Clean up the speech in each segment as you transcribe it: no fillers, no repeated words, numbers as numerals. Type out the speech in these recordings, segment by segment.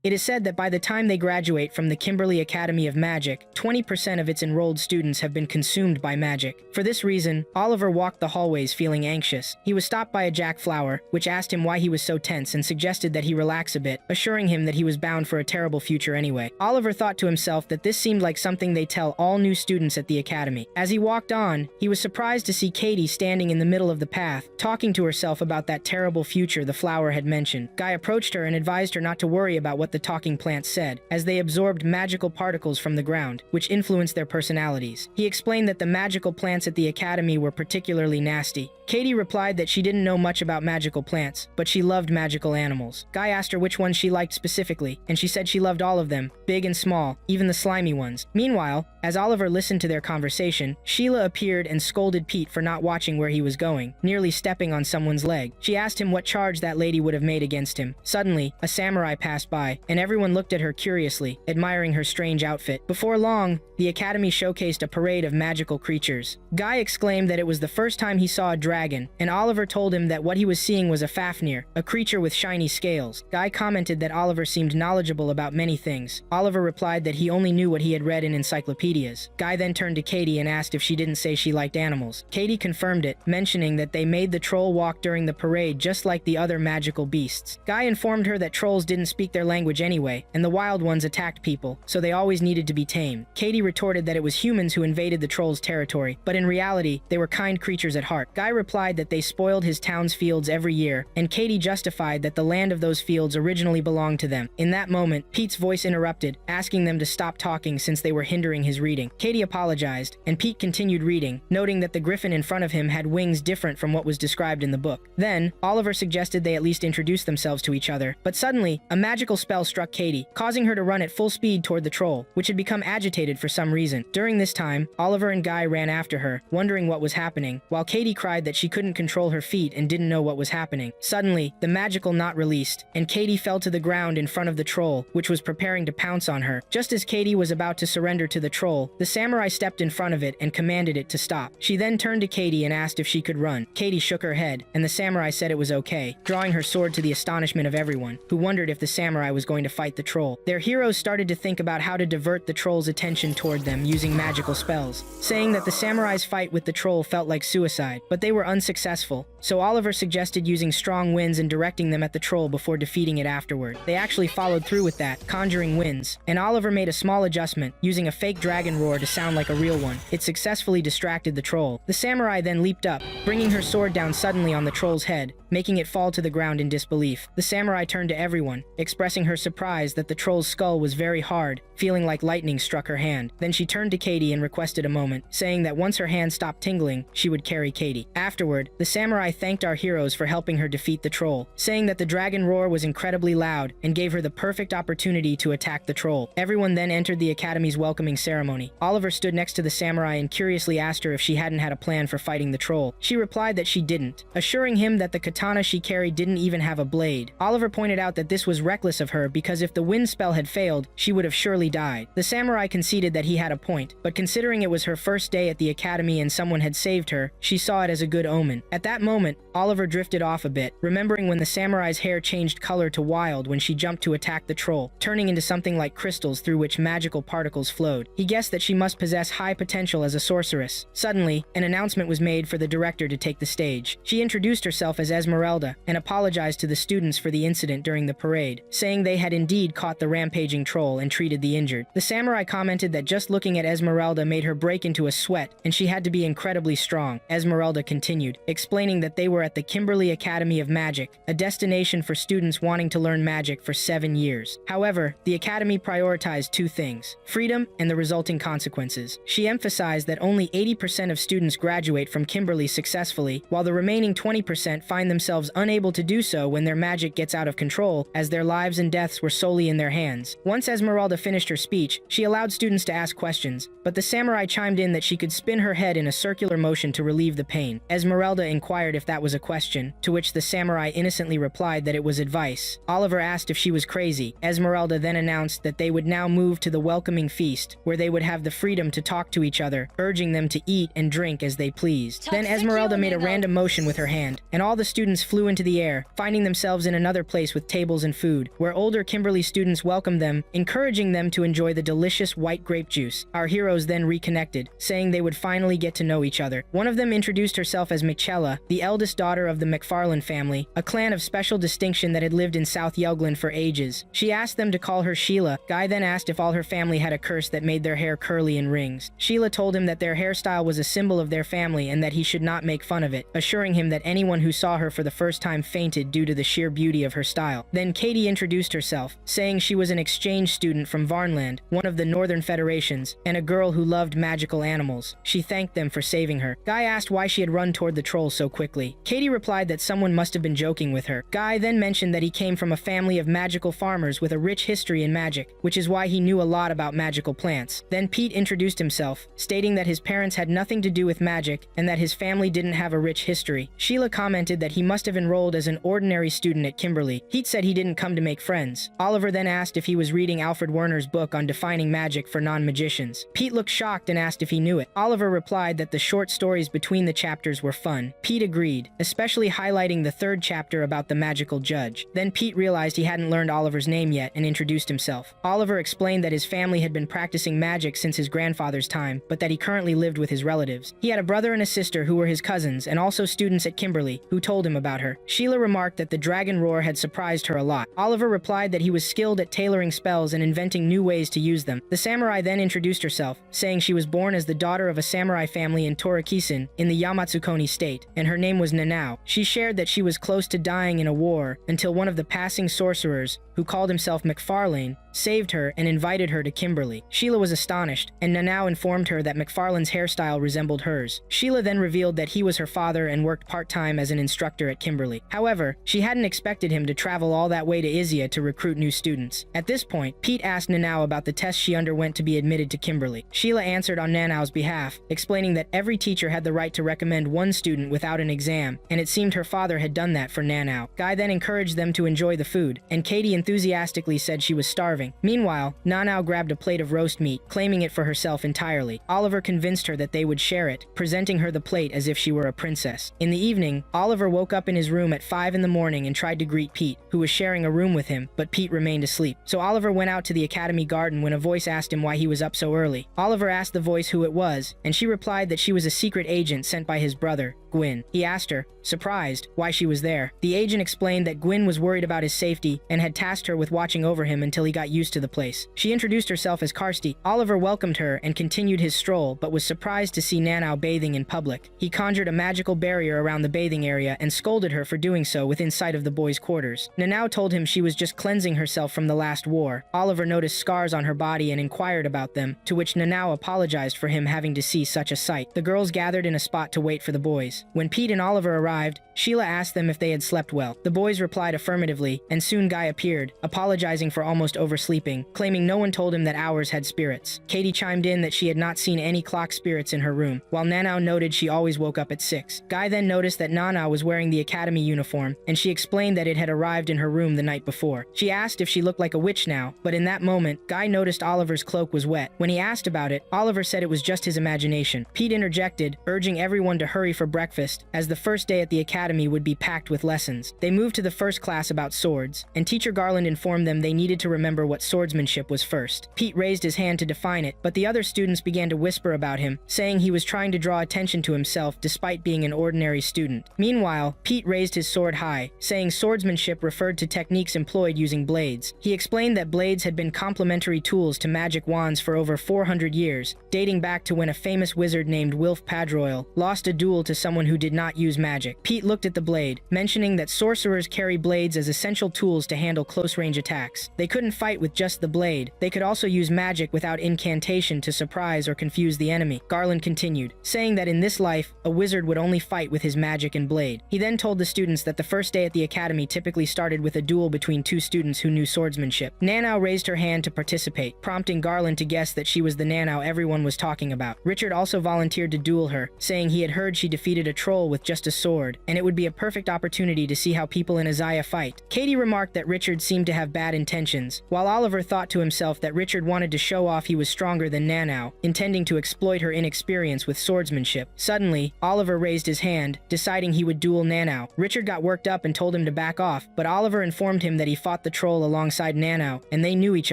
It is said that by the time they graduate from the Kimberly Academy of Magic, 20% of its enrolled students have been consumed by magic. For this reason, Oliver walked the hallways feeling anxious. He was stopped by a jackflower, which asked him why he was so tense and suggested that he relax a bit, assuring him that he was bound for a terrible future anyway. Oliver thought to himself that this seemed like something they tell all new students at the academy. As he walked on, he was surprised to see Katie standing in the middle of the path, talking to herself about that terrible future the flower had mentioned. Guy approached her and advised her not to worry about what the talking plants said, as they absorbed magical particles from the ground, which influenced their personalities. He explained that the magical plants at the academy were particularly nasty. Katie replied that she didn't know much about magical plants, but she loved magical animals. Guy asked her which ones she liked specifically, and she said she loved all of them, big and small, even the slimy ones. Meanwhile, as Oliver listened to their conversation, Sheila appeared and scolded Pete for not watching where he was going, nearly stepping on someone's leg. She asked him what charge that lady would have made against him. Suddenly, a samurai passed by, and everyone looked at her curiously, admiring her strange outfit. Before long, the academy showcased a parade of magical creatures. Guy exclaimed that it was the first time he saw a dragon, and Oliver told him that what he was seeing was a Fafnir, a creature with shiny scales. Guy commented that Oliver seemed knowledgeable about many things. Oliver replied that he only knew what he had read in encyclopedias. Guy then turned to Katie and asked if she didn't say she liked animals. Katie confirmed it, mentioning that they made the troll walk during the parade just like the other magical beasts. Guy informed her that trolls didn't speak their language anyway, and the wild ones attacked people, so they always needed to be tamed. Katie retorted that it was humans who invaded the trolls' territory, but in reality, they were kind creatures at heart. Guy replied that they spoiled his town's fields every year, and Katie justified that the land of those fields originally belonged to them. In that moment, Pete's voice interrupted, asking them to stop talking since they were hindering his reading. Katie apologized, and Pete continued reading, noting that the griffin in front of him had wings different from what was described in the book. Then, Oliver suggested they at least introduce themselves to each other, but suddenly, a magical spell struck Katie, causing her to run at full speed toward the troll, which had become agitated for some reason. During this time, Oliver and Guy ran after her, wondering what was happening, while Katie cried that she couldn't control her feet and didn't know what was happening. Suddenly, the magical knot released, and Katie fell to the ground in front of the troll, which was preparing to pounce on her. Just as Katie was about to surrender to the troll, the samurai stepped in front of it and commanded it to stop. She then turned to Katie and asked if she could run. Katie shook her head, and the samurai said it was okay, drawing her sword to the astonishment of everyone, who wondered if the samurai was going to fight the troll. Their heroes started to think about how to divert the troll's attention toward them using magical spells, saying that the samurai's fight with the troll felt like suicide, but they were unsuccessful, so Oliver suggested using strong winds and directing them at the troll before defeating it afterward. They actually followed through with that, conjuring winds, and Oliver made a small adjustment, using a fake dragon roar to sound like a real one. It successfully distracted the troll. The samurai then leaped up, bringing her sword down suddenly on the troll's head, making it fall to the ground in disbelief. The samurai turned to everyone, expressing her surprise that the troll's skull was very hard, feeling like lightning struck her hand. Then she turned to Katie and requested a moment, saying that once her hand stopped tingling, she would carry Katie. Afterward, the samurai thanked our heroes for helping her defeat the troll, saying that the dragon roar was incredibly loud and gave her the perfect opportunity to attack the troll. Everyone then entered the academy's welcoming ceremony. Oliver stood next to the samurai and curiously asked her if she hadn't had a plan for fighting the troll. She replied that she didn't, assuring him that the katana she carried didn't even have a blade. Oliver pointed out that this was reckless of her because if the wind spell had failed, she would have surely died. The samurai conceded that he had a point, but considering it was her first day at the academy and someone had saved her, she saw it as a good omen. At that moment, Oliver drifted off a bit, remembering when the samurai's hair changed color to wild when she jumped to attack the troll, turning into something like crystals through which magical particles flowed. He guessed that she must possess high potential as a sorceress. Suddenly, an announcement was made for the director to take the stage. She introduced herself as Esmeralda and apologized to the students for the incident during the parade, saying they had indeed caught the rampaging troll and treated the injured. The samurai commented that just looking at Esmeralda made her break into a sweat and she had to be incredibly strong. Esmeralda continued, explaining that they were at the Kimberly Academy of Magic, a destination for students wanting to learn magic for 7 years. However, the academy prioritized two things: freedom and the resulting consequences. She emphasized that only 80% of students graduate from Kimberly successfully, while the remaining 20% find themselves unable to do so when their magic gets out of control, as their lives and deaths were solely in their hands. Once Esmeralda finished her speech, she allowed students to ask questions, but the samurai chimed in that she could spin her head in a circular motion to relieve the pain. Esmeralda inquired if that was a question, to which the samurai innocently replied that it was advice. Oliver asked if she was crazy. Esmeralda then announced that they would now move to the welcoming feast, where they would have the freedom to talk to each other, urging them to eat and drink as they pleased. Then Esmeralda made a random motion with her hand, and all the students students flew into the air, finding themselves in another place with tables and food, where older Kimberly students welcomed them, encouraging them to enjoy the delicious white grape juice. Our heroes then reconnected, saying they would finally get to know each other. One of them introduced herself as Michella, the eldest daughter of the McFarlane family, a clan of special distinction that had lived in South Yelgland for ages. She asked them to call her Sheila. Guy then asked if all her family had a curse that made their hair curly in rings. Sheila told him that their hairstyle was a symbol of their family and that he should not make fun of it, assuring him that anyone who saw her for the first time fainted due to the sheer beauty of her style. Then Katie introduced herself, saying she was an exchange student from Varnland, one of the Northern Federations, and a girl who loved magical animals. She thanked them for saving her. Guy asked why she had run toward the troll so quickly. Katie replied that someone must have been joking with her. Guy then mentioned that he came from a family of magical farmers with a rich history in magic, which is why he knew a lot about magical plants. Then Pete introduced himself, stating that his parents had nothing to do with magic and that his family didn't have a rich history. Sheila commented that he must have enrolled as an ordinary student at Kimberly. Pete said he didn't come to make friends. Oliver then asked if he was reading Alfred Werner's book on defining magic for non-magicians. Pete looked shocked and asked if he knew it. Oliver replied that the short stories between the chapters were fun. Pete agreed, especially highlighting the third chapter about the magical judge. Then Pete realized he hadn't learned Oliver's name yet and introduced himself. Oliver explained that his family had been practicing magic since his grandfather's time, but that he currently lived with his relatives. He had a brother and a sister who were his cousins and also students at Kimberly, who told him about her. Sheila remarked that the dragon roar had surprised her a lot. Oliver replied that he was skilled at tailoring spells and inventing new ways to use them. The samurai then introduced herself, saying she was born as the daughter of a samurai family in Torakisan in the Yamatsukoni state, and her name was Nanao. She shared that she was close to dying in a war until one of the passing sorcerers, who called himself McFarlane, saved her and invited her to Kimberly. Sheila was astonished, and Nanao informed her that McFarlane's hairstyle resembled hers. Sheila then revealed that he was her father and worked part-time as an instructor at Kimberly. However, she hadn't expected him to travel all that way to Izia to recruit new students. At this point, Pete asked Nanao about the test she underwent to be admitted to Kimberly. Sheila answered on Nanao's behalf, explaining that every teacher had the right to recommend one student without an exam, and it seemed her father had done that for Nanao. Guy then encouraged them to enjoy the food, and Katie enthusiastically said she was starving. Meanwhile, Nanao grabbed a plate of roast meat, claiming it for herself entirely. Oliver convinced her that they would share it, presenting her the plate as if she were a princess. In the evening, Oliver woke up in his room at 5 in the morning and tried to greet Pete, who was sharing a room with him, but Pete remained asleep. So Oliver went out to the academy garden when a voice asked him why he was up so early. Oliver asked the voice who it was, and she replied that she was a secret agent sent by his brother, Gwyn. He asked her, surprised, why she was there. The agent explained that Gwyn was worried about his safety and had tasked her with watching over him until he got used to the place. She introduced herself as Karsti. Oliver welcomed her and continued his stroll, but was surprised to see Nanao bathing in public. He conjured a magical barrier around the bathing area and scolded her for doing so within sight of the boys' quarters. Nanao told him she was just cleansing herself from the last war. Oliver noticed scars on her body and inquired about them, to which Nanao apologized for him having to see such a sight. The girls gathered in a spot to wait for the boys. When Pete and Oliver arrived, Sheila asked them if they had slept well. The boys replied affirmatively, and soon Guy appeared, apologizing for almost oversleeping, claiming no one told him that hours had spirits. Katie chimed in that she had not seen any clock spirits in her room, while Nanao noted she always woke up at 6. Guy then noticed that Nanao was wearing the academy uniform, and she explained that it had arrived in her room the night before. She asked if she looked like a witch now, but in that moment, Guy noticed Oliver's cloak was wet. When he asked about it, Oliver said it was just his imagination. Pete interjected, urging everyone to hurry for breakfast, as the first day at the academy would be packed with lessons. They moved to the first class about swords, and Teacher Garland informed them they needed to remember what swordsmanship was first. Pete raised his hand to define it, but the other students began to whisper about him, saying he was trying to draw attention to himself despite being an ordinary student. Meanwhile, Pete raised his sword high, saying swordsmanship referred to techniques employed using blades. He explained that blades had been complementary tools to magic wands for over 400 years, dating back to when a famous wizard named Wilf Padroil lost a duel to someone who did not use magic. Pete looked at the blade, mentioning that sorcerers carry blades as essential tools to handle close-range attacks. They couldn't fight with just the blade. They could also use magic without incantation to surprise or confuse the enemy. Garland continued, saying that in this life, a wizard would only fight with his magic and blade. He then told the students that the first day at the academy typically started with a duel between two students who knew swordsmanship. Nanao raised her hand to participate, prompting Garland to guess that she was the Nanao everyone was talking about. Richard also volunteered to duel her, saying he had heard she defeated defeated a troll with just a sword, and it would be a perfect opportunity to see how people in Isaiah fight. Katie remarked that Richard seemed to have bad intentions, while Oliver thought to himself that Richard wanted to show off he was stronger than Nanau, intending to exploit her inexperience with swordsmanship. Suddenly, Oliver raised his hand, deciding he would duel Nanau. Richard got worked up and told him to back off, but Oliver informed him that he fought the troll alongside Nanau, and they knew each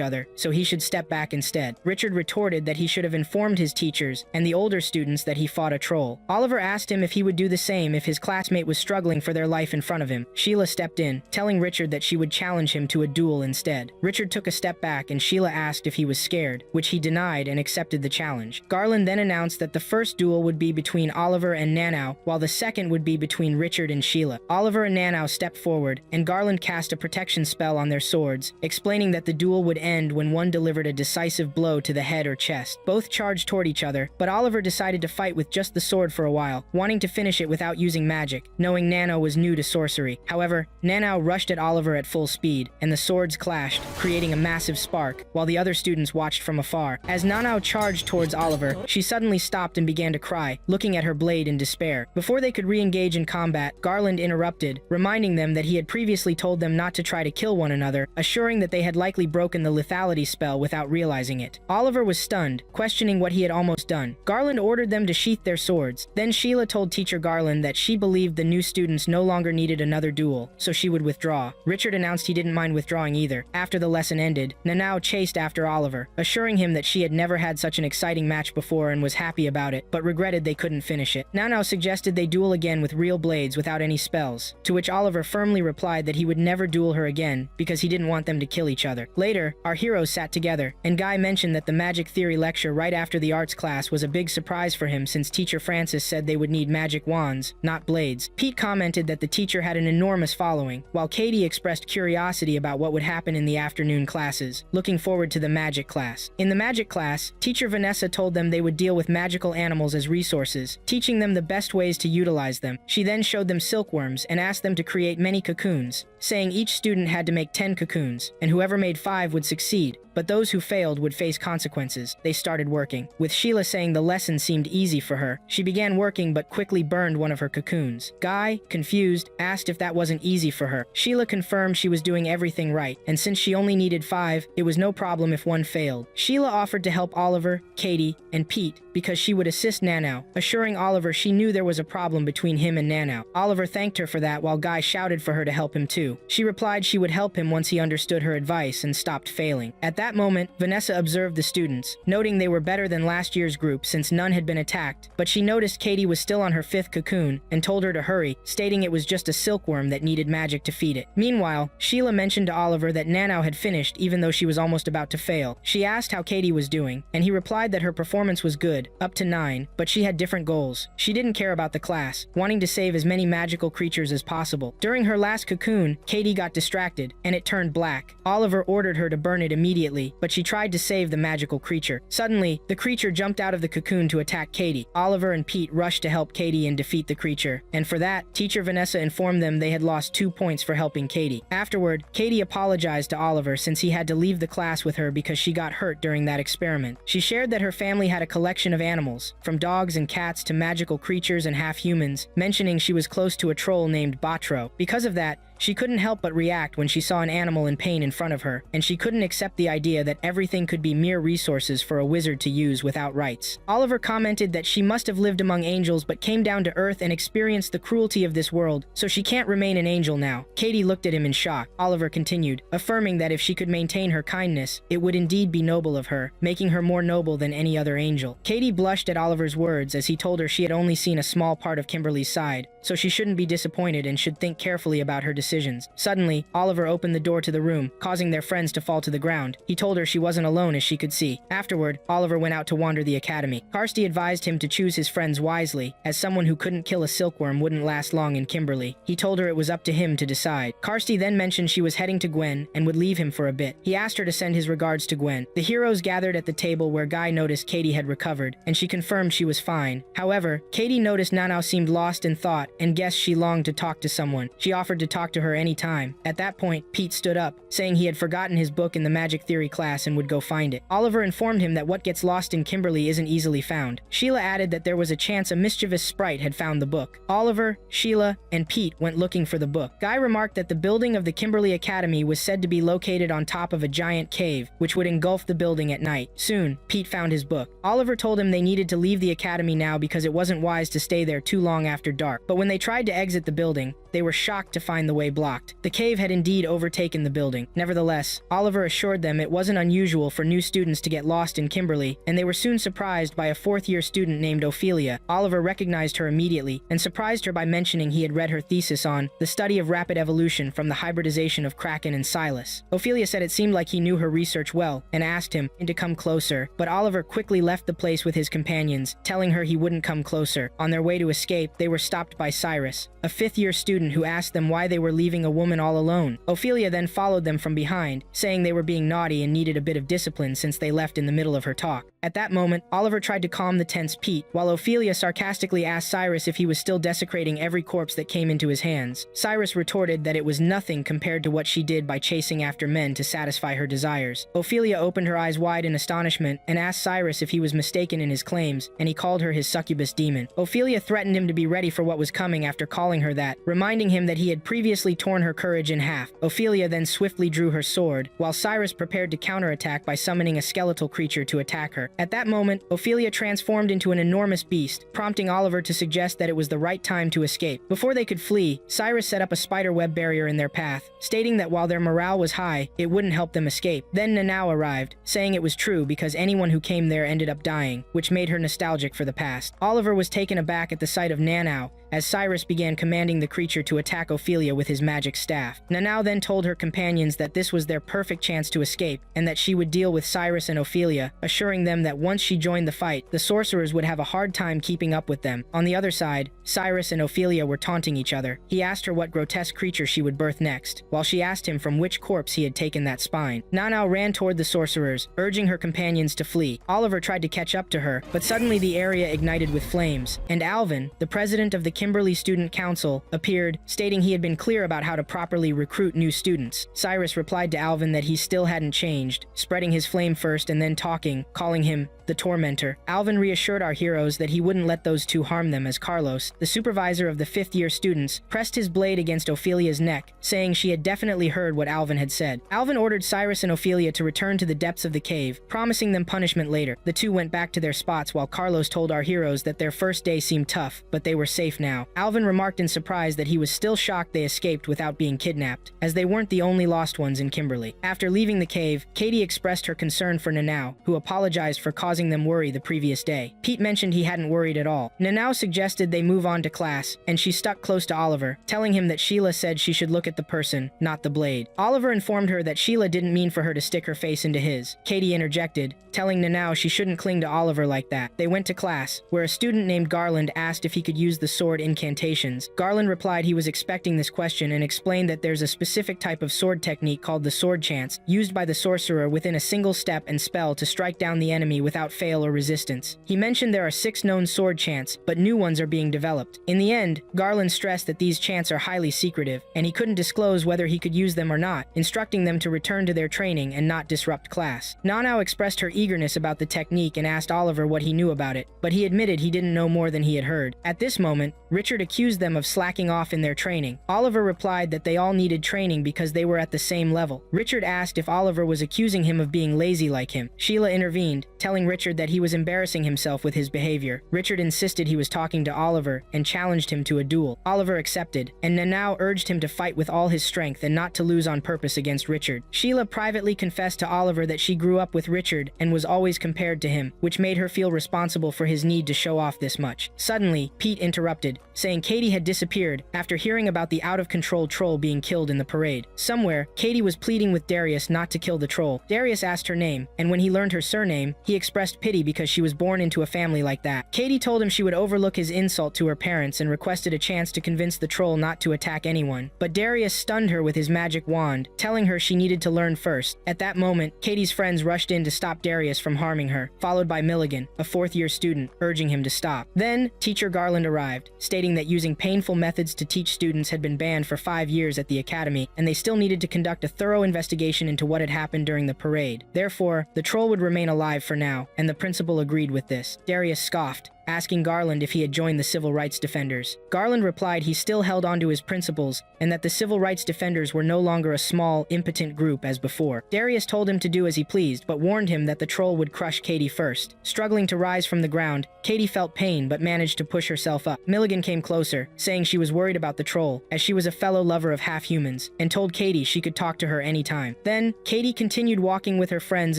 other, so he should step back instead. Richard retorted that he should have informed his teachers and the older students that he fought a troll. Oliver asked him if he would do the same if his classmate was struggling for their life in front of him. Sheila stepped in, telling Richard that she would challenge him to a duel instead. Richard took a step back and Sheila asked if he was scared, which he denied and accepted the challenge. Garland then announced that the first duel would be between Oliver and Nanau, while the second would be between Richard and Sheila. Oliver and Nanau stepped forward, and Garland cast a protection spell on their swords, explaining that the duel would end when one delivered a decisive blow to the head or chest. Both charged toward each other, but Oliver decided to fight with just the sword for a while, wanting to finish it without using magic, knowing Nanau was new to sorcery. However, Nanau rushed at Oliver at full speed, and the swords clashed, creating a massive spark, while the other students watched from afar. As Nanau charged towards Oliver, she suddenly stopped and began to cry, looking at her blade in despair. Before they could re-engage in combat, Garland interrupted, reminding them that he had previously told them not to try to kill one another, assuring that they had likely broken the lethality spell without realizing it. Oliver was stunned, questioning what he had almost done. Garland ordered them to sheath their swords. Then Sheila told Teacher Garland that she believed the new students no longer needed another duel, so she would withdraw. Richard announced he didn't mind withdrawing either. After the lesson ended, Nanau chased after Oliver, assuring him that she had never had such an exciting match before and was happy about it, but regretted they couldn't finish it. Nanau suggested they duel again with real blades without any spells, to which Oliver firmly replied that he would never duel her again because he didn't want them to kill each other. Later, our heroes sat together, and Guy mentioned that the magic theory lecture right after the arts class was a big surprise for him since Teacher Francis said they would need magic wands, not blades. Pete commented that the teacher had an enormous following, while Katie expressed curiosity about what would happen in the afternoon classes, looking forward to the magic class. In the magic class, Teacher Vanessa told them they would deal with magical animals as resources, teaching them the best ways to utilize them. She then showed them silkworms and asked them to create many cocoons, saying each student had to make 10 cocoons, and whoever made 5 would succeed, but those who failed would face consequences. They started working, with Sheila saying the lesson seemed easy for her. She began working but quickly burned one of her cocoons. Guy, confused, asked if that wasn't easy for her. Sheila confirmed she was doing everything right, and since she only needed 5, it was no problem if one failed. Sheila offered to help Oliver, Katie, and Pete because she would assist Nanau, assuring Oliver she knew there was a problem between him and Nanau. Oliver thanked her for that while Guy shouted for her to help him too. She replied she would help him once he understood her advice and stopped failing. At that moment, Vanessa observed the students, noting they were better than last year's group since none had been attacked, but she noticed Katie was still on her 5th cocoon and told her to hurry, stating it was just a silkworm that needed magic to feed it. Meanwhile, Sheila mentioned to Oliver that Nanau had finished even though she was almost about to fail. She asked how Katie was doing, and he replied that her performance was good, up to 9, but she had different goals. She didn't care about the class, wanting to save as many magical creatures as possible. During her last cocoon, Katie got distracted, and it turned black. Oliver ordered her to burn it immediately, but she tried to save the magical creature. Suddenly, the creature jumped out of the cocoon to attack Katie. Oliver and Pete rushed to help Katie and defeat the creature, and for that, Teacher Vanessa informed them they had lost 2 points for helping Katie. Afterward, Katie apologized to Oliver since he had to leave the class with her because she got hurt during that experiment. She shared that her family had a collection of animals, from dogs and cats to magical creatures and half-humans, mentioning she was close to a troll named Batro. Because of that, she couldn't help but react when she saw an animal in pain in front of her, and she couldn't accept the idea that everything could be mere resources for a wizard to use without rights. Oliver commented that she must have lived among angels but came down to earth and experienced the cruelty of this world, so she can't remain an angel now. Katie looked at him in shock. Oliver continued, affirming that if she could maintain her kindness, it would indeed be noble of her, making her more noble than any other angel. Katie blushed at Oliver's words as he told her she had only seen a small part of Kimberly's side, so she shouldn't be disappointed and should think carefully about her decisions. Suddenly, Oliver opened the door to the room, causing their friends to fall to the ground. He told her she wasn't alone as she could see. Afterward, Oliver went out to wander the academy. Kirsty advised him to choose his friends wisely, as someone who couldn't kill a silkworm wouldn't last long in Kimberly. He told her it was up to him to decide. Kirsty then mentioned she was heading to Gwen and would leave him for a bit. He asked her to send his regards to Gwen. The heroes gathered at the table where Guy noticed Katie had recovered, and she confirmed she was fine. However, Katie noticed Nanau seemed lost in thought and guessed she longed to talk to someone. She offered to talk to her any time. At that point, Pete stood up, saying he had forgotten his book in the magic theory class and would go find it. Oliver informed him that what gets lost in Kimberly isn't easily found. Sheila added that there was a chance a mischievous sprite had found the book. Oliver, Sheila, and Pete went looking for the book. Guy remarked that the building of the Kimberly Academy was said to be located on top of a giant cave, which would engulf the building at night. Soon, Pete found his book. Oliver told him they needed to leave the academy now because it wasn't wise to stay there too long after dark. But when they tried to exit the building, they were shocked to find the way blocked. The cave had indeed overtaken the building. Nevertheless, Oliver assured them it wasn't unusual for new students to get lost in Kimberly, and they were soon surprised by a fourth-year student named Ophelia. Oliver recognized her immediately, and surprised her by mentioning he had read her thesis on the study of rapid evolution from the hybridization of Kraken and Silas. Ophelia said it seemed like he knew her research well, and asked him to come closer, but Oliver quickly left the place with his companions, telling her he wouldn't come closer. On their way to escape, they were stopped by Cyrus, a fifth-year student who asked them why they were leaving a woman all alone. Ophelia then followed them from behind, saying they were being naughty and needed a bit of discipline since they left in the middle of her talk. At that moment, Oliver tried to calm the tense Pete, while Ophelia sarcastically asked Cyrus if he was still desecrating every corpse that came into his hands. Cyrus retorted that it was nothing compared to what she did by chasing after men to satisfy her desires. Ophelia opened her eyes wide in astonishment and asked Cyrus if he was mistaken in his claims, and he called her his succubus demon. Ophelia threatened him to be ready for what was coming after calling her that, reminding him that he had previously torn her courage in half. Ophelia then swiftly drew her sword, while Cyrus prepared to counterattack by summoning a skeletal creature to attack her. At that moment, Ophelia transformed into an enormous beast, prompting Oliver to suggest that it was the right time to escape. Before they could flee, Cyrus set up a spider web barrier in their path, stating that while their morale was high, it wouldn't help them escape. Then Nanau arrived, saying it was true because anyone who came there ended up dying, which made her nostalgic for the past. Oliver was taken aback at the sight of Nanau, as Cyrus began commanding the creature to attack Ophelia with his magic staff. Nanau then told her companions that this was their perfect chance to escape, and that she would deal with Cyrus and Ophelia, assuring them that once she joined the fight, the sorcerers would have a hard time keeping up with them. On the other side, Cyrus and Ophelia were taunting each other. He asked her what grotesque creature she would birth next, while she asked him from which corpse he had taken that spine. Nanau ran toward the sorcerers, urging her companions to flee. Oliver tried to catch up to her, but suddenly the area ignited with flames, and Alvin, the president of the Kimberly Student Council, appeared, stating he had been clear about how to properly recruit new students. Cyrus replied to Alvin that he still hadn't changed, spreading his flame first and then talking, calling him the Tormentor. Alvin reassured our heroes that he wouldn't let those two harm them, as Carlos, the supervisor of the fifth-year students, pressed his blade against Ophelia's neck, saying she had definitely heard what Alvin had said. Alvin ordered Cyrus and Ophelia to return to the depths of the cave, promising them punishment later. The two went back to their spots while Carlos told our heroes that their first day seemed tough, but they were safe now. Alvin remarked in surprise that he was still shocked they escaped without being kidnapped, as they weren't the only lost ones in Kimberly. After leaving the cave, Katie expressed her concern for Nanau, who apologized for causing them worry the previous day. Pete mentioned he hadn't worried at all. Nanau suggested they move on to class, and she stuck close to Oliver, telling him that Sheila said she should look at the person, not the blade. Oliver informed her that Sheila didn't mean for her to stick her face into his. Katie interjected, telling Nanau she shouldn't cling to Oliver like that. They went to class, where a student named Garland asked if he could use the sword incantations. Garland replied he was expecting this question and explained that there's a specific type of sword technique called the sword chance, used by the sorcerer within a single step and spell to strike down the enemy without fail or resistance. He mentioned there are 6 known sword chants, but new ones are being developed. In the end, Garland stressed that these chants are highly secretive, and he couldn't disclose whether he could use them or not, instructing them to return to their training and not disrupt class. Nanau expressed her eagerness about the technique and asked Oliver what he knew about it, but he admitted he didn't know more than he had heard. At this moment, Richard accused them of slacking off in their training. Oliver replied that they all needed training because they were at the same level. Richard asked if Oliver was accusing him of being lazy like him. Sheila intervened, telling Richard that he was embarrassing himself with his behavior. Richard insisted he was talking to Oliver and challenged him to a duel. Oliver accepted, and Nanau urged him to fight with all his strength and not to lose on purpose against Richard. Sheila privately confessed to Oliver that she grew up with Richard and was always compared to him, which made her feel responsible for his need to show off this much. Suddenly, Pete interrupted, saying Katie had disappeared after hearing about the out-of-control troll being killed in the parade. Somewhere, Katie was pleading with Darius not to kill the troll. Darius asked her name, and when he learned her surname, he expressed pity because she was born into a family like that. Katie told him she would overlook his insult to her parents and requested a chance to convince the troll not to attack anyone. But Darius stunned her with his magic wand, telling her she needed to learn first. At that moment, Katie's friends rushed in to stop Darius from harming her, followed by Milligan, a fourth-year student, urging him to stop. Then, Teacher Garland arrived, stating stating that using painful methods to teach students had been banned for 5 years at the academy, and they still needed to conduct a thorough investigation into what had happened during the parade. Therefore, the troll would remain alive for now, and the principal agreed with this. Darius scoffed, asking Garland if he had joined the civil rights defenders. Garland replied he still held onto his principles and that the civil rights defenders were no longer a small, impotent group as before. Darius told him to do as he pleased, but warned him that the troll would crush Katie first. Struggling to rise from the ground, Katie felt pain but managed to push herself up. Milligan came closer, saying she was worried about the troll, as she was a fellow lover of half-humans, and told Katie she could talk to her anytime. Then, Katie continued walking with her friends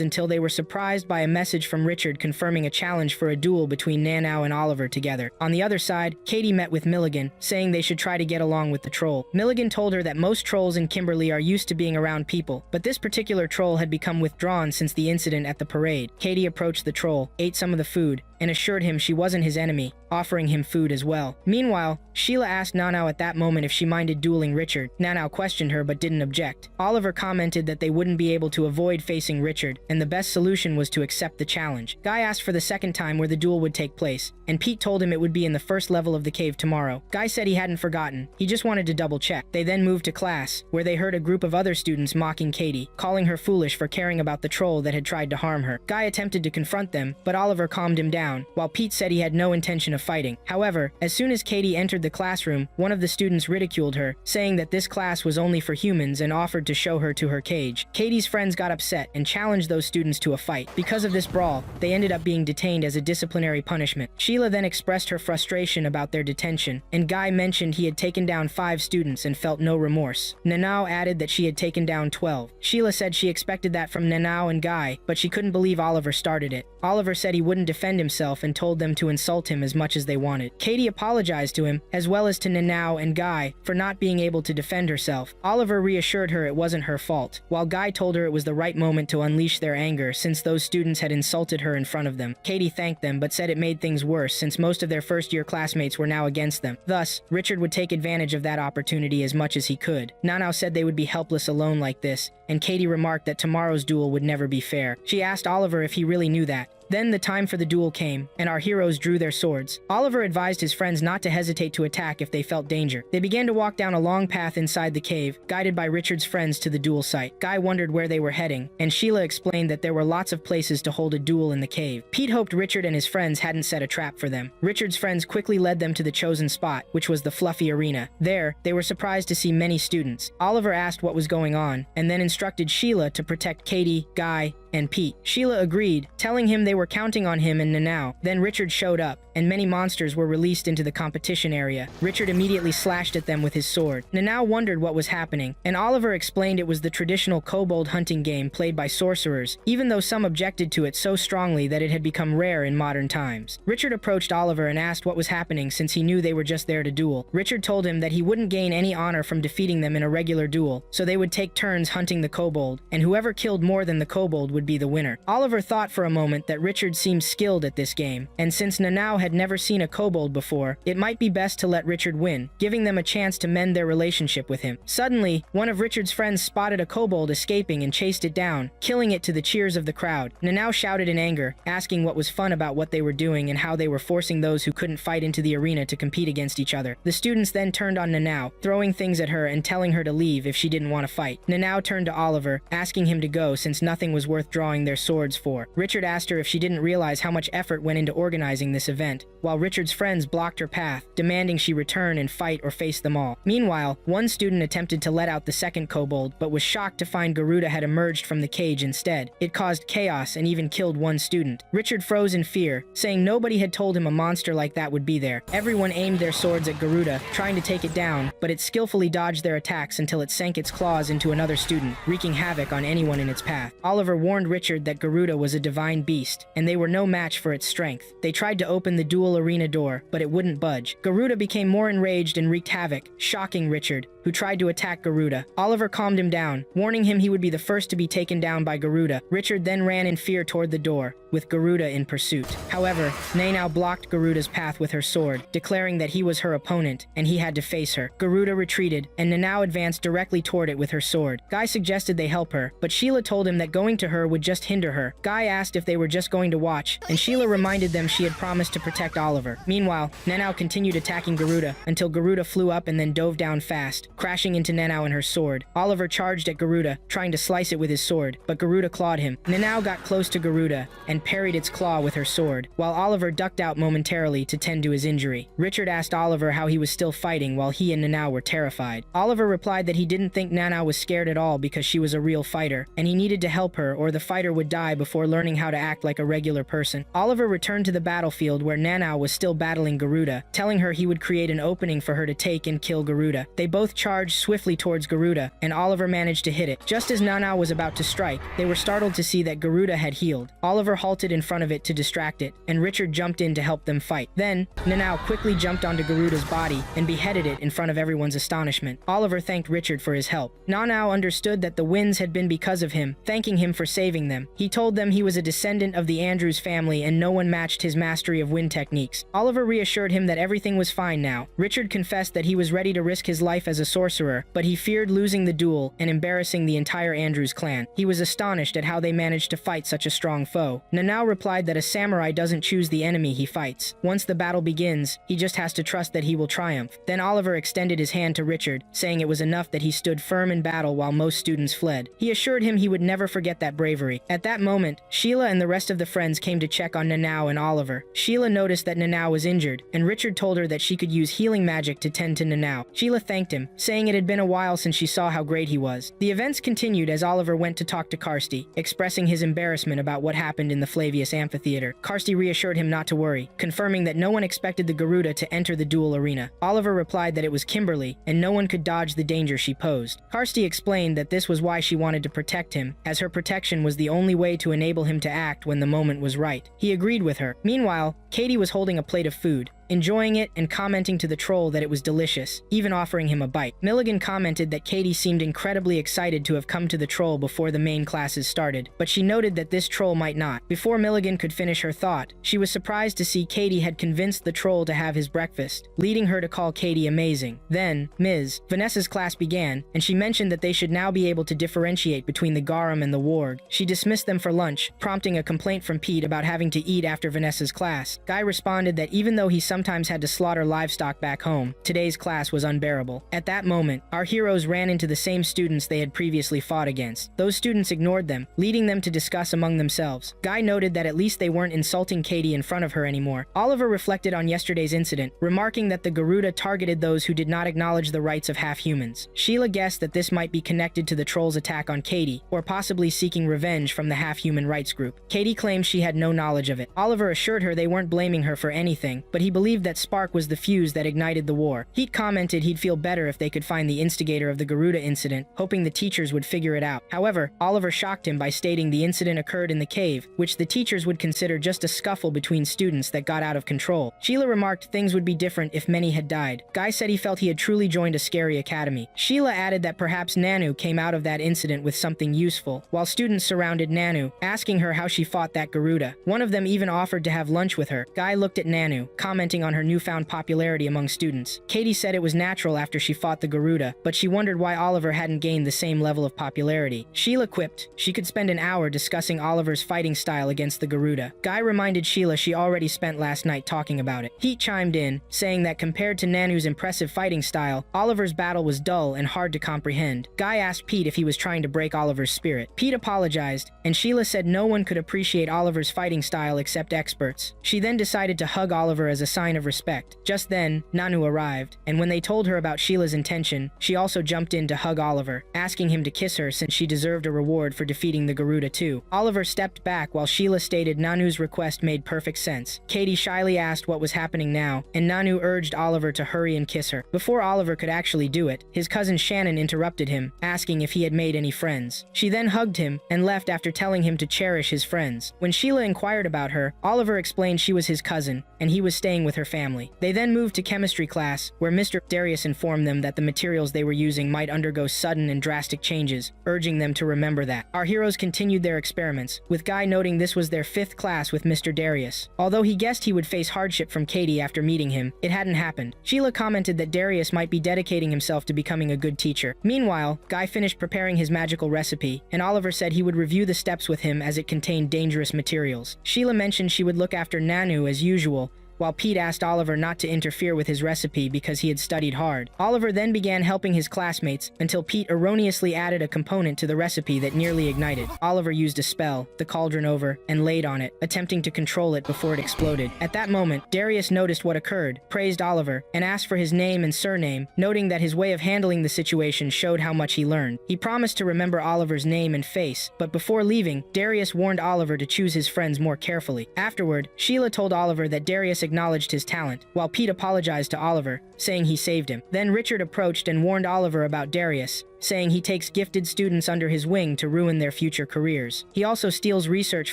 until they were surprised by a message from Richard confirming a challenge for a duel between Nanow and Oliver together. On the other side, Katie met with Milligan, saying they should try to get along with the troll. Milligan told her that most trolls in Kimberly are used to being around people, but this particular troll had become withdrawn since the incident at the parade. Katie approached the troll, ate some of the food, and assured him she wasn't his enemy, offering him food as well. Meanwhile, Sheila asked Nanow at that moment if she minded dueling Richard. Nanow questioned her but didn't object. Oliver commented that they wouldn't be able to avoid facing Richard, and the best solution was to accept the challenge. Guy asked for the second time where the duel would take place, and Pete told him it would be in the first level of the cave tomorrow. Guy said he hadn't forgotten. He just wanted to double check. They then moved to class, where they heard a group of other students mocking Katie, calling her foolish for caring about the troll that had tried to harm her. Guy attempted to confront them, but Oliver calmed him down, while Pete said he had no intention of fighting. However, as soon as Katie entered the classroom, one of the students ridiculed her, saying that this class was only for humans and offered to show her to her cage. Katie's friends got upset and challenged those students to a fight. Because of this brawl, they ended up being detained as a disciplinary punishment. Sheila then expressed her frustration about their detention, and Guy mentioned he had taken down 5 students and felt no remorse. Nanow added that she had taken down 12. Sheila said she expected that from Nanow and Guy, but she couldn't believe Oliver started it. Oliver said he wouldn't defend himself and told them to insult him as much as they wanted. Katie apologized to him, as well as to Nanow and Guy, for not being able to defend herself. Oliver reassured her it wasn't her fault, while Guy told her it was the right moment to unleash their anger since those students had insulted her in front of them. Katie thanked them but said it made things worse since most of their first-year classmates were now against them. Thus, Richard would take advantage of that opportunity as much as he could. Nanow said they would be helpless alone like this, and Katie remarked that tomorrow's duel would never be fair. She asked Oliver if he really knew that. Then the time for the duel came, and our heroes drew their swords. Oliver advised his friends not to hesitate to attack if they felt danger. They began to walk down a long path inside the cave, guided by Richard's friends to the duel site. Guy wondered where they were heading, and Sheila explained that there were lots of places to hold a duel in the cave. Pete hoped Richard and his friends hadn't set a trap for them. Richard's friends quickly led them to the chosen spot, which was the fluffy arena. There, they were surprised to see many students. Oliver asked what was going on, and then instructed Sheila to protect Katie, Guy, and Pete. Sheila agreed, telling him they were counting on him and Nanow. Then Richard showed up, and many monsters were released into the competition area. Richard immediately slashed at them with his sword. Nanow wondered what was happening, and Oliver explained it was the traditional kobold hunting game played by sorcerers, even though some objected to it so strongly that it had become rare in modern times. Richard approached Oliver and asked what was happening since he knew they were just there to duel. Richard told him that he wouldn't gain any honor from defeating them in a regular duel, so they would take turns hunting the kobold, and whoever killed more than the kobold would be the winner. Oliver thought for a moment that Richard seemed skilled at this game, and since Nanow had never seen a kobold before, it might be best to let Richard win, giving them a chance to mend their relationship with him. Suddenly, one of Richard's friends spotted a kobold escaping and chased it down, killing it to the cheers of the crowd. Nanow shouted in anger, asking what was fun about what they were doing and how they were forcing those who couldn't fight into the arena to compete against each other. The students then turned on Nanow, throwing things at her and telling her to leave if she didn't want to fight. Nanow turned to Oliver, asking him to go since nothing was worth drawing their swords for. Richard asked her if she didn't realize how much effort went into organizing this event, while Richard's friends blocked her path, demanding she return and fight or face them all. Meanwhile, one student attempted to let out the second kobold, but was shocked to find Garuda had emerged from the cage instead. It caused chaos and even killed one student. Richard froze in fear, saying nobody had told him a monster like that would be there. Everyone aimed their swords at Garuda, trying to take it down, but it skillfully dodged their attacks until it sank its claws into another student, wreaking havoc on anyone in its path. Oliver warned Richard that Garuda was a divine beast, and they were no match for its strength. They tried to open the duel arena door, but it wouldn't budge. Garuda became more enraged and wreaked havoc, shocking Richard, who tried to attack Garuda. Oliver calmed him down, warning him he would be the first to be taken down by Garuda. Richard then ran in fear toward the door, with Garuda in pursuit. However, Nanao blocked Garuda's path with her sword, declaring that he was her opponent, and he had to face her. Garuda retreated, and Nanao advanced directly toward it with her sword. Guy suggested they help her, but Sheila told him that going to her would just hinder her. Guy asked if they were just going to watch, and Sheila reminded them she had promised to protect Oliver. Meanwhile, Nanao continued attacking Garuda, until Garuda flew up and then dove down fast, crashing into Nanao and her sword. Oliver charged at Garuda, trying to slice it with his sword, but Garuda clawed him. Nanao got close to Garuda, and parried its claw with her sword, while Oliver ducked out momentarily to tend to his injury. Richard asked Oliver how he was still fighting while he and Nanao were terrified. Oliver replied that he didn't think Nanao was scared at all because she was a real fighter, and he needed to help her or the fighter would die before learning how to act like a regular person. Oliver returned to the battlefield where Nanao was still battling Garuda, telling her he would create an opening for her to take and kill Garuda. They both charged swiftly towards Garuda, and Oliver managed to hit it. Just as Nanao was about to strike, they were startled to see that Garuda had healed. Oliver halted in front of it to distract it, and Richard jumped in to help them fight. Then, Nanao quickly jumped onto Garuda's body and beheaded it in front of everyone's astonishment. Oliver thanked Richard for his help. Nanao understood that the wins had been because of him, thanking him for saving them. He told them he was a descendant of the Andrews family and no one matched his mastery of wind techniques. Oliver reassured him that everything was fine now. Richard confessed that he was ready to risk his life as a sorcerer, but he feared losing the duel and embarrassing the entire Andrews clan. He was astonished at how they managed to fight such a strong foe. Nanao replied that a samurai doesn't choose the enemy he fights. Once the battle begins, he just has to trust that he will triumph. Then Oliver extended his hand to Richard, saying it was enough that he stood firm in battle while most students fled. He assured him he would never forget that bravery. At that moment, Sheila and the rest of the friends came to check on Nanao and Oliver. Sheila noticed that Nanao was injured, and Richard told her that she could use healing magic to tend to Nanao. Sheila thanked him, saying it had been a while since she saw how great he was. The events continued as Oliver went to talk to Karsti, expressing his embarrassment about what happened in the Flavius Amphitheater. Karsti reassured him not to worry, confirming that no one expected the Garuda to enter the duel arena. Oliver replied that it was Kimberly, and no one could dodge the danger she posed. Karsti explained that this was why she wanted to protect him, as her protection was the only way to enable him to act when the moment was right. He agreed with her. Meanwhile, Katie was holding a plate of food, enjoying it and commenting to the troll that it was delicious, even offering him a bite. Milligan commented that Katie seemed incredibly excited to have come to the troll before the main classes started, but she noted that this troll might not. Before Milligan could finish her thought, she was surprised to see Katie had convinced the troll to have his breakfast, leading her to call Katie amazing. Then, Ms. Vanessa's class began, and she mentioned that they should now be able to differentiate between the garum and the warg. She dismissed them for lunch, prompting a complaint from Pete about having to eat after Vanessa's class. Guy responded that even though he sometimes had to slaughter livestock back home, today's class was unbearable. At that moment, our heroes ran into the same students they had previously fought against. Those students ignored them, leading them to discuss among themselves. Guy noted that at least they weren't insulting Katie in front of her anymore. Oliver reflected on yesterday's incident, remarking that the Garuda targeted those who did not acknowledge the rights of half-humans. Sheila guessed that this might be connected to the troll's attack on Katie, or possibly seeking revenge from the half-human rights group. Katie claimed she had no knowledge of it. Oliver assured her they weren't blaming her for anything, but he believed that spark was the fuse that ignited the war. Heat commented he'd feel better if they could find the instigator of the Garuda incident, hoping the teachers would figure it out. However, Oliver shocked him by stating the incident occurred in the cave, which the teachers would consider just a scuffle between students that got out of control. Sheila remarked things would be different if many had died. Guy said he felt he had truly joined a scary academy. Sheila added that perhaps Nanu came out of that incident with something useful, while students surrounded Nanu, asking her how she fought that Garuda. One of them even offered to have lunch with her. Guy looked at Nanu, commenting on her newfound popularity among students. Katie said it was natural after she fought the Garuda, but she wondered why Oliver hadn't gained the same level of popularity. Sheila quipped she could spend an hour discussing Oliver's fighting style against the Garuda. Guy reminded Sheila she already spent last night talking about it. Heat chimed in, saying that compared to Nanu's impressive fighting style, Oliver's battle was dull and hard to comprehend. Guy asked Pete if he was trying to break Oliver's spirit. Pete apologized, and Sheila said no one could appreciate Oliver's fighting style except experts. She then decided to hug Oliver as a sign of respect. Just then, Nanu arrived, and when they told her about Sheila's intention, she also jumped in to hug Oliver, asking him to kiss her since she deserved a reward for defeating the Garuda too. Oliver stepped back while Sheila stated Nanu's request made perfect sense. Katie shyly asked what was happening now, and Nanu urged Oliver to hurry and kiss her. Before Oliver could actually do it, his cousin Shannon interrupted him, asking if he had made any friends. She then hugged him and left after telling him to cherish his friends. When Sheila inquired about her, Oliver explained she was his cousin, and he was staying with with her family. They then moved to chemistry class, where Mr. Darius informed them that the materials they were using might undergo sudden and drastic changes, urging them to remember that. Our heroes continued their experiments, with Guy noting this was their 5th class with Mr. Darius. Although he guessed he would face hardship from Katie after meeting him, it hadn't happened. Sheila commented that Darius might be dedicating himself to becoming a good teacher. Meanwhile, Guy finished preparing his magical recipe, and Oliver said he would review the steps with him as it contained dangerous materials. Sheila mentioned she would look after Nanu as usual, while Pete asked Oliver not to interfere with his recipe because he had studied hard. Oliver then began helping his classmates until Pete erroneously added a component to the recipe that nearly ignited. Oliver used a spell, the cauldron over, and laid on it, attempting to control it before it exploded. At that moment, Darius noticed what occurred, praised Oliver, and asked for his name and surname, noting that his way of handling the situation showed how much he learned. He promised to remember Oliver's name and face, but before leaving, Darius warned Oliver to choose his friends more carefully. Afterward, Sheila told Oliver that Darius acknowledged his talent, while Pete apologized to Oliver, saying he saved him. Then Richard approached and warned Oliver about Darius, saying he takes gifted students under his wing to ruin their future careers. He also steals research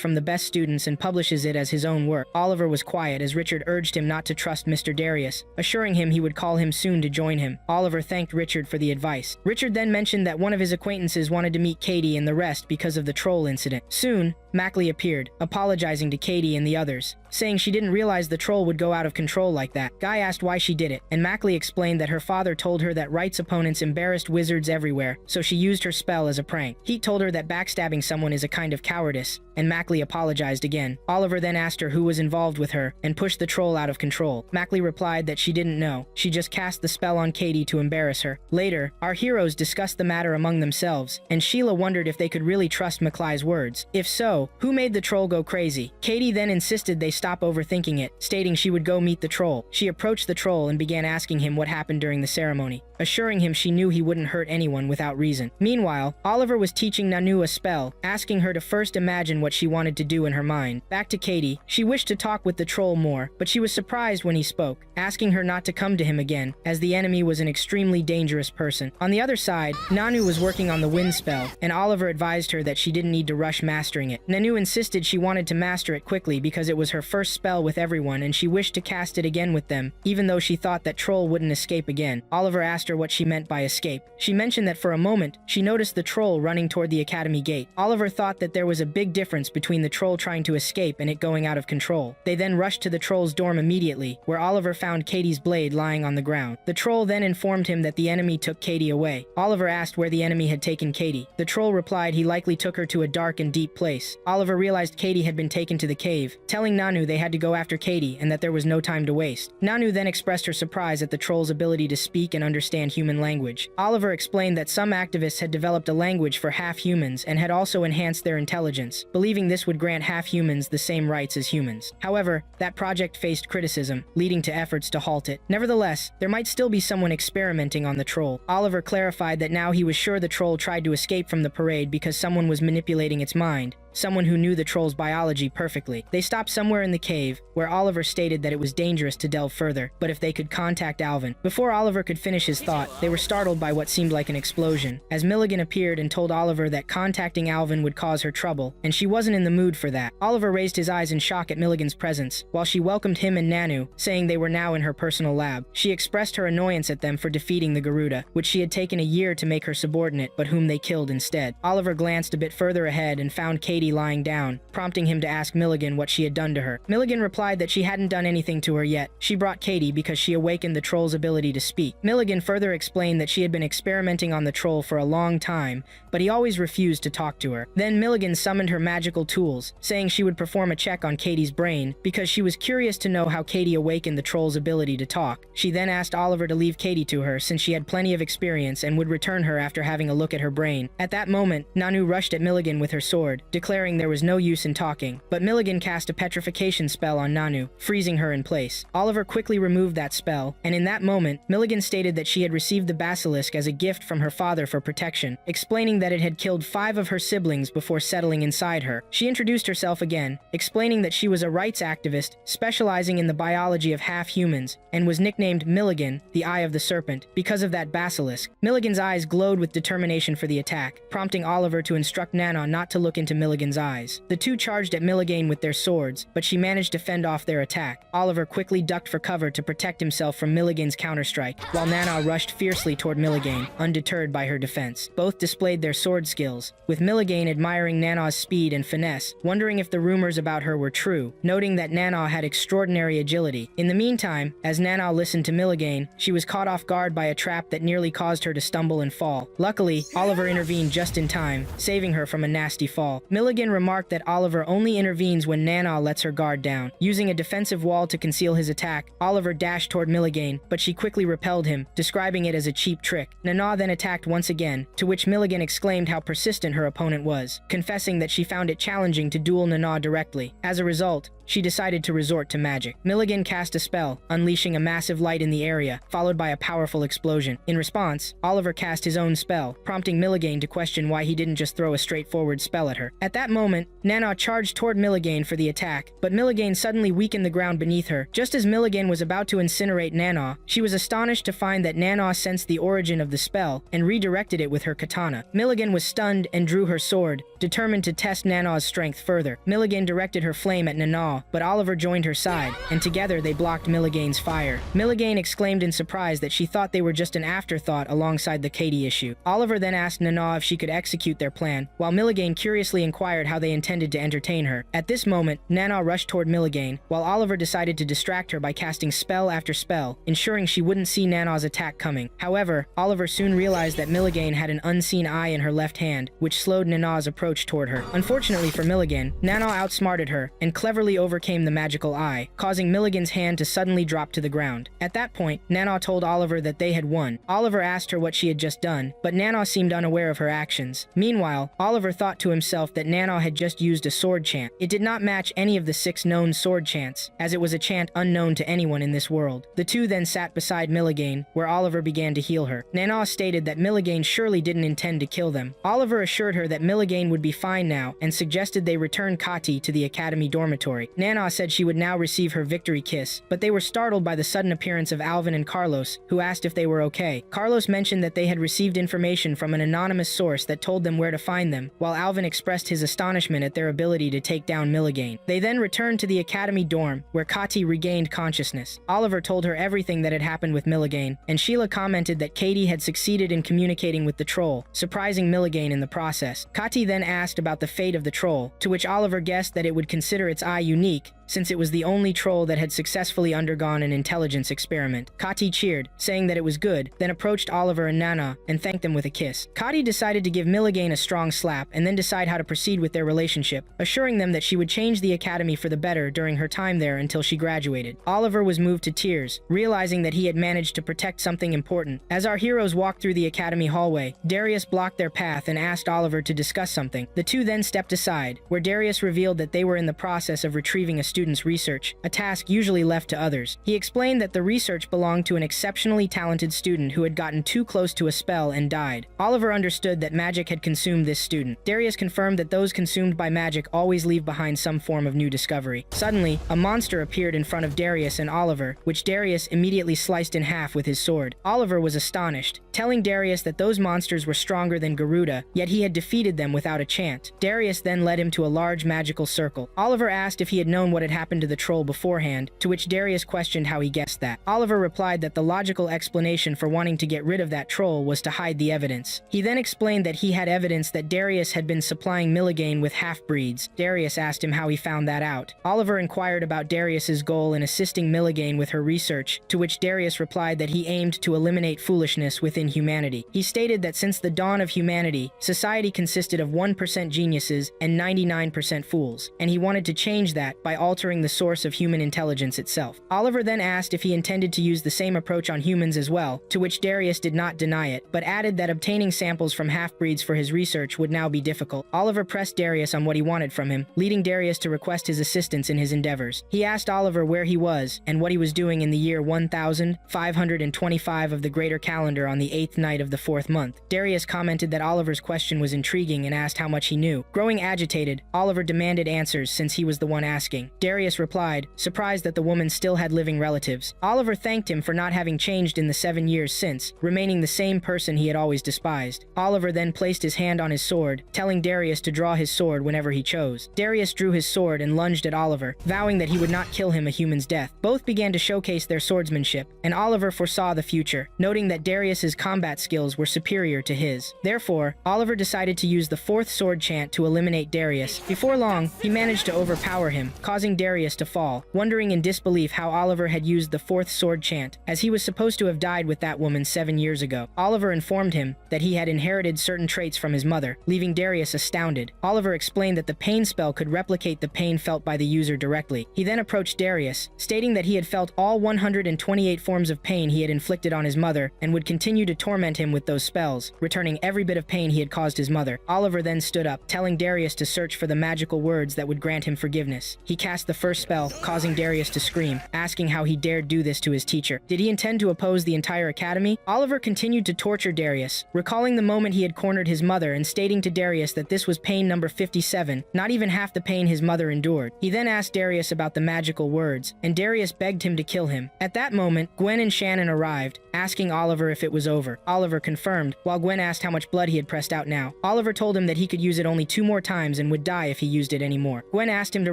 from the best students and publishes it as his own work. Oliver was quiet as Richard urged him not to trust Mr. Darius, assuring him he would call him soon to join him. Oliver thanked Richard for the advice. Richard then mentioned that one of his acquaintances wanted to meet Katie and the rest because of the troll incident. Soon, Mackley appeared, apologizing to Katie and the others, saying she didn't realize the troll would go out of control like that. Guy asked why she did it, and Mackley explained that her father told her that Wright's opponents embarrassed wizards everywhere, so she used her spell as a prank. Heat told her that backstabbing someone is a kind of cowardice, and Mackley apologized again. Oliver then asked her who was involved with her, and pushed the troll out of control. Mackley replied that she didn't know. She just cast the spell on Katie to embarrass her. Later, our heroes discussed the matter among themselves, and Sheila wondered if they could really trust Mackley's words. If so, who made the troll go crazy? Katie then insisted they stop overthinking it, stating she would go meet the troll. She approached the troll and began asking him what happened during the ceremony, assuring him she knew he wouldn't hurt anyone without reason. Meanwhile, Oliver was teaching Nanu a spell, asking her to first imagine what she wanted to do in her mind. Back to Katie, she wished to talk with the troll more, but she was surprised when he spoke, asking her not to come to him again, as the enemy was an extremely dangerous person. On the other side, Nanu was working on the wind spell, and Oliver advised her that she didn't need to rush mastering it. Nanu insisted she wanted to master it quickly because it was her first spell with everyone and she wished to cast it again with them, even though she thought that troll wouldn't escape again. Oliver asked her what she meant by escape. She mentioned that for a moment, she noticed the troll running toward the academy gate. Oliver thought that there was a big difference between the troll trying to escape and it going out of control. They then rushed to the troll's dorm immediately, where Oliver found Katie's blade lying on the ground. The troll then informed him that the enemy took Katie away. Oliver asked where the enemy had taken Katie. The troll replied he likely took her to a dark and deep place. Oliver realized Katie had been taken to the cave, telling Nanu they had to go after Katie and that there was no time to waste. Nanu then expressed her surprise at the troll's ability to speak and understand human language. Oliver explained that some activists had developed a language for half-humans and had also enhanced their intelligence, believing this would grant half-humans the same rights as humans. However, that project faced criticism, leading to efforts to halt it. Nevertheless, there might still be someone experimenting on the troll. Oliver clarified that now he was sure the troll tried to escape from the parade because someone was manipulating its mind, someone who knew the troll's biology perfectly. They stopped somewhere in the cave, where Oliver stated that it was dangerous to delve further, but if they could contact Alvin. Before Oliver could finish his thought, they were startled by what seemed like an explosion, as Milligan appeared and told Oliver that contacting Alvin would cause her trouble, and she wasn't in the mood for that. Oliver raised his eyes in shock at Milligan's presence, while she welcomed him and Nanu, saying they were now in her personal lab. She expressed her annoyance at them for defeating the Garuda, which she had taken a year to make her subordinate, but whom they killed instead. Oliver glanced a bit further ahead and found Katie lying down, prompting him to ask Milligan what she had done to her. Milligan replied that she hadn't done anything to her yet. She brought Katie because she awakened the troll's ability to speak. Milligan further explained that she had been experimenting on the troll for a long time, but he always refused to talk to her. Then Milligan summoned her magical tools, saying she would perform a check on Katie's brain because she was curious to know how Katie awakened the troll's ability to talk. She then asked Oliver to leave Katie to her since she had plenty of experience and would return her after having a look at her brain. At that moment, Nanu rushed at Milligan with her sword, declaring there was no use in talking, but Milligan cast a petrification spell on Nanu, freezing her in place. Oliver quickly removed that spell, and in that moment, Milligan stated that she had received the basilisk as a gift from her father for protection, explaining that it had killed 5 of her siblings before settling inside her. She introduced herself again, explaining that she was a rights activist specializing in the biology of half-humans, and was nicknamed Milligan, the Eye of the Serpent, because of that basilisk. Milligan's eyes glowed with determination for the attack, prompting Oliver to instruct Nana not to look into Milligan's Milligan's eyes. The two charged at Milligan with their swords, but she managed to fend off their attack. Oliver quickly ducked for cover to protect himself from Milligan's counterstrike, while Nana rushed fiercely toward Milligan, undeterred by her defense. Both displayed their sword skills, with Milligan admiring Nana's speed and finesse, wondering if the rumors about her were true, noting that Nana had extraordinary agility. In the meantime, as Nana listened to Milligan, she was caught off guard by a trap that nearly caused her to stumble and fall. Luckily, Oliver intervened just in time, saving her from a nasty fall. Milligan remarked that Oliver only intervenes when Nana lets her guard down. Using a defensive wall to conceal his attack, Oliver dashed toward Milligan, but she quickly repelled him, describing it as a cheap trick. Nana then attacked once again, to which Milligan exclaimed how persistent her opponent was, confessing that she found it challenging to duel Nana directly. As a result, she decided to resort to magic. Milligan cast a spell, unleashing a massive light in the area, followed by a powerful explosion. In response, Oliver cast his own spell, prompting Milligan to question why he didn't just throw a straightforward spell at her. At that moment, Nana charged toward Milligan for the attack, but Milligan suddenly weakened the ground beneath her. Just as Milligan was about to incinerate Nana, she was astonished to find that Nana sensed the origin of the spell and redirected it with her katana. Milligan was stunned and drew her sword, determined to test Nana's strength further. Milligan directed her flame at Nana, but Oliver joined her side, and together they blocked Milligan's fire. Milligan exclaimed in surprise that she thought they were just an afterthought alongside the Katie issue. Oliver then asked Nana if she could execute their plan, while Milligan curiously inquired how they intended to entertain her. At this moment, Nana rushed toward Milligan, while Oliver decided to distract her by casting spell after spell, ensuring she wouldn't see Nana's attack coming. However, Oliver soon realized that Milligan had an unseen eye in her left hand, which slowed Nana's approach toward her. Unfortunately for Milligan, Nana outsmarted her and cleverly overcame the magical eye, causing Milligan's hand to suddenly drop to the ground. At that point, Nana told Oliver that they had won. Oliver asked her what she had just done, but Nana seemed unaware of her actions. Meanwhile, Oliver thought to himself that Nana had just used a sword chant. It did not match any of the 6 known sword chants, as it was a chant unknown to anyone in this world. The two then sat beside Milligan, where Oliver began to heal her. Nana stated that Milligan surely didn't intend to kill them. Oliver assured her that Milligan would be fine now and suggested they return Kati to the academy dormitory. Nana said she would now receive her victory kiss, but they were startled by the sudden appearance of Alvin and Carlos, who asked if they were okay. Carlos mentioned that they had received information from an anonymous source that told them where to find them, while Alvin expressed his astonishment at their ability to take down Milligan. They then returned to the academy dorm, where Kati regained consciousness. Oliver told her everything that had happened with Milligan, and Sheila commented that Katie had succeeded in communicating with the troll, surprising Milligan in the process. Kati then asked about the fate of the troll, to which Oliver guessed that it would consider its eye unique, since it was the only troll that had successfully undergone an intelligence experiment. Kati cheered, saying that it was good, then approached Oliver and Nana and thanked them with a kiss. Kati decided to give Milligan a strong slap and then decide how to proceed with their relationship, assuring them that she would change the academy for the better during her time there until she graduated. Oliver was moved to tears, realizing that he had managed to protect something important. As our heroes walked through the academy hallway, Darius blocked their path and asked Oliver to discuss something. The two then stepped aside, where Darius revealed that they were in the process of retrieving a student's research, a task usually left to others. He explained that the research belonged to an exceptionally talented student who had gotten too close to a spell and died. Oliver understood that magic had consumed this student. Darius confirmed that those consumed by magic always leave behind some form of new discovery. Suddenly, a monster appeared in front of Darius and Oliver, which Darius immediately sliced in half with his sword. Oliver was astonished, telling Darius that those monsters were stronger than Garuda, yet he had defeated them without a chant. Darius then led him to a large magical circle. Oliver asked if he had known what had happened to the troll beforehand, to which Darius questioned how he guessed that. Oliver replied that the logical explanation for wanting to get rid of that troll was to hide the evidence. He then explained that he had evidence that Darius had been supplying Milligan with half-breeds. Darius asked him how he found that out. Oliver inquired about Darius's goal in assisting Milligan with her research, to which Darius replied that he aimed to eliminate foolishness within humanity. He stated that since the dawn of humanity, society consisted of 1% geniuses and 99% fools, and he wanted to change that by altering the source of human intelligence itself. Oliver then asked if he intended to use the same approach on humans as well, to which Darius did not deny it, but added that obtaining samples from half-breeds for his research would now be difficult. Oliver pressed Darius on what he wanted from him, leading Darius to request his assistance in his endeavors. He asked Oliver where he was and what he was doing in the year 1525 of the Greater Calendar on the 8th night of the 4th month. Darius commented that Oliver's question was intriguing and asked how much he knew. Growing agitated, Oliver demanded answers since he was the one asking. Darius replied, surprised that the woman still had living relatives. Oliver thanked him for not having changed in the 7 years since, remaining the same person he had always despised. Oliver then placed his hand on his sword, telling Darius to draw his sword whenever he chose. Darius drew his sword and lunged at Oliver, vowing that he would not kill him a human's death. Both began to showcase their swordsmanship, and Oliver foresaw the future, noting that Darius's combat skills were superior to his. Therefore, Oliver decided to use the fourth sword chant to eliminate Darius. Before long, he managed to overpower him, causing Darius to fall, wondering in disbelief how Oliver had used the fourth sword chant, as he was supposed to have died with that woman 7 years ago. Oliver informed him that he had inherited certain traits from his mother, leaving Darius astounded. Oliver explained that the pain spell could replicate the pain felt by the user directly. He then approached Darius, stating that he had felt all 128 forms of pain he had inflicted on his mother and would continue to torment him with those spells, returning every bit of pain he had caused his mother. Oliver then stood up, telling Darius to search for the magical words that would grant him forgiveness. He cast the first spell, causing Darius to scream, asking how he dared do this to his teacher. Did he intend to oppose the entire academy? Oliver continued to torture Darius, recalling the moment he had cornered his mother and stating to Darius that this was pain number 57, not even half the pain his mother endured. He then asked Darius about the magical words, and Darius begged him to kill him. At that moment, Gwen and Shannon arrived, asking Oliver if it was over. Oliver confirmed, while Gwen asked how much blood he had pressed out now. Oliver told him that he could use it only 2 more times and would die if he used it anymore. Gwen asked him to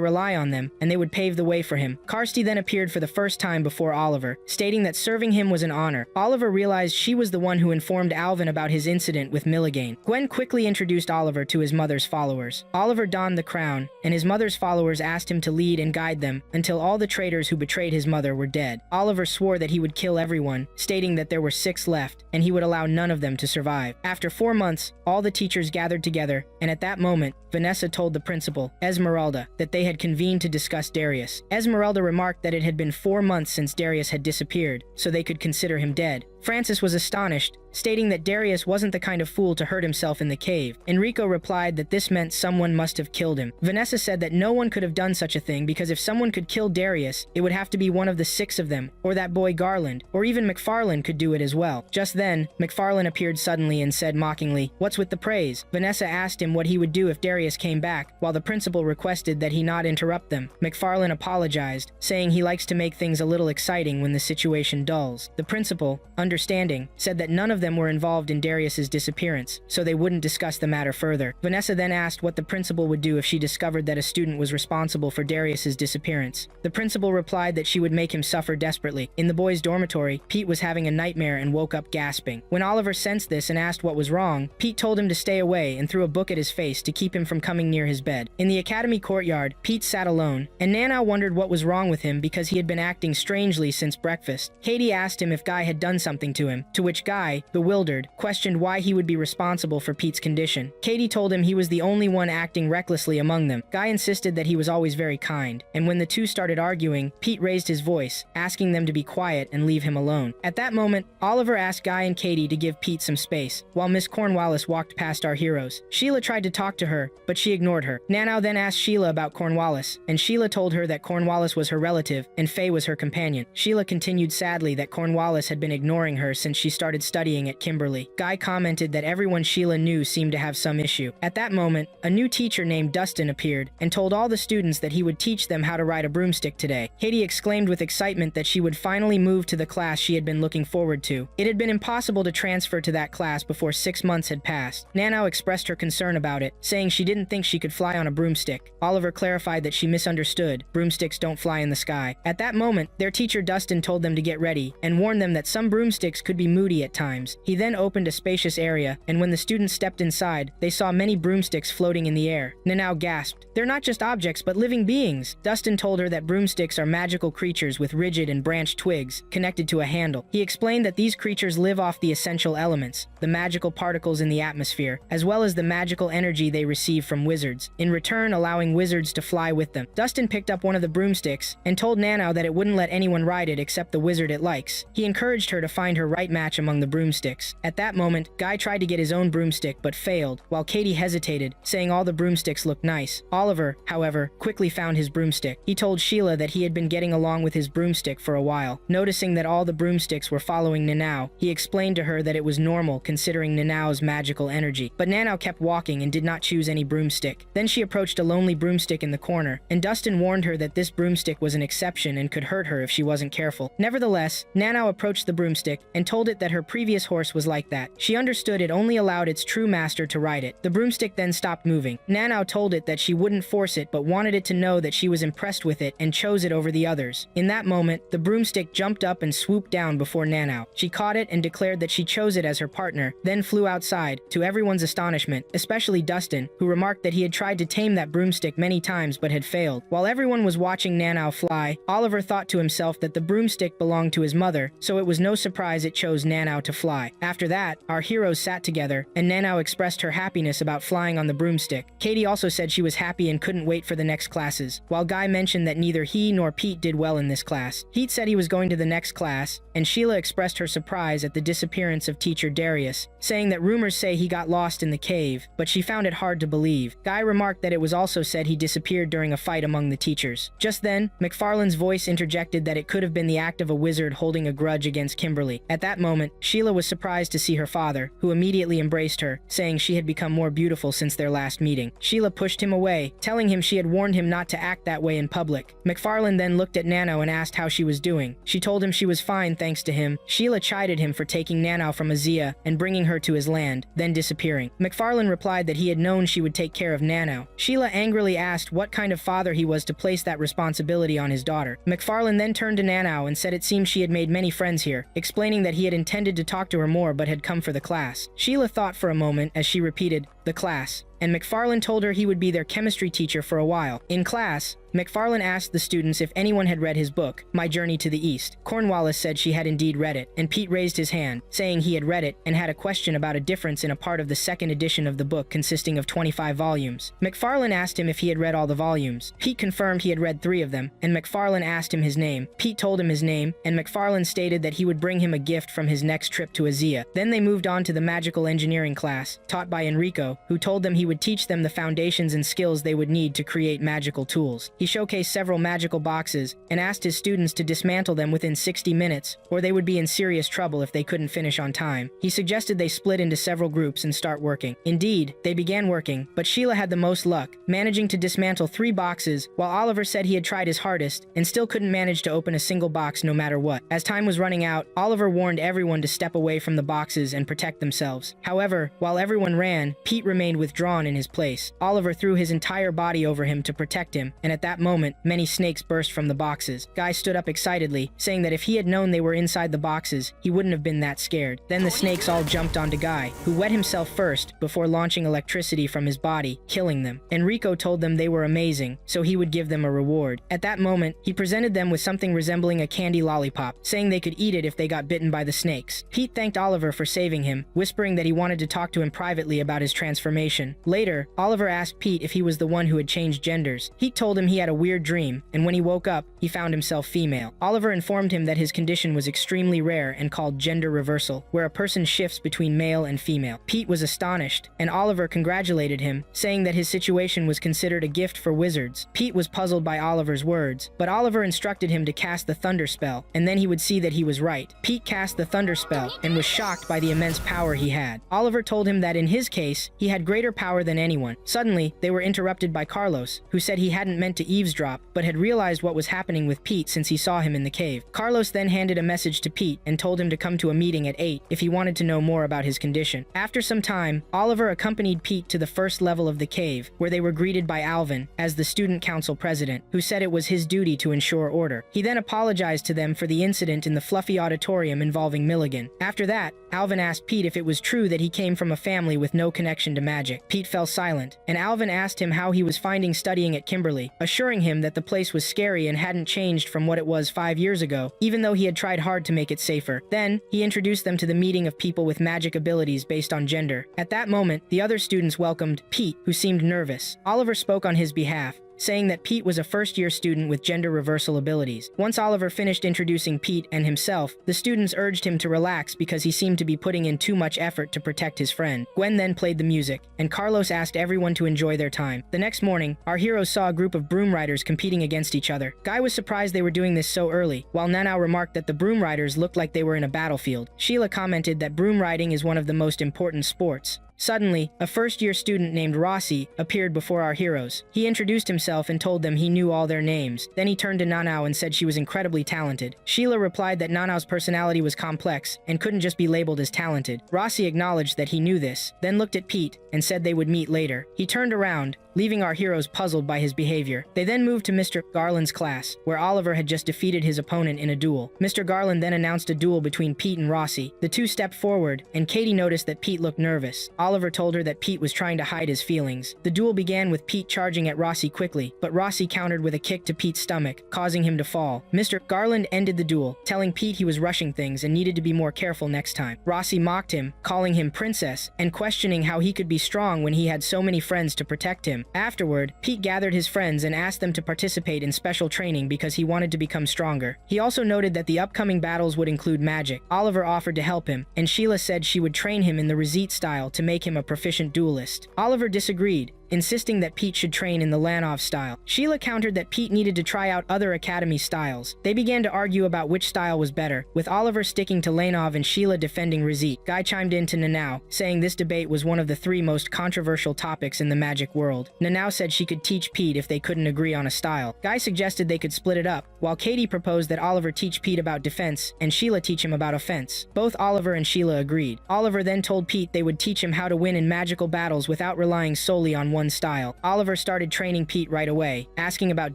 rely on them, and they would pave the way for him. Kirsty then appeared for the first time before Oliver, stating that serving him was an honor. Oliver realized she was the one who informed Alvin about his incident with Milligan. Gwen quickly introduced Oliver to his mother's followers. Oliver donned the crown, and his mother's followers asked him to lead and guide them until all the traitors who betrayed his mother were dead. Oliver swore that he would kill everyone, stating that there were 6 left, and he would allow none of them to survive. After 4 months, all the teachers gathered together, and at that moment, Vanessa told the principal, Esmeralda, that they had convened to discuss Darius. Esmeralda remarked that it had been 4 months since Darius had disappeared, so they could consider him dead. Francis was astonished, stating that Darius wasn't the kind of fool to hurt himself in the cave. Enrico replied that this meant someone must have killed him. Vanessa said that no one could have done such a thing because if someone could kill Darius, it would have to be one of the 6 of them, or that boy Garland, or even McFarlane could do it as well. Just then, McFarlane appeared suddenly and said mockingly, "What's with the praise?" Vanessa asked him what he would do if Darius came back, while the principal requested that he not interrupt them. McFarlane apologized, saying he likes to make things a little exciting when the situation dulls. The principal, understanding, said that none of them were involved in Darius's disappearance, so they wouldn't discuss the matter further. Vanessa then asked what the principal would do if she discovered that a student was responsible for Darius's disappearance. The principal replied that she would make him suffer desperately. In the boys' dormitory, Pete was having a nightmare and woke up gasping. When Oliver sensed this and asked what was wrong, Pete told him to stay away and threw a book at his face to keep him from coming near his bed. In the academy courtyard, Pete sat alone, and Nana wondered what was wrong with him because he had been acting strangely since breakfast. Katie asked him if Guy had done something to him, to which Guy, bewildered, questioned why he would be responsible for Pete's condition. Katie told him he was the only one acting recklessly among them. Guy insisted that he was always very kind, and when the two started arguing, Pete raised his voice, asking them to be quiet and leave him alone. At that moment, Oliver asked Guy and Katie to give Pete some space, while Miss Cornwallis walked past our heroes. Sheila tried to talk to her, but she ignored her. Nana then asked Sheila about Cornwallis, and Sheila told her that Cornwallis was her relative and Faye was her companion. Sheila continued sadly that Cornwallis had been ignoring her since she started studying at Kimberly. Guy commented that everyone Sheila knew seemed to have some issue. At that moment, a new teacher named Dustin appeared and told all the students that he would teach them how to ride a broomstick today. Katie exclaimed with excitement that she would finally move to the class she had been looking forward to. It had been impossible to transfer to that class before 6 months had passed. Nana expressed her concern about it, saying she didn't think she could fly on a broomstick. Oliver clarified that she misunderstood. Broomsticks don't fly in the sky. At that moment, their teacher Dustin told them to get ready and warned them that some broomsticks could be moody at times. He then opened a spacious area, and when the students stepped inside, they saw many broomsticks floating in the air. Nanau gasped, "They're not just objects, but living beings." Dustin told her that broomsticks are magical creatures with rigid and branched twigs connected to a handle. He explained that these creatures live off the essential elements, the magical particles in the atmosphere, as well as the magical energy they receive from wizards, in return allowing wizards to fly with them. Dustin picked up one of the broomsticks and told Nanau that it wouldn't let anyone ride it except the wizard it likes. He encouraged her to find find her right match among the broomsticks. At that moment, Guy tried to get his own broomstick but failed, while Katie hesitated, saying all the broomsticks looked nice. Oliver, however, quickly found his broomstick. He told Sheila that he had been getting along with his broomstick for a while. Noticing that all the broomsticks were following Nanao, he explained to her that it was normal considering Nanao's magical energy. But Nanao kept walking and did not choose any broomstick. Then she approached a lonely broomstick in the corner, and Dustin warned her that this broomstick was an exception and could hurt her if she wasn't careful. Nevertheless, Nanao approached the broomstick and told it that her previous horse was like that. She understood it only allowed its true master to ride it. The broomstick then stopped moving. Nanao told it that she wouldn't force it but wanted it to know that she was impressed with it and chose it over the others. In that moment, the broomstick jumped up and swooped down before Nanao. She caught it and declared that she chose it as her partner, then flew outside, to everyone's astonishment, especially Dustin, who remarked that he had tried to tame that broomstick many times but had failed. While everyone was watching Nanao fly, Oliver thought to himself that the broomstick belonged to his mother, so it was no surprise it chose Nanao to fly. After that, our heroes sat together, and Nanao expressed her happiness about flying on the broomstick. Katie also said she was happy and couldn't wait for the next classes, while Guy mentioned that neither he nor Pete did well in this class. Pete said he was going to the next class, and Sheila expressed her surprise at the disappearance of teacher Darius, saying that rumors say he got lost in the cave, but she found it hard to believe. Guy remarked that it was also said he disappeared during a fight among the teachers. Just then, McFarlane's voice interjected that it could have been the act of a wizard holding a grudge against Kimberly. At that moment, Sheila was surprised to see her father, who immediately embraced her, saying she had become more beautiful since their last meeting. Sheila pushed him away, telling him she had warned him not to act that way in public. McFarlane then looked at Nanao and asked how she was doing. She told him she was fine thanks to him. Sheila chided him for taking Nanao from Azia and bringing her to his land, then disappearing. McFarlane replied that he had known she would take care of Nanao. Sheila angrily asked what kind of father he was to place that responsibility on his daughter. McFarlane then turned to Nanao and said it seemed she had made many friends here, explaining that he had intended to talk to her more but had come for the class. Sheila thought for a moment as she repeated, "The class," and McFarlane told her he would be their chemistry teacher for a while. In class, McFarlane asked the students if anyone had read his book, My Journey to the East. Cornwallis said she had indeed read it, and Pete raised his hand, saying he had read it and had a question about a difference in a part of the second edition of the book consisting of 25 volumes. McFarlane asked him if he had read all the volumes. Pete confirmed he had read 3 of them, and McFarlane asked him his name. Pete told him his name, and McFarlane stated that he would bring him a gift from his next trip to Azia. Then they moved on to the magical engineering class, taught by Enrico, who told them he would teach them the foundations and skills they would need to create magical tools. He showcased several magical boxes and asked his students to dismantle them within 60 minutes, or they would be in serious trouble if they couldn't finish on time. He suggested they split into several groups and start working. Indeed, they began working, but Sheila had the most luck, managing to dismantle 3 boxes, while Oliver said he had tried his hardest and still couldn't manage to open a single box no matter what. As time was running out, Oliver warned everyone to step away from the boxes and protect themselves. However, while everyone ran, Pete remained withdrawn in his place. Oliver threw his entire body over him to protect him, and at that moment, many snakes burst from the boxes. Guy stood up excitedly, saying that if he had known they were inside the boxes, he wouldn't have been that scared. Then the snakes all jumped onto Guy, who wet himself first before launching electricity from his body, killing them. Enrico told them they were amazing, so he would give them a reward. At that moment, he presented them with something resembling a candy lollipop, saying they could eat it if they got bitten by the snakes. Pete thanked Oliver for saving him, whispering that he wanted to talk to him privately about his transformation. Later, Oliver asked Pete if he was the one who had changed genders. Pete told him he had a weird dream, and when he woke up, he found himself female. Oliver informed him that his condition was extremely rare and called gender reversal, where a person shifts between male and female. Pete was astonished, and Oliver congratulated him, saying that his situation was considered a gift for wizards. Pete was puzzled by Oliver's words, but Oliver instructed him to cast the thunder spell, and then he would see that he was right. Pete cast the thunder spell, and was shocked by the immense power he had. Oliver told him that in his case, he had greater power than anyone. Suddenly, they were interrupted by Carlos, who said he hadn't meant to eavesdrop, but had realized what was happening with Pete since he saw him in the cave. Carlos then handed a message to Pete and told him to come to a meeting at 8 if he wanted to know more about his condition. After some time, Oliver accompanied Pete to the first level of the cave, where they were greeted by Alvin as the student council president, who said it was his duty to ensure order. He then apologized to them for the incident in the fluffy auditorium involving Milligan. After that, Alvin asked Pete if it was true that he came from a family with no connection to magic. Pete fell silent, and Alvin asked him how he was finding studying at Kimberly, assuring him that the place was scary and hadn't changed from what it was 5 years ago, even though he had tried hard to make it safer. Then, he introduced them to the meeting of people with magic abilities based on gender. At that moment, the other students welcomed Pete, who seemed nervous. Oliver spoke on his behalf, saying that Pete was a first-year student with gender reversal abilities. Once Oliver finished introducing Pete and himself, the students urged him to relax because he seemed to be putting in too much effort to protect his friend. Gwen then played the music, and Carlos asked everyone to enjoy their time. The next morning, our heroes saw a group of broom riders competing against each other. Guy was surprised they were doing this so early, while Nanao remarked that the broom riders looked like they were in a battlefield. Sheila commented that broom riding is one of the most important sports. Suddenly, a first-year student named Rossi appeared before our heroes. He introduced himself and told them he knew all their names. Then he turned to Nanao and said she was incredibly talented. Sheila replied that Nanao's personality was complex and couldn't just be labeled as talented. Rossi acknowledged that he knew this, then looked at Pete and said they would meet later. He turned around, leaving our heroes puzzled by his behavior. They then moved to Mr. Garland's class, where Oliver had just defeated his opponent in a duel. Mr. Garland then announced a duel between Pete and Rossi. The two stepped forward, and Katie noticed that Pete looked nervous. Oliver told her that Pete was trying to hide his feelings. The duel began with Pete charging at Rossi quickly, but Rossi countered with a kick to Pete's stomach, causing him to fall. Mr. Garland ended the duel, telling Pete he was rushing things and needed to be more careful next time. Rossi mocked him, calling him princess, and questioning how he could be strong when he had so many friends to protect him. Afterward, Pete gathered his friends and asked them to participate in special training because he wanted to become stronger. He also noted that the upcoming battles would include magic. Oliver offered to help him, and Sheila said she would train him in the Rezit style to make him a proficient duelist. Oliver disagreed, insisting that Pete should train in the Lanov style. Sheila countered that Pete needed to try out other academy styles. They began to argue about which style was better, with Oliver sticking to Lanov and Sheila defending Rezit. Guy chimed in to Nanao, saying this debate was one of the three most controversial topics in the magic world. Nanao said she could teach Pete if they couldn't agree on a style. Guy suggested they could split it up, while Katie proposed that Oliver teach Pete about defense and Sheila teach him about offense. Both Oliver and Sheila agreed. Oliver then told Pete they would teach him how to win in magical battles without relying solely on one style. Oliver started training Pete right away, asking about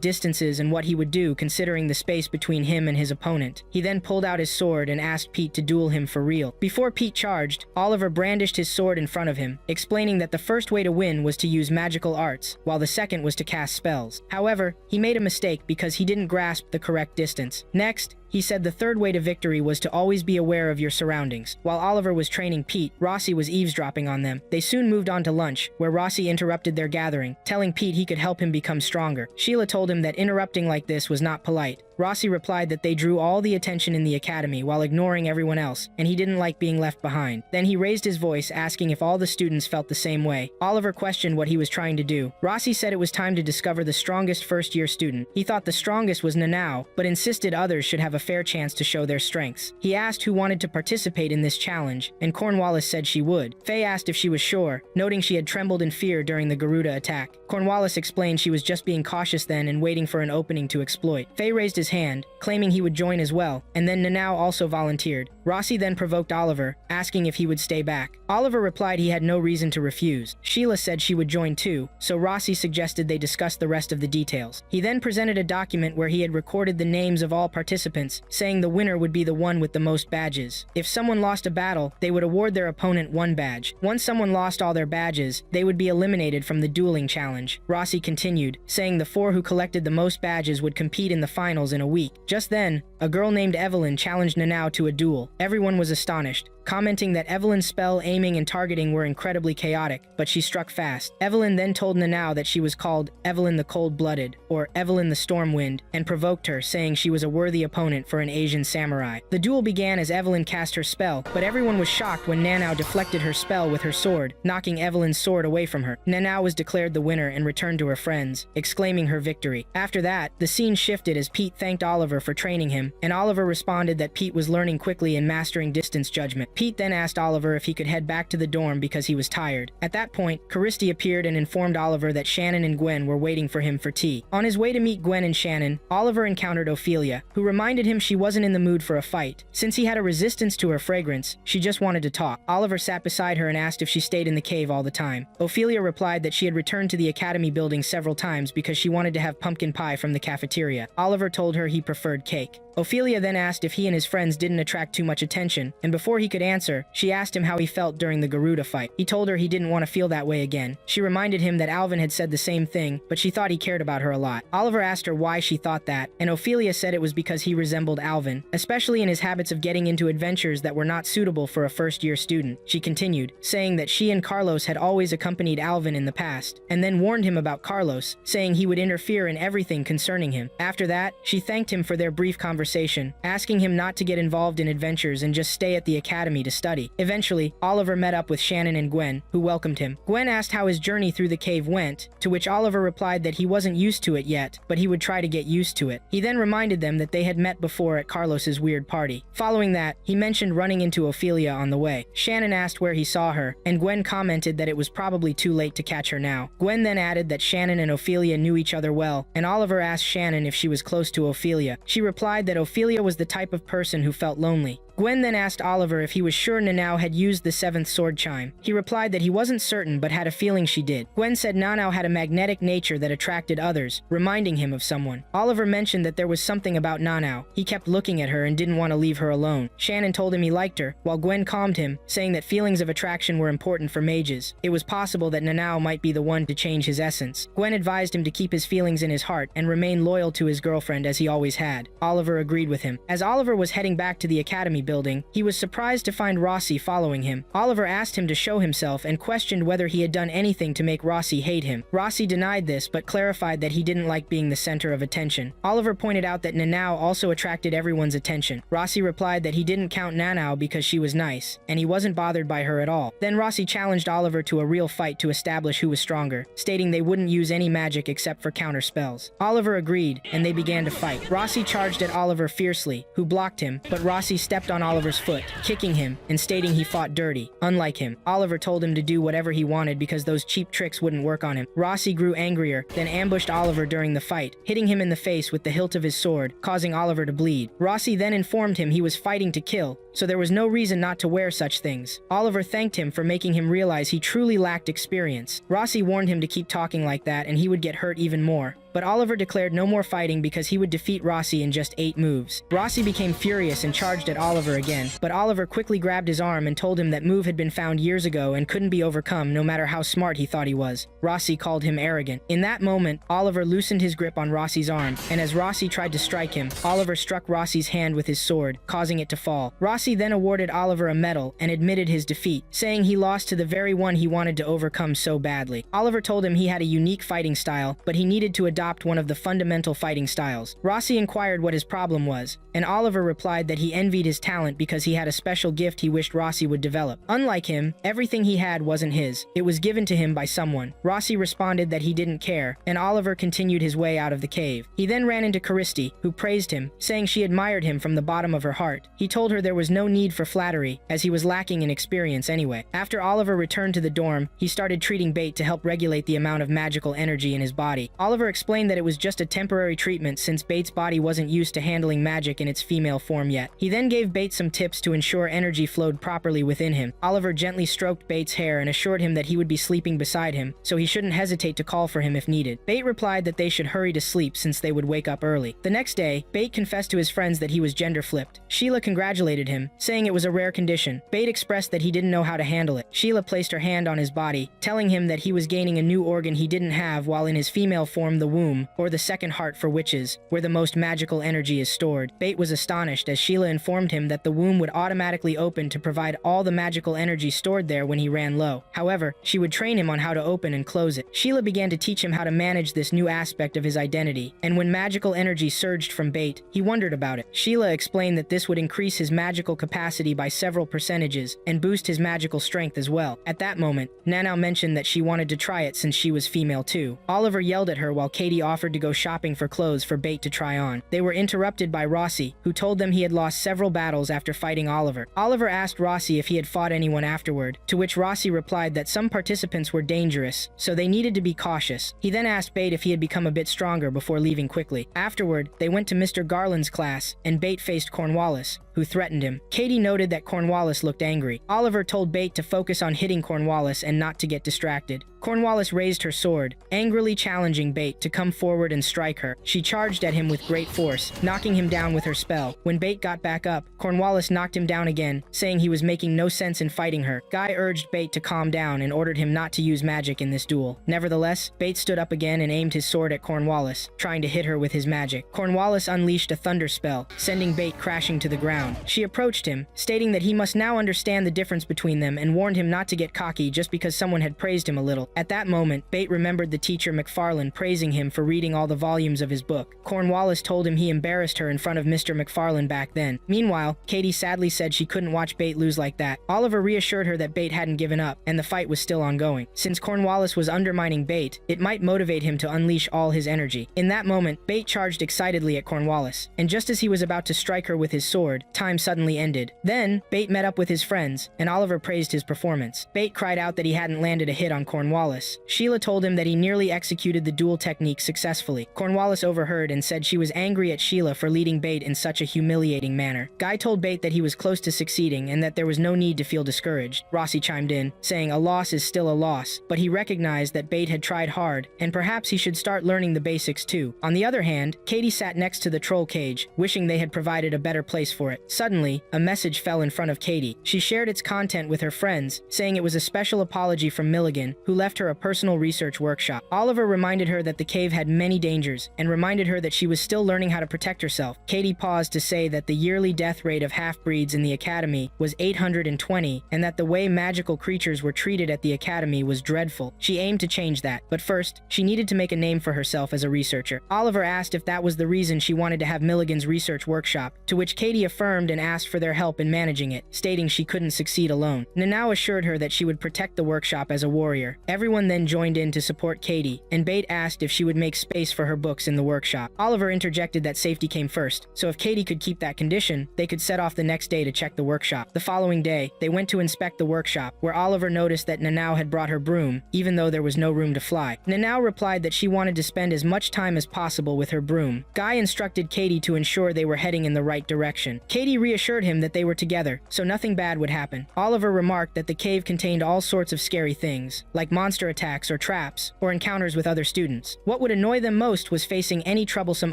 distances and what he would do considering the space between him and his opponent. He then pulled out his sword and asked Pete to duel him for real. Before Pete charged, Oliver brandished his sword in front of him, explaining that the first way to win was to use magical arts, while the second was to cast spells. However, he made a mistake because he didn't grasp the correct distance. Next, he said the third way to victory was to always be aware of your surroundings. While Oliver was training Pete, Rossi was eavesdropping on them. They soon moved on to lunch, where Rossi interrupted their gathering, telling Pete he could help him become stronger. Sheila told him that interrupting like this was not polite. Rossi replied that they drew all the attention in the academy while ignoring everyone else, and he didn't like being left behind. Then he raised his voice, asking if all the students felt the same way. Oliver questioned what he was trying to do. Rossi said it was time to discover the strongest first-year student. He thought the strongest was Nanao, but insisted others should have a fair chance to show their strengths. He asked who wanted to participate in this challenge, and Cornwallis said she would. Faye asked if she was sure, noting she had trembled in fear during the Garuda attack. Cornwallis explained she was just being cautious then and waiting for an opening to exploit. Faye raised his hand, claiming he would join as well, and then Nanao also volunteered. Rossi then provoked Oliver, asking if he would stay back. Oliver replied he had no reason to refuse. Sheila said she would join too, so Rossi suggested they discuss the rest of the details. He then presented a document where he had recorded the names of all participants, saying the winner would be the one with the most badges. If someone lost a battle, they would award their opponent one badge. Once someone lost all their badges, they would be eliminated from the dueling challenge. Rossi continued, saying the four who collected the most badges would compete in the finals in a week. Just then, a girl named Evelyn challenged Nanao to a duel. Everyone was astonished, commenting that Evelyn's spell, aiming, and targeting were incredibly chaotic, but she struck fast. Evelyn then told Nanao that she was called Evelyn the Cold-Blooded, or Evelyn the Stormwind, and provoked her, saying she was a worthy opponent for an Asian samurai. The duel began as Evelyn cast her spell, but everyone was shocked when Nanao deflected her spell with her sword, knocking Evelyn's sword away from her. Nanao was declared the winner and returned to her friends, exclaiming her victory. After that, the scene shifted as Pete thanked Oliver for training him, and Oliver responded that Pete was learning quickly and mastering distance judgment. Pete then asked Oliver if he could head back to the dorm because he was tired. At that point, Caristi appeared and informed Oliver that Shannon and Gwen were waiting for him for tea. On his way to meet Gwen and Shannon, Oliver encountered Ophelia, who reminded him she wasn't in the mood for a fight. Since he had a resistance to her fragrance, she just wanted to talk. Oliver sat beside her and asked if she stayed in the cave all the time. Ophelia replied that she had returned to the academy building several times because she wanted to have pumpkin pie from the cafeteria. Oliver told her he preferred cake. Ophelia then asked if he and his friends didn't attract too much attention, and before he could answer, she asked him how he felt during the Garuda fight. He told her he didn't want to feel that way again. She reminded him that Alvin had said the same thing, but she thought he cared about her a lot. Oliver asked her why she thought that, and Ophelia said it was because he resembled Alvin, especially in his habits of getting into adventures that were not suitable for a first-year student. She continued, saying that she and Carlos had always accompanied Alvin in the past, and then warned him about Carlos, saying he would interfere in everything concerning him. After that, she thanked him for their brief conversation, asking him not to get involved in adventures and just stay at the academy to study. Eventually, Oliver met up with Shannon and Gwen, who welcomed him. Gwen asked how his journey through the cave went, to which Oliver replied that he wasn't used to it yet, but he would try to get used to it. He then reminded them that they had met before at Carlos's weird party. Following that, he mentioned running into Ophelia on the way. Shannon asked where he saw her, and Gwen commented that it was probably too late to catch her now. Gwen then added that Shannon and Ophelia knew each other well, and Oliver asked Shannon if she was close to Ophelia. She replied that Ophelia was the type of person who felt lonely. Gwen then asked Oliver if he was sure Nanao had used the seventh sword chime. He replied that he wasn't certain but had a feeling she did. Gwen said Nanao had a magnetic nature that attracted others, reminding him of someone. Oliver mentioned that there was something about Nanao. He kept looking at her and didn't want to leave her alone. Shannon told him he liked her, while Gwen calmed him, saying that feelings of attraction were important for mages. It was possible that Nanao might be the one to change his essence. Gwen advised him to keep his feelings in his heart and remain loyal to his girlfriend as he always had. Oliver agreed with him. As Oliver was heading back to the academy building, he was surprised to find Rossi following him. Oliver asked him to show himself and questioned whether he had done anything to make Rossi hate him. Rossi denied this but clarified that he didn't like being the center of attention. Oliver pointed out that Nanao also attracted everyone's attention. Rossi replied that he didn't count Nanao because she was nice, and he wasn't bothered by her at all. Then Rossi challenged Oliver to a real fight to establish who was stronger, stating they wouldn't use any magic except for counter spells. Oliver agreed, and they began to fight. Rossi charged at Oliver fiercely, who blocked him, but Rossi stepped on Oliver's foot, kicking him and stating he fought dirty. Unlike him, Oliver told him to do whatever he wanted because those cheap tricks wouldn't work on him. Rossi grew angrier, then ambushed Oliver during the fight, hitting him in the face with the hilt of his sword, causing Oliver to bleed. Rossi then informed him he was fighting to kill, so there was no reason not to wear such things. Oliver thanked him for making him realize he truly lacked experience. Rossi warned him to keep talking like that and he would get hurt even more. But Oliver declared no more fighting because he would defeat Rossi in just 8 moves. Rossi became furious and charged at Oliver again, but Oliver quickly grabbed his arm and told him that move had been found years ago and couldn't be overcome no matter how smart he thought he was. Rossi called him arrogant. In that moment, Oliver loosened his grip on Rossi's arm, and as Rossi tried to strike him, Oliver struck Rossi's hand with his sword, causing it to fall. Rossi then awarded Oliver a medal and admitted his defeat, saying he lost to the very one he wanted to overcome so badly. Oliver told him he had a unique fighting style, but he needed to adopt one of the fundamental fighting styles. Rossi inquired what his problem was, and Oliver replied that he envied his talent because he had a special gift he wished Rossi would develop. Unlike him, everything he had wasn't his. It was given to him by someone. Rossi responded that he didn't care, and Oliver continued his way out of the cave. He then ran into Caristi, who praised him, saying she admired him from the bottom of her heart. He told her there was no need for flattery, as he was lacking in experience anyway. After Oliver returned to the dorm, he started treating Bait to help regulate the amount of magical energy in his body. Oliver explained that it was just a temporary treatment since Bait's body wasn't used to handling magic in its female form yet. He then gave Bait some tips to ensure energy flowed properly within him. Oliver gently stroked Bait's hair and assured him that he would be sleeping beside him, so he shouldn't hesitate to call for him if needed. Bait replied that they should hurry to sleep since they would wake up early. The next day, Bait confessed to his friends that he was gender flipped. Sheila congratulated him, saying it was a rare condition. Bait expressed that he didn't know how to handle it. Sheila placed her hand on his body, telling him that he was gaining a new organ he didn't have while in his female form, the womb, or the second heart for witches, where the most magical energy is stored. Bait was astonished as Sheila informed him that the womb would automatically open to provide all the magical energy stored there when he ran low. However, she would train him on how to open and close it. Sheila began to teach him how to manage this new aspect of his identity, and when magical energy surged from Bait, he wondered about it. Sheila explained that this would increase his magical capacity by several percentages and boost his magical strength as well. At that moment, Nanao mentioned that she wanted to try it since she was female too. Oliver yelled at her while Katie offered to go shopping for clothes for Bait to try on. They were interrupted by Rossi, who told them he had lost several battles after fighting Oliver. Oliver asked Rossi if he had fought anyone afterward, to which Rossi replied that some participants were dangerous, so they needed to be cautious. He then asked Bait if he had become a bit stronger before leaving quickly. Afterward, they went to Mr. Garland's class, and Bait faced Cornwallis, who threatened him. Katie noted that Cornwallis looked angry. Oliver told Bate to focus on hitting Cornwallis and not to get distracted. Cornwallis raised her sword, angrily challenging Bate to come forward and strike her. She charged at him with great force, knocking him down with her spell. When Bate got back up, Cornwallis knocked him down again, saying he was making no sense in fighting her. Guy urged Bate to calm down and ordered him not to use magic in this duel. Nevertheless, Bate stood up again and aimed his sword at Cornwallis, trying to hit her with his magic. Cornwallis unleashed a thunder spell, sending Bate crashing to the ground. She approached him, stating that he must now understand the difference between them and warned him not to get cocky just because someone had praised him a little. At that moment, Bate remembered the teacher McFarlane praising him for reading all the volumes of his book. Cornwallis told him he embarrassed her in front of Mr. McFarlane back then. Meanwhile, Katie sadly said she couldn't watch Bate lose like that. Oliver reassured her that Bate hadn't given up, and the fight was still ongoing. Since Cornwallis was undermining Bate, it might motivate him to unleash all his energy. In that moment, Bate charged excitedly at Cornwallis, and just as he was about to strike her with his sword, time suddenly ended. Then, Bate met up with his friends, and Oliver praised his performance. Bate cried out that he hadn't landed a hit on Cornwallis. Sheila told him that he nearly executed the duel technique successfully. Cornwallis overheard and said she was angry at Sheila for leading Bate in such a humiliating manner. Guy told Bate that he was close to succeeding and that there was no need to feel discouraged. Rossi chimed in, saying a loss is still a loss, but he recognized that Bate had tried hard, and perhaps he should start learning the basics too. On the other hand, Katie sat next to the troll cage, wishing they had provided a better place for it. Suddenly, a message fell in front of Katie. She shared its content with her friends, saying it was a special apology from Milligan, who left her a personal research workshop. Oliver reminded her that the cave had many dangers, and reminded her that she was still learning how to protect herself. Katie paused to say that the yearly death rate of half-breeds in the academy was 820, and that the way magical creatures were treated at the academy was dreadful. She aimed to change that, but first, she needed to make a name for herself as a researcher. Oliver asked if that was the reason she wanted to have Milligan's research workshop, to which Katie affirmed and asked for their help in managing it, stating she couldn't succeed alone. Nanau assured her that she would protect the workshop as a warrior. Everyone then joined in to support Katie, and Bate asked if she would make space for her books in the workshop. Oliver interjected that safety came first, so if Katie could keep that condition, they could set off the next day to check the workshop. The following day, they went to inspect the workshop, where Oliver noticed that Nanau had brought her broom, even though there was no room to fly. Nanau replied that she wanted to spend as much time as possible with her broom. Guy instructed Katie to ensure they were heading in the right direction. Katie reassured him that they were together, so nothing bad would happen. Oliver remarked that the cave contained all sorts of scary things, like monster attacks or traps, or encounters with other students. What would annoy them most was facing any troublesome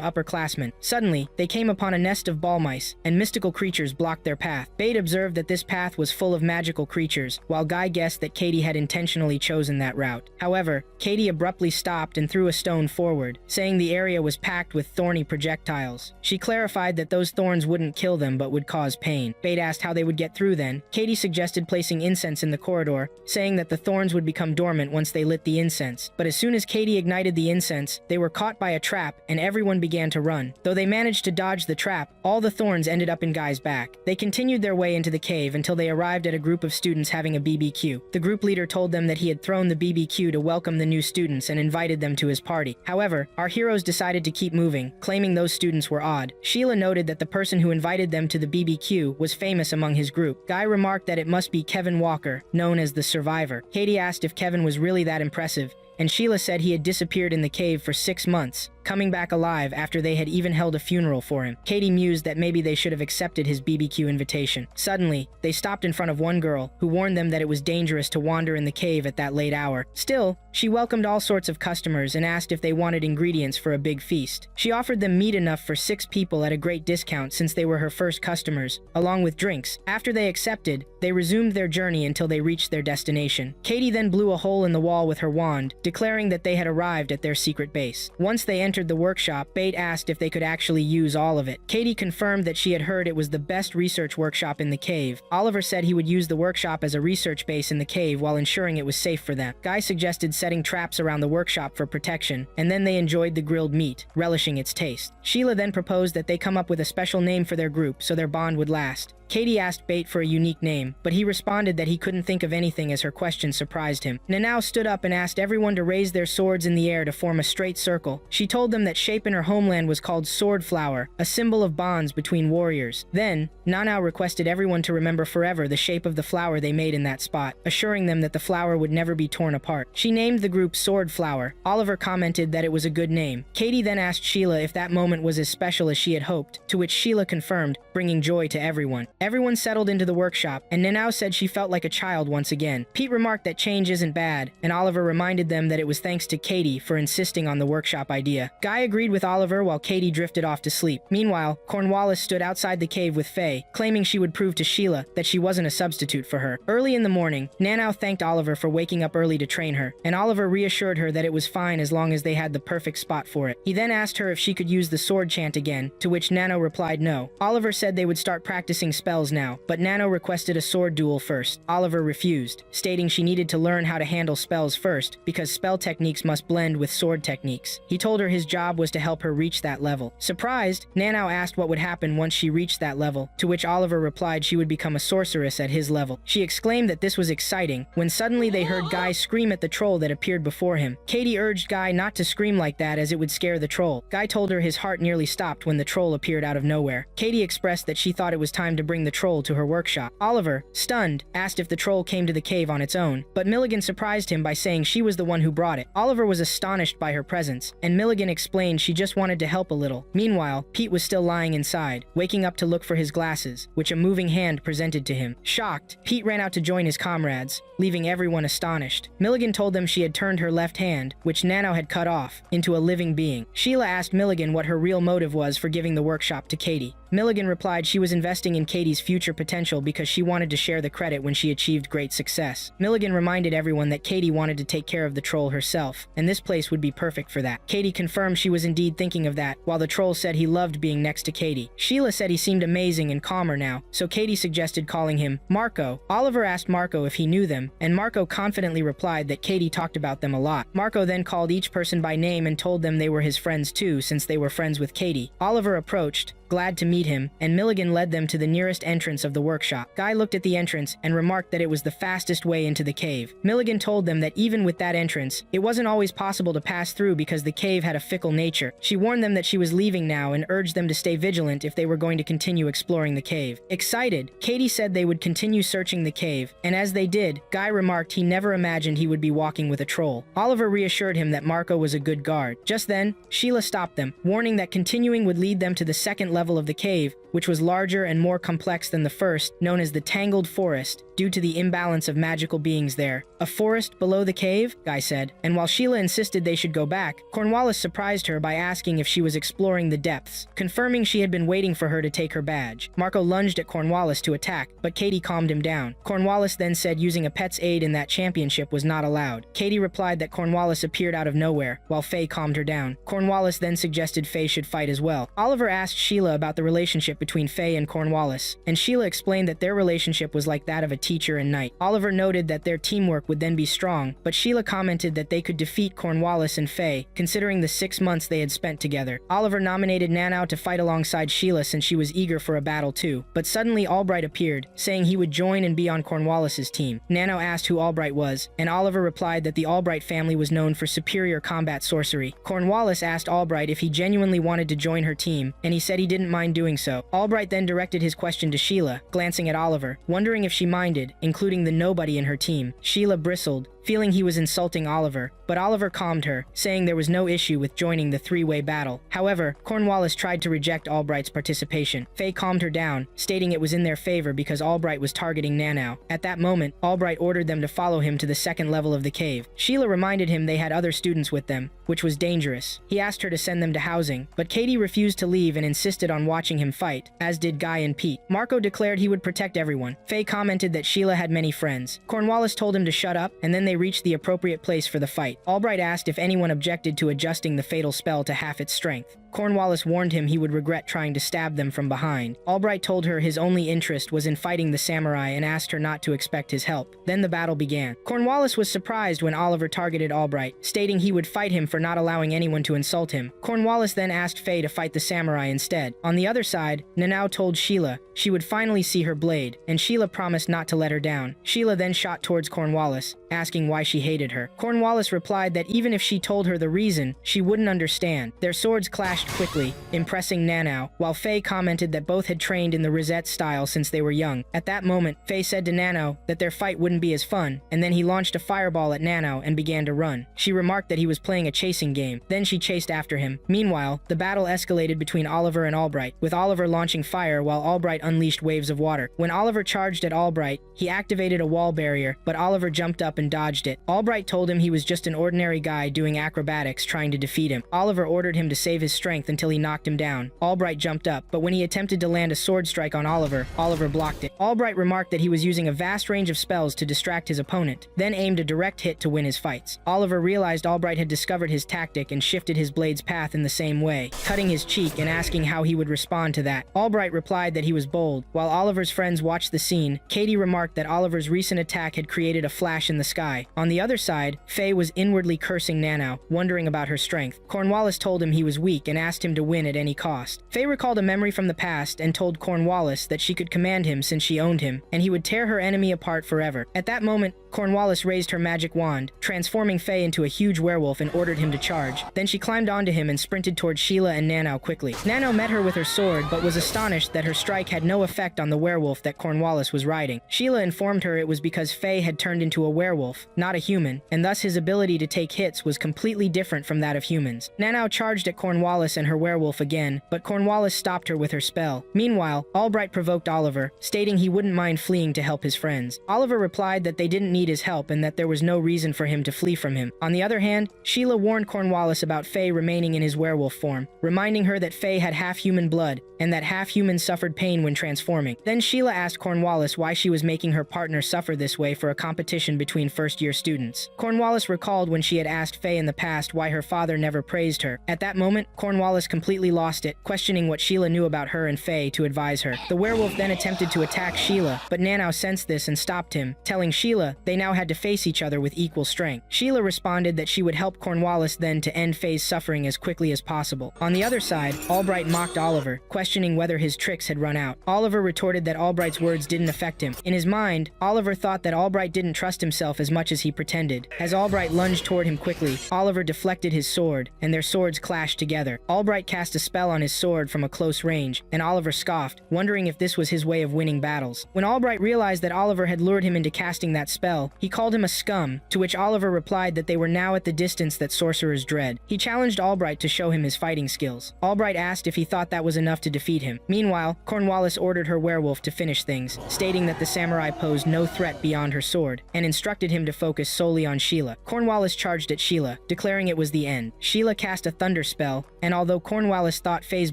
upperclassmen. Suddenly, they came upon a nest of ball mice, and mystical creatures blocked their path. Bate observed that this path was full of magical creatures, while Guy guessed that Katie had intentionally chosen that route. However, Katie abruptly stopped and threw a stone forward, saying the area was packed with thorny projectiles. She clarified that those thorns wouldn't kill them but would cause pain. Bate asked how they would get through then. Katie suggested placing incense in the corridor, saying that the thorns would become dormant once they lit the incense. But as soon as Katie ignited the incense, they were caught by a trap and everyone began to run. Though they managed to dodge the trap, all the thorns ended up in Guy's back. They continued their way into the cave until they arrived at a group of students having a BBQ. The group leader told them that he had thrown the BBQ to welcome the new students and invited them to his party. However, our heroes decided to keep moving, claiming those students were odd. Sheila noted that the person who invited them to the BBQ was famous among his group. Guy remarked that it must be Kevin Walker, known as the Survivor. Katie asked if Kevin was really that impressive, and Sheila said he had disappeared in the cave for 6 months, coming back alive after they had even held a funeral for him. Katie mused that maybe they should have accepted his BBQ invitation. Suddenly, they stopped in front of one girl, who warned them that it was dangerous to wander in the cave at that late hour. Still, she welcomed all sorts of customers and asked if they wanted ingredients for a big feast. She offered them meat enough for 6 people at a great discount since they were her first customers, along with drinks. After they accepted, they resumed their journey until they reached their destination. Katie then blew a hole in the wall with her wand, declaring that they had arrived at their secret base. Once they entered the workshop, Bate asked if they could actually use all of it. Katie confirmed that she had heard it was the best research workshop in the cave. Oliver said he would use the workshop as a research base in the cave while ensuring it was safe for them. Guy suggested setting traps around the workshop for protection, and then they enjoyed the grilled meat, relishing its taste. Sheila then proposed that they come up with a special name for their group so their bond would last. Katie asked Bait for a unique name, but he responded that he couldn't think of anything as her question surprised him. Nanao stood up and asked everyone to raise their swords in the air to form a straight circle. She told them that shape in her homeland was called sword flower, a symbol of bonds between warriors. Then, Nanao requested everyone to remember forever the shape of the flower they made in that spot, assuring them that the flower would never be torn apart. She named the group Sword Flower. Oliver commented that it was a good name. Katie then asked Sheila if that moment was as special as she had hoped, to which Sheila confirmed, bringing joy to everyone. Everyone settled into the workshop, and Nanao said she felt like a child once again. Pete remarked that change isn't bad, and Oliver reminded them that it was thanks to Katie for insisting on the workshop idea. Guy agreed with Oliver while Katie drifted off to sleep. Meanwhile, Cornwallis stood outside the cave with Faye, claiming she would prove to Sheila that she wasn't a substitute for her. Early in the morning, Nanao thanked Oliver for waking up early to train her, and Oliver reassured her that it was fine as long as they had the perfect spot for it. He then asked her if she could use the sword chant again, to which Nanao replied no. Oliver said they would start practicing spells now, but Nanao requested a sword duel first. Oliver refused, stating she needed to learn how to handle spells first, because spell techniques must blend with sword techniques. He told her his job was to help her reach that level. Surprised, Nanao asked what would happen once she reached that level, to which Oliver replied she would become a sorceress at his level. She exclaimed that this was exciting, when suddenly they heard Guy scream at the troll that appeared before him. Katie urged Guy not to scream like that as it would scare the troll. Guy told her his heart nearly stopped when the troll appeared out of nowhere. Katie expressed that she thought it was time to bring the troll to her workshop. Oliver, stunned, asked if the troll came to the cave on its own, but Milligan surprised him by saying she was the one who brought it. Oliver was astonished by her presence, and Milligan explained she just wanted to help a little. Meanwhile, Pete was still lying inside, waking up to look for his glasses, which a moving hand presented to him. Shocked, Pete ran out to join his comrades, leaving everyone astonished. Milligan told them she had turned her left hand, which Nanao had cut off, into a living being. Sheila asked Milligan what her real motive was for giving the workshop to Katie. Milligan replied she was investing in Katie's future potential because she wanted to share the credit when she achieved great success. Milligan reminded everyone that Katie wanted to take care of the troll herself, and this place would be perfect for that. Katie confirmed she was indeed thinking of that, while the troll said he loved being next to Katie. Sheila said he seemed amazing and calmer now, so Katie suggested calling him Marco. Oliver asked Marco if he knew them, and Marco confidently replied that Katie talked about them a lot. Marco then called each person by name and told them they were his friends too, since they were friends with Katie. Oliver approached, glad to meet him, and Milligan led them to the nearest entrance of the workshop. Guy looked at the entrance and remarked that it was the fastest way into the cave. Milligan told them that even with that entrance, it wasn't always possible to pass through because the cave had a fickle nature. She warned them that she was leaving now and urged them to stay vigilant if they were going to continue exploring the cave. Excited, Katie said they would continue searching the cave, and as they did, Guy remarked he never imagined he would be walking with a troll. Oliver reassured him that Marco was a good guard. Just then, Sheila stopped them, warning that continuing would lead them to the second level of the cave, which was larger and more complex than the first, known as the Tangled Forest, due to the imbalance of magical beings there. A forest below the cave? Guy said, and while Sheila insisted they should go back, Cornwallis surprised her by asking if she was exploring the depths, confirming she had been waiting for her to take her badge. Marco lunged at Cornwallis to attack, but Katie calmed him down. Cornwallis then said using a pet's aid in that championship was not allowed. Katie replied that Cornwallis appeared out of nowhere, while Faye calmed her down. Cornwallis then suggested Faye should fight as well. Oliver asked Sheila about the relationship between Faye and Cornwallis, and Sheila explained that their relationship was like that of a teacher and knight. Oliver noted that their teamwork would then be strong, but Sheila commented that they could defeat Cornwallis and Faye, considering the 6 months they had spent together. Oliver nominated Nanao to fight alongside Sheila since she was eager for a battle too, but suddenly Albright appeared, saying he would join and be on Cornwallis's team. Nanao asked who Albright was, and Oliver replied that the Albright family was known for superior combat sorcery. Cornwallis asked Albright if he genuinely wanted to join her team, and he said he didn't mind doing so. Albright then directed his question to Sheila, glancing at Oliver, wondering if she minded, including the nobody in her team. Sheila bristled, feeling he was insulting Oliver, but Oliver calmed her, saying there was no issue with joining the three-way battle. However, Cornwallis tried to reject Albright's participation. Faye calmed her down, stating it was in their favor because Albright was targeting Nanao. At that moment, Albright ordered them to follow him to the second level of the cave. Sheila reminded him they had other students with them, which was dangerous. He asked her to send them to housing, but Katie refused to leave and insisted on watching him fight, as did Guy and Pete. Marco declared he would protect everyone. Faye commented that Sheila had many friends. Cornwallis told him to shut up, and then they reached the appropriate place for the fight. Albright asked if anyone objected to adjusting the fatal spell to half its strength. Cornwallis warned him he would regret trying to stab them from behind. Albright told her his only interest was in fighting the samurai and asked her not to expect his help. Then the battle began. Cornwallis was surprised when Oliver targeted Albright, stating he would fight him for not allowing anyone to insult him. Cornwallis then asked Faye to fight the samurai instead. On the other side, Nanao told Sheila she would finally see her blade, and Sheila promised not to let her down. Sheila then shot towards Cornwallis, asking why she hated her. Cornwallis replied that even if she told her the reason, she wouldn't understand. Their swords clashed quickly, impressing Nanao, while Faye commented that both had trained in the Rosette style since they were young. At that moment, Faye said to Nanao that their fight wouldn't be as fun, and then he launched a fireball at Nanao and began to run. She remarked that he was playing a chasing game. Then she chased after him. Meanwhile, the battle escalated between Oliver and Albright, with Oliver launching fire while Albright unleashed waves of water. When Oliver charged at Albright, he activated a wall barrier, but Oliver jumped up and dodged it. Albright told him he was just an ordinary guy doing acrobatics trying to defeat him. Oliver ordered him to save his strength until he knocked him down. Albright jumped up, but when he attempted to land a sword strike on Oliver, Oliver blocked it. Albright remarked that he was using a vast range of spells to distract his opponent, then aimed a direct hit to win his fights. Oliver realized Albright had discovered his tactic and shifted his blade's path in the same way, cutting his cheek and asking how he would respond to that. Albright replied that he was bold. While Oliver's friends watched the scene, Katie remarked that Oliver's recent attack had created a flash in the sky. On the other side, Faye was inwardly cursing Nanao, wondering about her strength. Cornwallis told him he was weak and asked him to win at any cost. Faye recalled a memory from the past and told Cornwallis that she could command him since she owned him, and he would tear her enemy apart forever. At that moment, Cornwallis raised her magic wand, transforming Faye into a huge werewolf, and ordered him to charge. Then she climbed onto him and sprinted towards Sheila and Nanao quickly. Nanao met her with her sword, but was astonished that her strike had no effect on the werewolf that Cornwallis was riding. Sheila informed her it was because Faye had turned into a werewolf, not a human, and thus his ability to take hits was completely different from that of humans. Nanao charged at Cornwallis and her werewolf again, but Cornwallis stopped her with her spell. Meanwhile, Albright provoked Oliver, stating he wouldn't mind fleeing to help his friends. Oliver replied that they didn't need his help and that there was no reason for him to flee from him. On the other hand, Sheila warned Cornwallis about Faye remaining in his werewolf form, reminding her that Faye had half-human blood and that half-humans suffered pain when transforming. Then Sheila asked Cornwallis why she was making her partner suffer this way for a competition between first-year students. Cornwallis recalled when she had asked Faye in the past why her father never praised her. At that moment, Cornwallis completely lost it, questioning what Sheila knew about her and Faye to advise her. The werewolf then attempted to attack Sheila, but Nanao sensed this and stopped him, telling Sheila they now had to face each other with equal strength. Sheila responded that she would help Cornwallis then to end Faye's suffering as quickly as possible. On the other side, Albright mocked Oliver, questioning whether his tricks had run out. Oliver retorted that Albright's words didn't affect him. In his mind, Oliver thought that Albright didn't trust himself as much as he pretended. As Albright lunged toward him quickly, Oliver deflected his sword, and their swords clashed together. Albright cast a spell on his sword from a close range, and Oliver scoffed, wondering if this was his way of winning battles. When Albright realized that Oliver had lured him into casting that spell, he called him a scum, to which Oliver replied that they were now at the distance that sorcerers dread. He challenged Albright to show him his fighting skills. Albright asked if he thought that was enough to defeat him. Meanwhile, Cornwallis ordered her werewolf to finish things, stating that the samurai posed no threat beyond her sword, and instructed him to focus solely on Sheila. Cornwallis charged at Sheila, declaring it was the end. Sheila cast a thunder spell, and although Cornwallis thought Faye's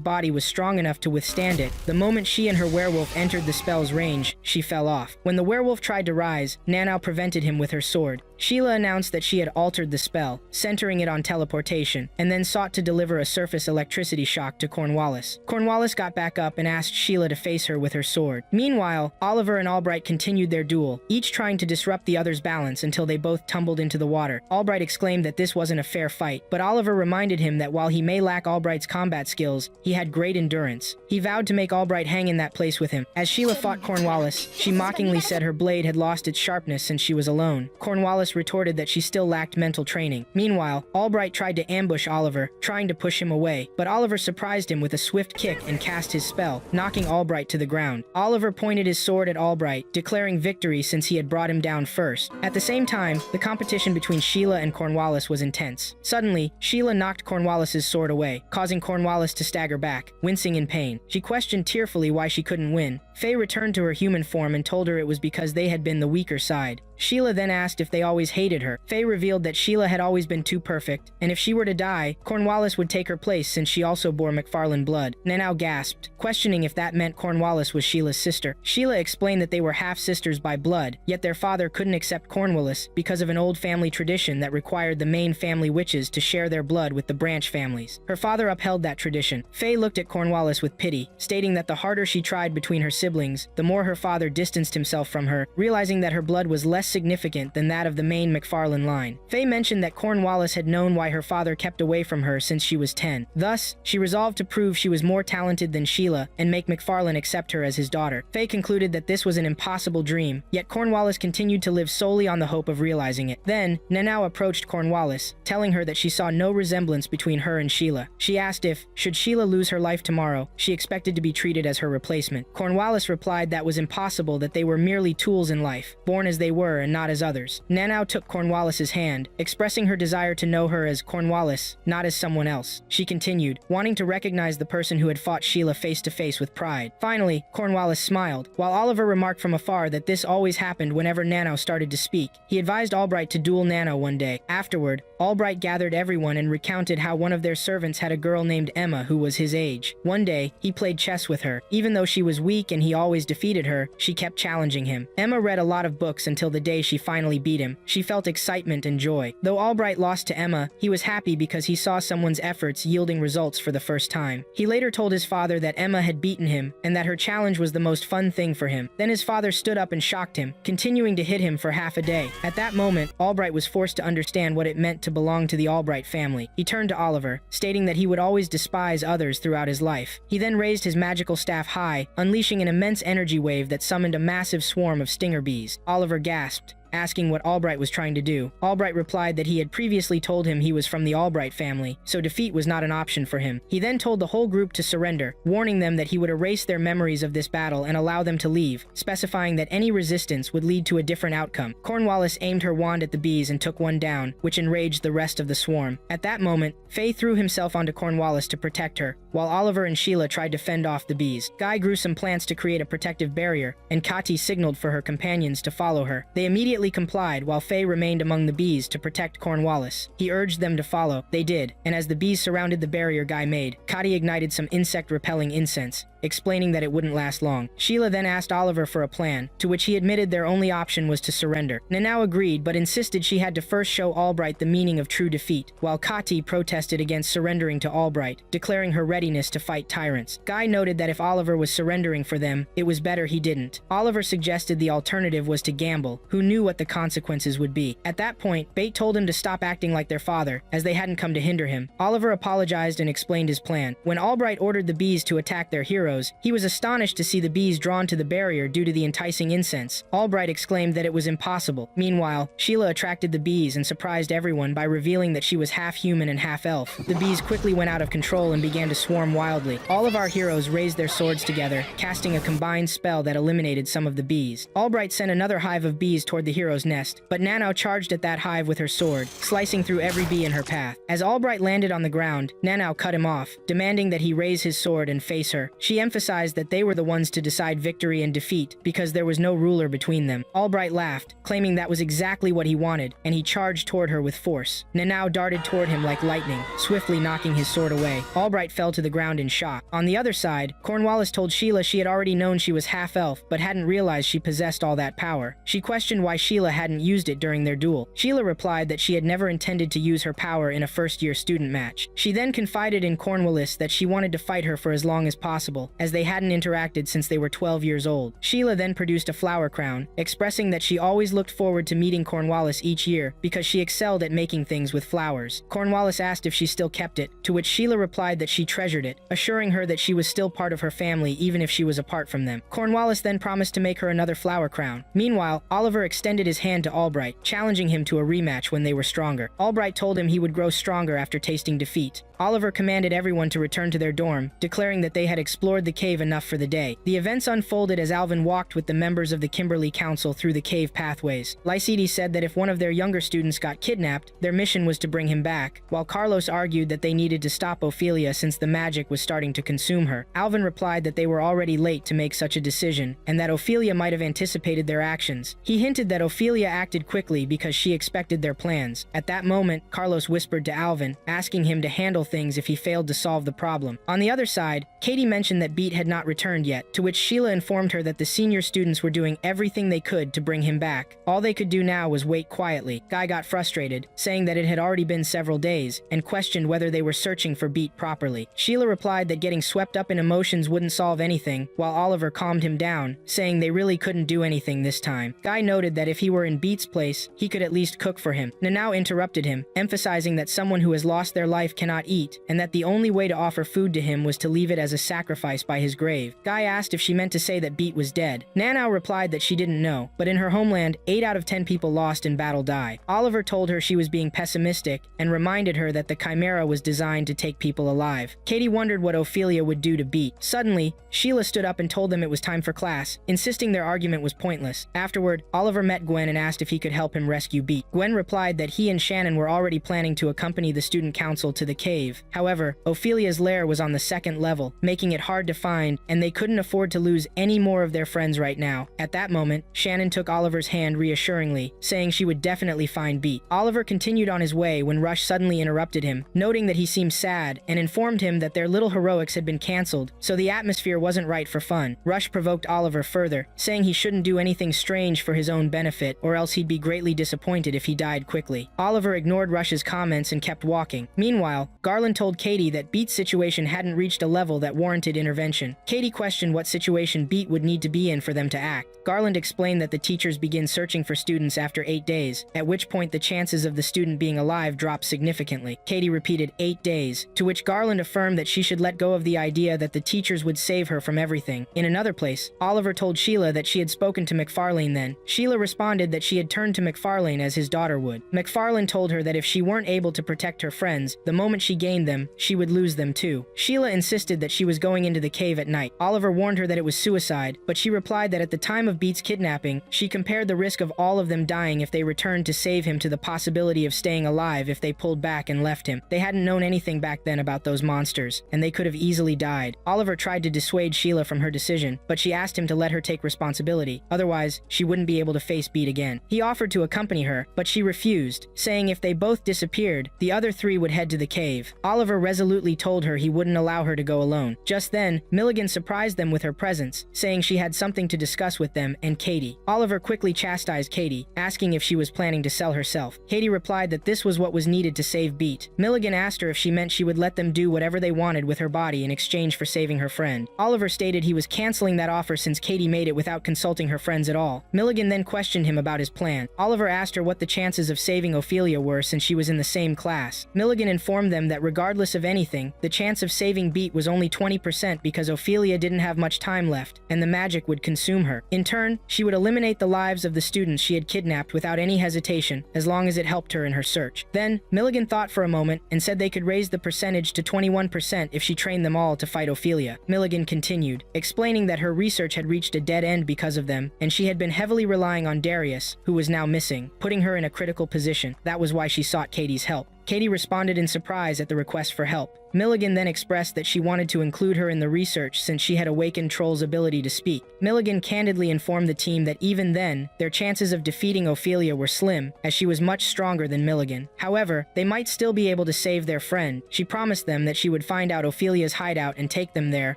body was strong enough to withstand it, the moment she and her werewolf entered the spell's range, she fell off. When the werewolf tried to rise, Nanao prevented him with her sword. Sheila announced that she had altered the spell, centering it on teleportation, and then sought to deliver a surface electricity shock to Cornwallis. Cornwallis got back up and asked Sheila to face her with her sword. Meanwhile, Oliver and Albright continued their duel, each trying to disrupt the other's balance until they both tumbled into the water. Albright exclaimed that this wasn't a fair fight, but Oliver reminded him that while he may lack Albright's combat skills, he had great endurance. He vowed to make Albright hang in that place with him. As Sheila fought Cornwallis, she mockingly said her blade had lost its sharpness since she was alone. Cornwallis retorted that she still lacked mental training. Meanwhile, Albright tried to ambush Oliver, trying to push him away, but Oliver surprised him with a swift kick and cast his spell, knocking Albright to the ground. Oliver pointed his sword at Albright, declaring victory since he had brought him down first. At the same time, the competition between Sheila and Cornwallis was intense. Suddenly, Sheila knocked Cornwallis's sword away, causing Cornwallis to stagger back, wincing in pain. She questioned tearfully why she couldn't win. Faye returned to her human form and told her it was because they had been the weaker side. Sheila then asked if they always hated her. Faye revealed that Sheila had always been too perfect, and if she were to die, Cornwallis would take her place since she also bore McFarlane blood. Nanau gasped, questioning if that meant Cornwallis was Sheila's sister. Sheila explained that they were half-sisters by blood, yet their father couldn't accept Cornwallis because of an old family tradition that required the main family witches to share their blood with the branch families. Her father upheld that tradition. Faye looked at Cornwallis with pity, stating that the harder she tried between her siblings, the more her father distanced himself from her, realizing that her blood was less significant than that of the main McFarlane line. Faye mentioned that Cornwallis had known why her father kept away from her since she was 10. Thus, she resolved to prove she was more talented than Sheila and make McFarlane accept her as his daughter. Faye concluded that this was an impossible dream, yet Cornwallis continued to live solely on the hope of realizing it. Then, Nanau approached Cornwallis, telling her that she saw no resemblance between her and Sheila. She asked if, should Sheila lose her life tomorrow, she expected to be treated as her replacement. Cornwallis replied that was impossible, that they were merely tools in life, born as they were and not as others. Nanau took Cornwallis's hand, expressing her desire to know her as Cornwallis, not as someone else. She continued, wanting to recognize the person who had fought Sheila face to face with pride. Finally, Cornwallis smiled, while Oliver remarked from afar that this always happened whenever Nanau started to speak. He advised Albright to duel Nanau one day. Afterward, Albright gathered everyone and recounted how one of their servants had a girl named Emma who was his age. One day, he played chess with her. Even though she was weak and he always defeated her, she kept challenging him. Emma read a lot of books until the day she finally beat him. She felt excitement and joy. Though Albright lost to Emma, he was happy because he saw someone's efforts yielding results for the first time. He later told his father that Emma had beaten him and that her challenge was the most fun thing for him. Then his father stood up and shocked him, continuing to hit him for half a day. At that moment, Albright was forced to understand what it meant to belong to the Albright family. He turned to Oliver, stating that he would always despise others throughout his life. He then raised his magical staff high, unleashing an immense energy wave that summoned a massive swarm of stinger bees. Oliver gasped, asking what Albright was trying to do. Albright replied that he had previously told him he was from the Albright family, so defeat was not an option for him. He then told the whole group to surrender, warning them that he would erase their memories of this battle and allow them to leave, specifying that any resistance would lead to a different outcome. Cornwallis aimed her wand at the bees and took one down, which enraged the rest of the swarm. At that moment, Faye threw himself onto Cornwallis to protect her, while Oliver and Sheila tried to fend off the bees. Guy grew some plants to create a protective barrier, and Kati signaled for her companions to follow her. They immediately complied, while Faye remained among the bees to protect Cornwallis. He urged them to follow. They did, and as the bees surrounded the barrier Guy made, Kati ignited some insect-repelling incense, explaining that it wouldn't last long. Sheila then asked Oliver for a plan, to which he admitted their only option was to surrender. Nanau agreed, but insisted she had to first show Albright the meaning of true defeat, while Kati protested against surrendering to Albright, declaring her readiness to fight tyrants. Guy noted that if Oliver was surrendering for them, it was better he didn't. Oliver suggested the alternative was to gamble, who knew what the consequences would be. At that point, Bate told him to stop acting like their father, as they hadn't come to hinder him. Oliver apologized and explained his plan. When Albright ordered the bees to attack their heroes, he was astonished to see the bees drawn to the barrier due to the enticing incense. Albright exclaimed that it was impossible. Meanwhile, Sheila attracted the bees and surprised everyone by revealing that she was half human and half elf. The bees quickly went out of control and began to swarm wildly. All of our heroes raised their swords together, casting a combined spell that eliminated some of the bees. Albright sent another hive of bees toward the hero's nest, but Nanau charged at that hive with her sword, slicing through every bee in her path. As Albright landed on the ground, Nanau cut him off, demanding that he raise his sword and face her. She emphasized that they were the ones to decide victory and defeat because there was no ruler between them. Albright laughed, claiming that was exactly what he wanted, and he charged toward her with force. Nanau darted toward him like lightning, swiftly knocking his sword away. Albright fell to the ground in shock. On the other side, Cornwallis told Sheila she had already known she was half-elf, but hadn't realized she possessed all that power. She questioned why Sheila hadn't used it during their duel. Sheila replied that she had never intended to use her power in a first-year student match. She then confided in Cornwallis that she wanted to fight her for as long as possible, as they hadn't interacted since they were 12 years old. Sheila then produced a flower crown, expressing that she always looked forward to meeting Cornwallis each year because she excelled at making things with flowers. Cornwallis asked if she still kept it, to which Sheila replied that she treasured it, assuring her that she was still part of her family even if she was apart from them. Cornwallis then promised to make her another flower crown. Meanwhile, Oliver extended his hand to Albright, challenging him to a rematch when they were stronger. Albright told him he would grow stronger after tasting defeat. Oliver commanded everyone to return to their dorm, declaring that they had explored the cave enough for the day. The events unfolded as Alvin walked with the members of the Kimberly Council through the cave pathways. Lycides said that if one of their younger students got kidnapped, their mission was to bring him back, while Carlos argued that they needed to stop Ophelia since the magic was starting to consume her. Alvin replied that they were already late to make such a decision, and that Ophelia might have anticipated their actions. He hinted that Ophelia acted quickly because she expected their plans. At that moment, Carlos whispered to Alvin, asking him to handle things if he failed to solve the problem. On the other side, Katie mentioned that Beat had not returned yet, to which Sheila informed her that the senior students were doing everything they could to bring him back. All they could do now was wait quietly. Guy got frustrated, saying that it had already been several days, and questioned whether they were searching for Beat properly. Sheila replied that getting swept up in emotions wouldn't solve anything, while Oliver calmed him down, saying they really couldn't do anything this time. Guy noted that if he were in Beat's place, he could at least cook for him. Nanao interrupted him, emphasizing that someone who has lost their life cannot eat, and that the only way to offer food to him was to leave it as a sacrifice by his grave. Guy asked if she meant to say that Beat was dead. Nanao replied that she didn't know, but in her homeland, 8 out of 10 people lost in battle die. Oliver told her she was being pessimistic, and reminded her that the Chimera was designed to take people alive. Katie wondered what Ophelia would do to Beat. Suddenly, Sheila stood up and told them it was time for class, insisting their argument was pointless. Afterward, Oliver met Gwen and asked if he could help him rescue Beat. Gwen replied that he and Shannon were already planning to accompany the student council to the cave. However, Ophelia's lair was on the 2nd level, making it hard to find, and they couldn't afford to lose any more of their friends right now. At that moment, Shannon took Oliver's hand reassuringly, saying she would definitely find Beat. Oliver continued on his way when Rush suddenly interrupted him, noting that he seemed sad, and informed him that their little heroics had been cancelled, so the atmosphere wasn't right for fun. Rush provoked Oliver further, saying he shouldn't do anything strange for his own benefit, or else he'd be greatly disappointed if he died quickly. Oliver ignored Rush's comments and kept walking. Meanwhile, Garland told Katie that Beat's situation hadn't reached a level that warranted intervention. Katie questioned what situation Beat would need to be in for them to act. Garland explained that the teachers begin searching for students after 8 days, at which point the chances of the student being alive drop significantly. Katie repeated 8 days, to which Garland affirmed that she should let go of the idea that the teachers would save her from everything. In another place, Oliver told Sheila that she had spoken to McFarlane then. Sheila responded that she had turned to McFarlane as his daughter would. McFarlane told her that if she weren't able to protect her friends, the moment she gained them, she would lose them too. Sheila insisted that she was going into the cave at night. Oliver warned her that it was suicide, but she replied that at the time of Beat's kidnapping, she compared the risk of all of them dying if they returned to save him to the possibility of staying alive if they pulled back and left him. They hadn't known anything back then about those monsters, and they could have easily died. Oliver tried to dissuade Sheila from her decision, but she asked him to let her take responsibility. Otherwise, she wouldn't be able to face Beat again. He offered to accompany her, but she refused, saying if they both disappeared, the other 3 would head to the cave. Oliver resolutely told her he wouldn't allow her to go alone. Just then, Milligan surprised them with her presence, saying she had something to discuss with them and Katie. Oliver quickly chastised Katie, asking if she was planning to sell herself. Katie replied that this was what was needed to save Beat. Milligan asked her if she meant she would let them do whatever they wanted with her body in exchange for saving her friend. Oliver stated he was canceling that offer since Katie made it without consulting her friends at all. Milligan then questioned him about his plan. Oliver asked her what the chances of saving Ophelia were since she was in the same class. Milligan informed them that regardless of anything, the chance of saving Beat was only 20% because Ophelia didn't have much time left, and the magic would consume her. In turn, she would eliminate the lives of the students she had kidnapped without any hesitation, as long as it helped her in her search. Then, Milligan thought for a moment and said they could raise the percentage to 21% if she trained them all to fight Ophelia. Milligan continued, explaining that her research had reached a dead end because of them, and she had been heavily relying on Darius, who was now missing, putting her in a critical position. That was why she sought Katie's help. Katie responded in surprise at the request for help. Milligan then expressed that she wanted to include her in the research since she had awakened Troll's ability to speak. Milligan candidly informed the team that even then, their chances of defeating Ophelia were slim, as she was much stronger than Milligan. However, they might still be able to save their friend. She promised them that she would find out Ophelia's hideout and take them there,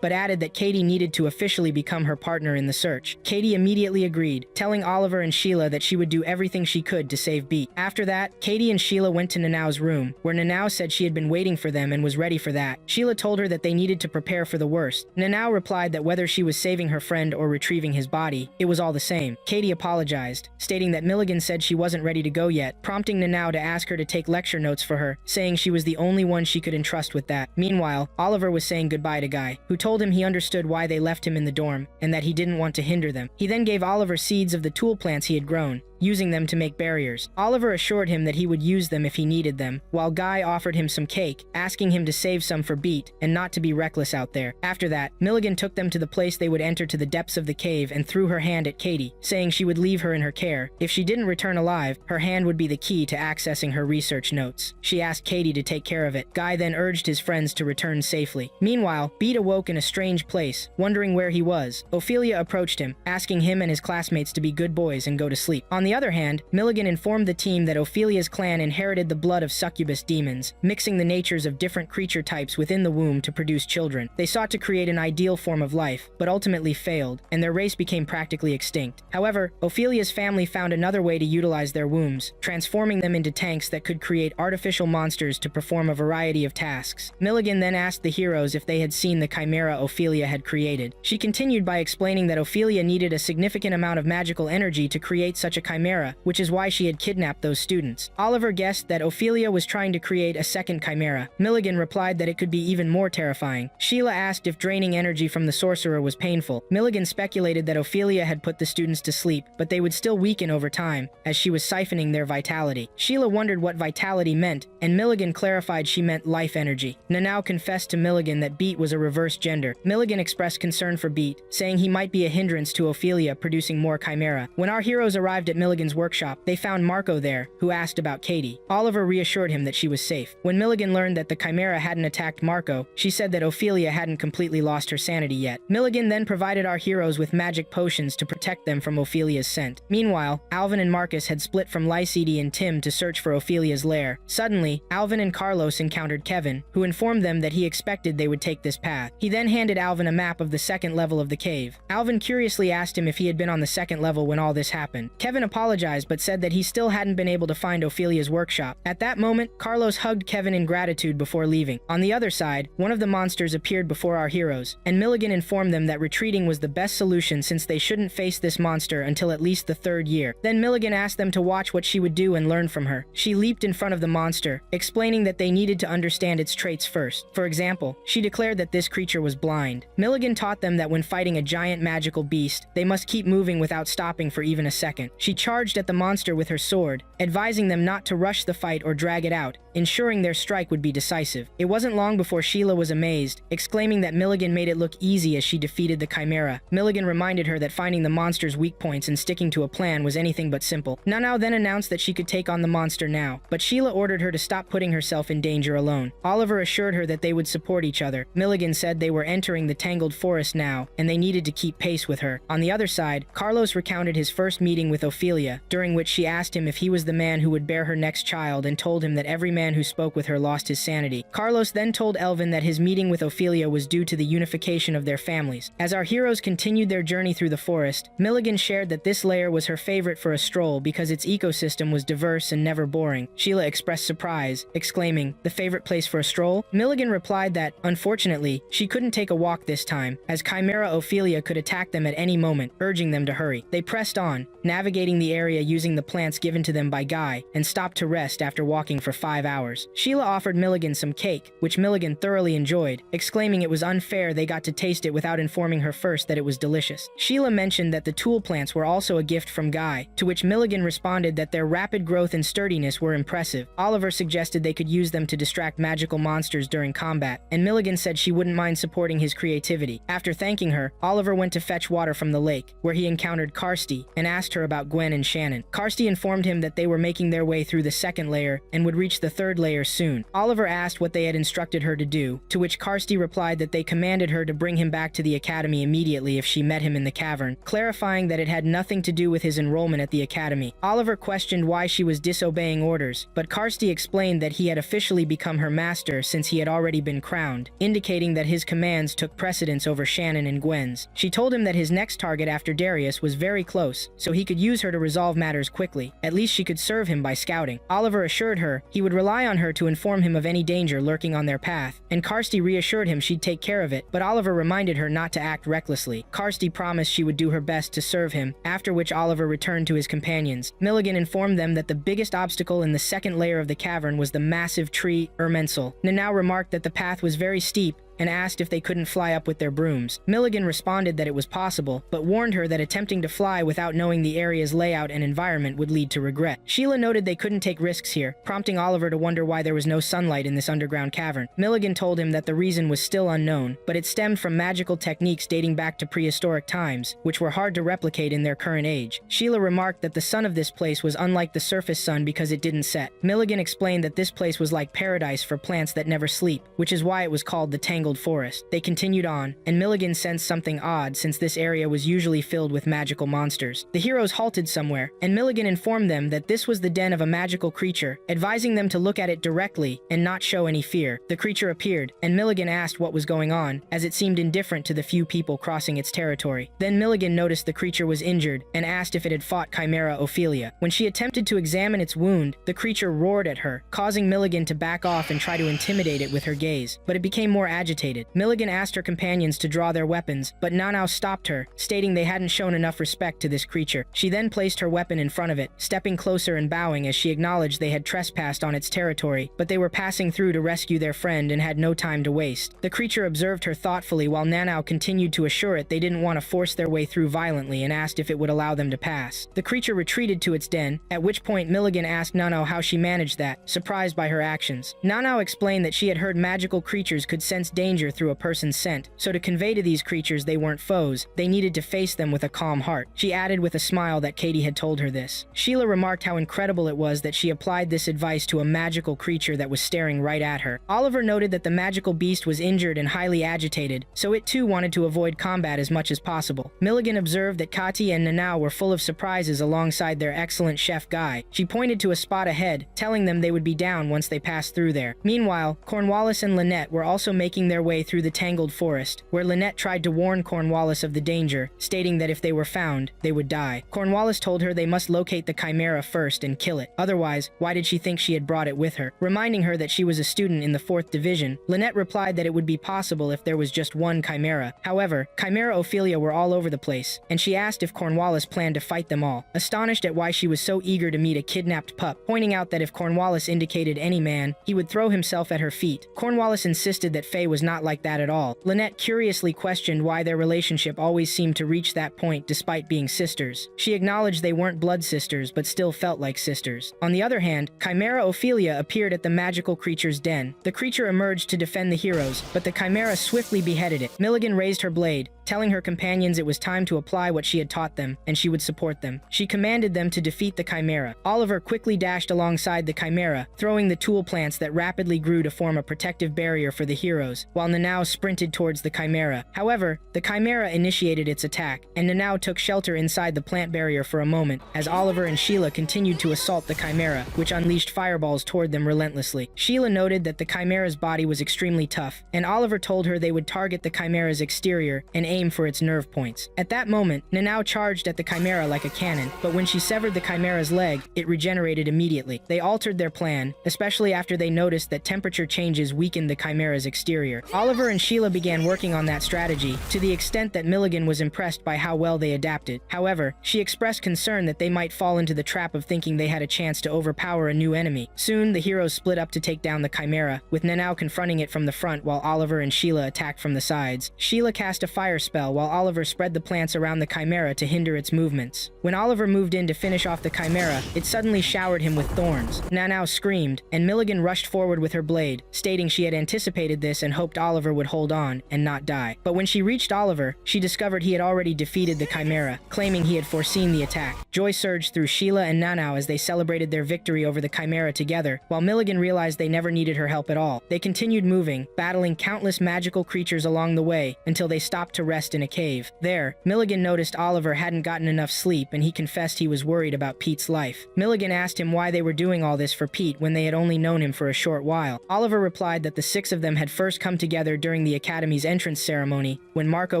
but added that Katie needed to officially become her partner in the search. Katie immediately agreed, telling Oliver and Sheila that she would do everything she could to save Beat. After that, Katie and Sheila went to Nanao's room, where Nanao said she had been waiting for them and was ready for that. Sheila told her that they needed to prepare for the worst. Nanao replied that whether she was saving her friend or retrieving his body, it was all the same. Katie apologized, stating that Milligan said she wasn't ready to go yet, prompting Nanao to ask her to take lecture notes for her, saying she was the only one she could entrust with that. Meanwhile, Oliver was saying goodbye to Guy, who told him he understood why they left him in the dorm, and that he didn't want to hinder them. He then gave Oliver seeds of the tool plants he had grown, using them to make barriers. Oliver assured him that he would use them if he needed them, while Guy offered him some cake, asking him to save some for Beat and not to be reckless out there. After that, Milligan took them to the place they would enter to the depths of the cave and threw her hand at Katie, saying she would leave her in her care. If she didn't return alive, her hand would be the key to accessing her research notes. She asked Katie to take care of it. Guy then urged his friends to return safely. Meanwhile, Beat awoke in a strange place, wondering where he was. Ophelia approached him, asking him and his classmates to be good boys and go to sleep. On the other hand, Milligan informed the team that Ophelia's clan inherited the blood of succubus demons, mixing the natures of different creature types within the womb to produce children. They sought to create an ideal form of life, but ultimately failed, and their race became practically extinct. However, Ophelia's family found another way to utilize their wombs, transforming them into tanks that could create artificial monsters to perform a variety of tasks. Milligan then asked the heroes if they had seen the chimera Ophelia had created. She continued by explaining that Ophelia needed a significant amount of magical energy to create such a chimera, which is why she had kidnapped those students. Oliver guessed that Ophelia was trying to create a second chimera. Milligan replied that it could be even more terrifying. Sheila asked if draining energy from the sorcerer was painful. Milligan speculated that Ophelia had put the students to sleep, but they would still weaken over time, as she was siphoning their vitality. Sheila wondered what vitality meant, and Milligan clarified she meant life energy. Nanau confessed to Milligan that Beat was a reverse gender. Milligan expressed concern for Beat, saying he might be a hindrance to Ophelia producing more chimera. When our heroes arrived at Milligan's workshop, they found Marco there, who asked about Katie. Oliver reassured him that she was safe. When Milligan learned that the chimera hadn't attacked Marco, she said that Ophelia hadn't completely lost her sanity yet. Milligan then provided our heroes with magic potions to protect them from Ophelia's scent. Meanwhile, Alvin and Marcus had split from Lycede and Tim to search for Ophelia's lair. Suddenly, Alvin and Carlos encountered Kevin, who informed them that he expected they would take this path. He then handed Alvin a map of the second level of the cave. Alvin curiously asked him if he had been on the second level when all this happened. Kevin apologized but said that he still hadn't been able to find Ophelia's workshop. At that moment, Carlos hugged Kevin in gratitude before leaving. On the other side, one of the monsters appeared before our heroes, and Milligan informed them that retreating was the best solution since they shouldn't face this monster until at least the third year. Then Milligan asked them to watch what she would do and learn from her. She leaped in front of the monster, explaining that they needed to understand its traits first. For example, she declared that this creature was blind. Milligan taught them that when fighting a giant magical beast, they must keep moving without stopping for even a second. She charged at the monster with her sword, advising them not to rush the fight or drag it out, ensuring their strike would be decisive. It wasn't long before Sheila was amazed, exclaiming that Milligan made it look easy as she defeated the chimera. Milligan reminded her that finding the monster's weak points and sticking to a plan was anything but simple. Nanau then announced that she could take on the monster now, but Sheila ordered her to stop putting herself in danger alone. Oliver assured her that they would support each other. Milligan said they were entering the tangled forest now, and they needed to keep pace with her. On the other side, Carlos recounted his first meeting with Ophelia, during which she asked him if he was the man who would bear her next child and told him that every man who spoke with her lost his sanity. Carlos then told Elvin that his meeting with Ophelia was due to the unification of their families. As our heroes continued their journey through the forest, Milligan shared that this lair was her favorite for a stroll because its ecosystem was diverse and never boring. Sheila expressed surprise, exclaiming, "The favorite place for a stroll?" Milligan replied that, unfortunately, she couldn't take a walk this time, as Chimera Ophelia could attack them at any moment, urging them to hurry. They pressed on, navigating the area using the plants given to them by Guy, and stopped to rest after walking for 5 hours. Sheila offered Milligan some cake, which Milligan thoroughly enjoyed, exclaiming it was unfair they got to taste it without informing her first that it was delicious. Sheila mentioned that the tool plants were also a gift from Guy, to which Milligan responded that their rapid growth and sturdiness were impressive. Oliver suggested they could use them to distract magical monsters during combat, and Milligan said she wouldn't mind supporting his creativity. After thanking her, Oliver went to fetch water from the lake, where he encountered Kirsty and asked her about Gwen and Shannon. Kirsty informed him that they were making their way through the second layer and would reach the third layer soon. Oliver asked what they had instructed her to do, to which Kirsty replied that they commanded her to bring him back to the academy immediately if she met him in the cavern, clarifying that it had nothing to do with his enrollment at the academy. Oliver questioned why she was disobeying orders, but Kirsty explained that he had officially become her master since he had already been crowned, indicating that his commands took precedence over Shannon and Gwen's. She told him that his next target after Darius was very close, so he could use her to resolve matters quickly. At least she could serve him by scouting. Oliver assured her he would rely on her to inform him of any danger lurking on their path, and Kirsty reassured him she'd take care of it, but Oliver reminded her not to act recklessly. Kirsty promised she would do her best to serve him, after which Oliver returned to his companions. Milligan informed them that the biggest obstacle in the second layer of the cavern was the massive tree, Ermensel. Nanau remarked that the path was very steep, and asked if they couldn't fly up with their brooms. Milligan responded that it was possible, but warned her that attempting to fly without knowing the area's layout and environment would lead to regret. Sheila noted they couldn't take risks here, prompting Oliver to wonder why there was no sunlight in this underground cavern. Milligan told him that the reason was still unknown, but it stemmed from magical techniques dating back to prehistoric times, which were hard to replicate in their current age. Sheila remarked that the sun of this place was unlike the surface sun because it didn't set. Milligan explained that this place was like paradise for plants that never sleep, which is why it was called the Tangled Forest. They continued on, and Milligan sensed something odd since this area was usually filled with magical monsters. The heroes halted somewhere, and Milligan informed them that this was the den of a magical creature, advising them to look at it directly and not show any fear. The creature appeared, and Milligan asked what was going on, as it seemed indifferent to the few people crossing its territory. Then Milligan noticed the creature was injured and asked if it had fought Chimera Ophelia. When she attempted to examine its wound, the creature roared at her, causing Milligan to back off and try to intimidate it with her gaze, but it became more agitated. Milligan asked her companions to draw their weapons, but Nanao stopped her, stating they hadn't shown enough respect to this creature. She then placed her weapon in front of it, stepping closer and bowing as she acknowledged they had trespassed on its territory, but they were passing through to rescue their friend and had no time to waste. The creature observed her thoughtfully while Nanao continued to assure it they didn't want to force their way through violently and asked if it would allow them to pass. The creature retreated to its den, at which point Milligan asked Nanao how she managed that, surprised by her actions. Nanao explained that she had heard magical creatures could sense danger through a person's scent, so to convey to these creatures they weren't foes, they needed to face them with a calm heart. She added with a smile that Katie had told her this. Sheila remarked how incredible it was that she applied this advice to a magical creature that was staring right at her. Oliver noted that the magical beast was injured and highly agitated, so it too wanted to avoid combat as much as possible. Milligan observed that Kati and Nanao were full of surprises alongside their excellent chef Guy. She pointed to a spot ahead, telling them they would be down once they passed through there. Meanwhile, Cornwallis and Lynette were also making their way through the Tangled Forest, where Lynette tried to warn Cornwallis of the danger, stating that if they were found, they would die. Cornwallis told her they must locate the Chimera first and kill it. Otherwise, why did she think she had brought it with her? Reminding her that she was a student in the 4th Division, Lynette replied that it would be possible if there was just one Chimera. However, Chimera Ophelia were all over the place, and she asked if Cornwallis planned to fight them all, astonished at why she was so eager to meet a kidnapped pup, pointing out that if Cornwallis indicated any man, he would throw himself at her feet. Cornwallis insisted that Faye was not like that at all. Lynette curiously questioned why their relationship always seemed to reach that point despite being sisters. She acknowledged they weren't blood sisters but still felt like sisters. On the other hand, Chimera Ophelia appeared at the magical creature's den. The creature emerged to defend the heroes, but the Chimera swiftly beheaded it. Milligan raised her blade, telling her companions it was time to apply what she had taught them, and she would support them. She commanded them to defeat the Chimera. Oliver quickly dashed alongside the Chimera, throwing the tool plants that rapidly grew to form a protective barrier for the heroes, while Nanao sprinted towards the Chimera. However, the Chimera initiated its attack, and Nanao took shelter inside the plant barrier for a moment, as Oliver and Sheila continued to assault the Chimera, which unleashed fireballs toward them relentlessly. Sheila noted that the Chimera's body was extremely tough, and Oliver told her they would target the Chimera's exterior and aim for its nerve points. At that moment, Nanao charged at the Chimera like a cannon, but when she severed the Chimera's leg, it regenerated immediately. They altered their plan, especially after they noticed that temperature changes weakened the Chimera's exterior. Oliver and Sheila began working on that strategy, to the extent that Milligan was impressed by how well they adapted. However, she expressed concern that they might fall into the trap of thinking they had a chance to overpower a new enemy. Soon, the heroes split up to take down the Chimera, with Nanao confronting it from the front while Oliver and Sheila attacked from the sides. Sheila cast a fire spell while Oliver spread the plants around the Chimera to hinder its movements. When Oliver moved in to finish off the Chimera, it suddenly showered him with thorns. Nanao screamed, and Milligan rushed forward with her blade, stating she had anticipated this and hoped Oliver would hold on and not die. But when she reached Oliver, she discovered he had already defeated the Chimera, claiming he had foreseen the attack. Joy surged through Sheila and Nanao as they celebrated their victory over the Chimera together, while Milligan realized they never needed her help at all. They continued moving, battling countless magical creatures along the way, until they stopped to rest in a cave. There, Milligan noticed Oliver hadn't gotten enough sleep, and he confessed he was worried about Pete's life. Milligan asked him why they were doing all this for Pete when they had only known him for a short while. Oliver replied that the 6 of them had first come together during the Academy's entrance ceremony, when Marco